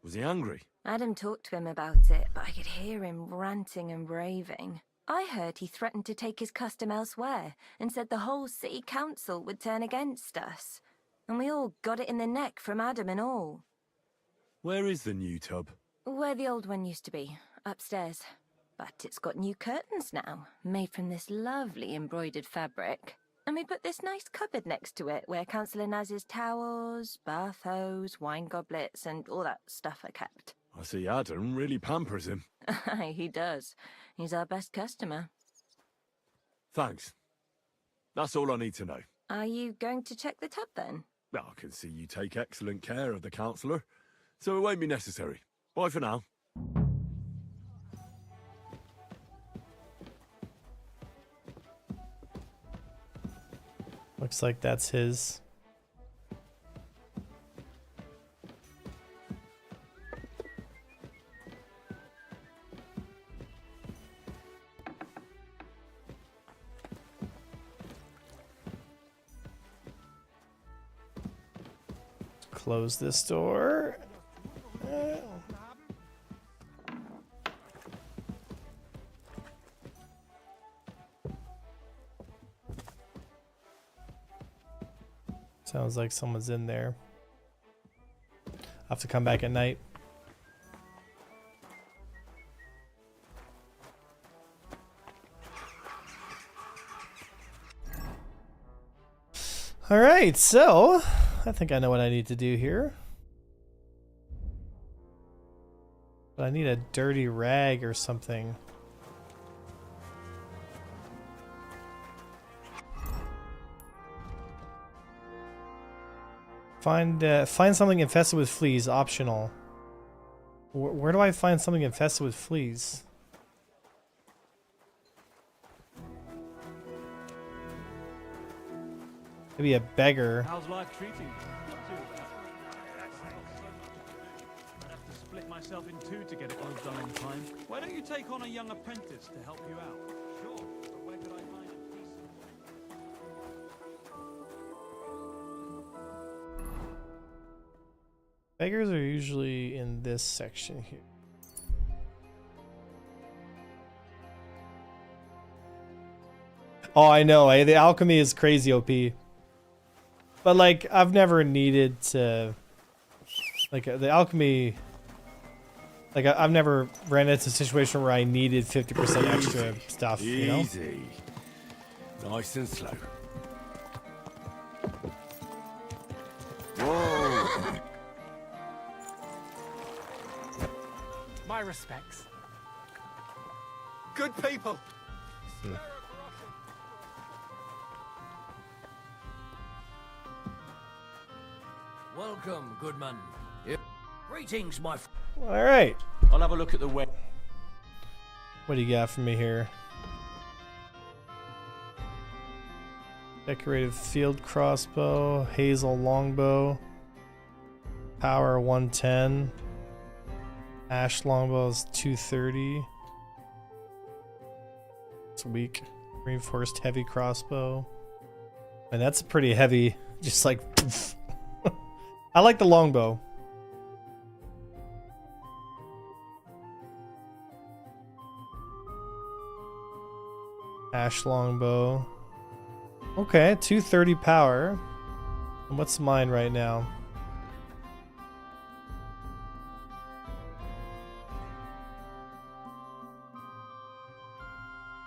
Was he angry?
Adam talked to him about it, but I could hear him ranting and raving. I heard he threatened to take his custom elsewhere and said the whole city council would turn against us. And we all got it in the neck from Adam and all.
Where is the new tub?
Where the old one used to be, upstairs. But it's got new curtains now, made from this lovely embroidered fabric. And we put this nice cupboard next to it where Councillor Naz's towels, bath hose, wine goblets, and all that stuff are kept.
I see Adam really pampers him.
Aye, he does. He's our best customer.
Thanks. That's all I need to know.
Are you going to check the tub then?
Well, I can see you take excellent care of the councillor, so it won't be necessary. Bye for now.
Looks like that's his. Close this door. Sounds like someone's in there. I'll have to come back at night. All right, so I think I know what I need to do here. But I need a dirty rag or something. Find something infested with fleas. Optional. Where do I find something infested with fleas? Maybe a beggar.
How's life treating you? Not too bad. I'd have to split myself in two to get it all done on time. Why don't you take on a young apprentice to help you out? Sure, but where could I find a decent
Beggars are usually in this section here. Oh, I know, eh? The alchemy is crazy OP. But, like, I've never needed to... Like, the alchemy... Like, I've never ran into a situation where I needed 50% extra stuff, you know?
Easy. Nice and slow.
Whoa! My respects. Good people.
Welcome, goodman. Greetings, my friend.
Alright.
I'll have a look at the web.
What do you got for me here? Decorated field crossbow, hazel longbow, power 110, ash longbow is 230. It's weak. Reinforced heavy crossbow. And that's pretty heavy, just like poof. I like the longbow. Ash longbow. Okay, 230 power. And what's mine right now?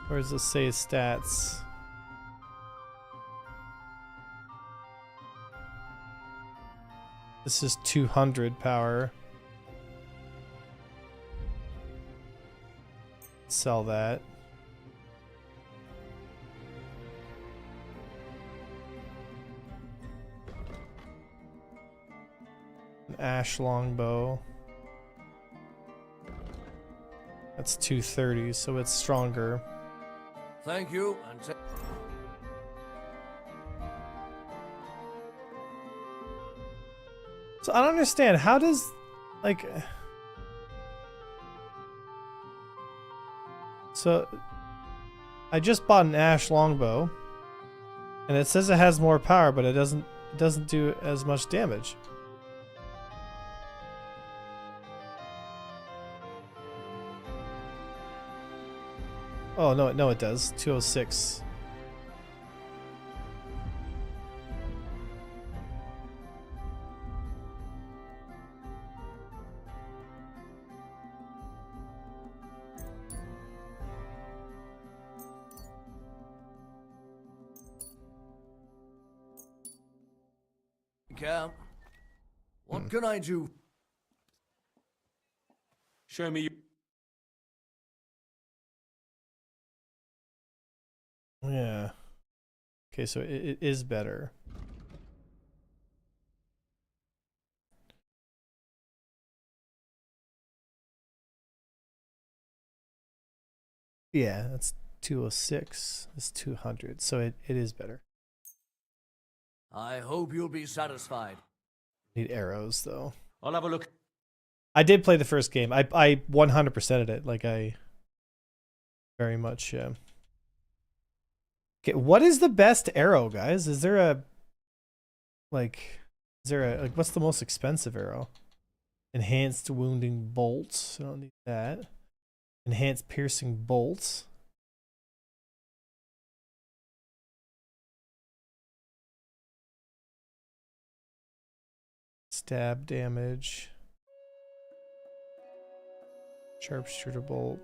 Where does it say stats? This is 200 power. Sell that. An ash longbow. That's 230, so it's stronger.
Thank you, and
So I don't understand, how does, like... So, I just bought an ash longbow, and it says it has more power, but it doesn't do as much damage. Oh, no, it does. 206.
Count. What can I do?
Show me.
Yeah. Okay, so it is better. Yeah, that's 206. It's 200, so it is better.
I hope you'll be satisfied.
Need arrows, though.
I'll have a look.
I did play the first game. I 100%ed it. Like, I very much... Okay, what is the best arrow, guys? Is there a... Like, what's the most expensive arrow? Enhanced wounding bolts. I don't need that. Enhanced piercing bolts. Stab damage. Sharpshooter bolt.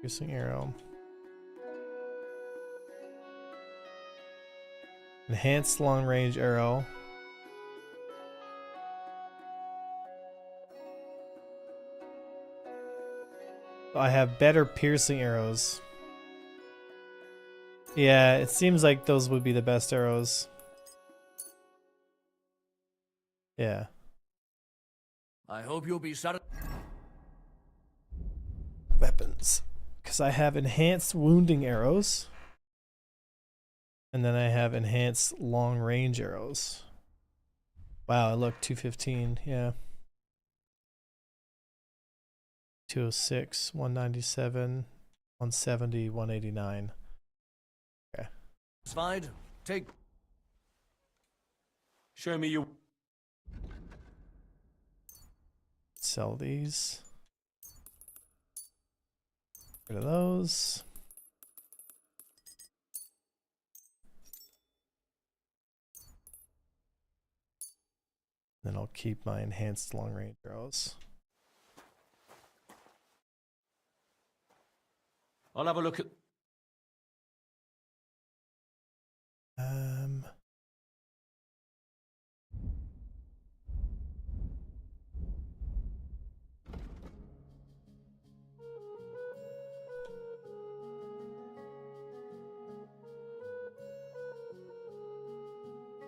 Piercing arrow. Enhanced long range arrow. I have better piercing arrows. Yeah, it seems like those would be the best arrows. Yeah.
I hope you'll be satisfied.
Weapons. Because I have enhanced wounding arrows. And then I have enhanced long range arrows. Wow, I look 215, yeah. 206, 197, 170, 189. Okay.
Satisfied? Take.
Show me your.
Sell these. Rid of those. Then I'll keep my enhanced long range arrows.
I'll have a look at.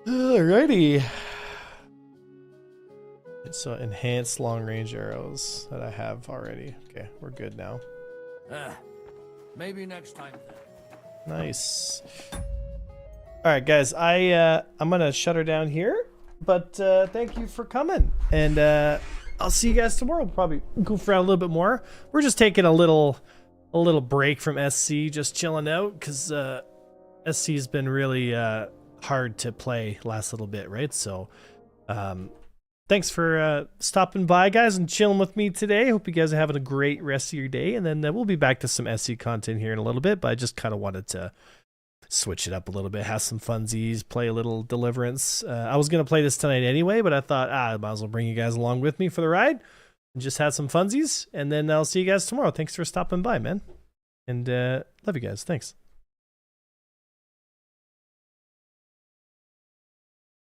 Alrighty. So enhanced long range arrows that I have already. Okay, we're good now.
Maybe next time then.
Nice. All right, guys. I'm gonna shut her down here. But thank you for coming, and I'll see you guys tomorrow. Probably goof around a little bit more. We're just taking a little break from SC, just chilling out because SC has been really hard to play last little bit, right? So thanks for stopping by, guys, and chilling with me today. Hope you guys are having a great rest of your day, and then we'll be back to some SC content here in a little bit, but I just kind of wanted to switch it up a little bit, have some funsies, play a little Deliverance. I was going to play this tonight anyway, but I thought, I might as well bring you guys along with me for the ride and just have some funsies, and then I'll see you guys tomorrow. Thanks for stopping by, man, and love you guys. Thanks.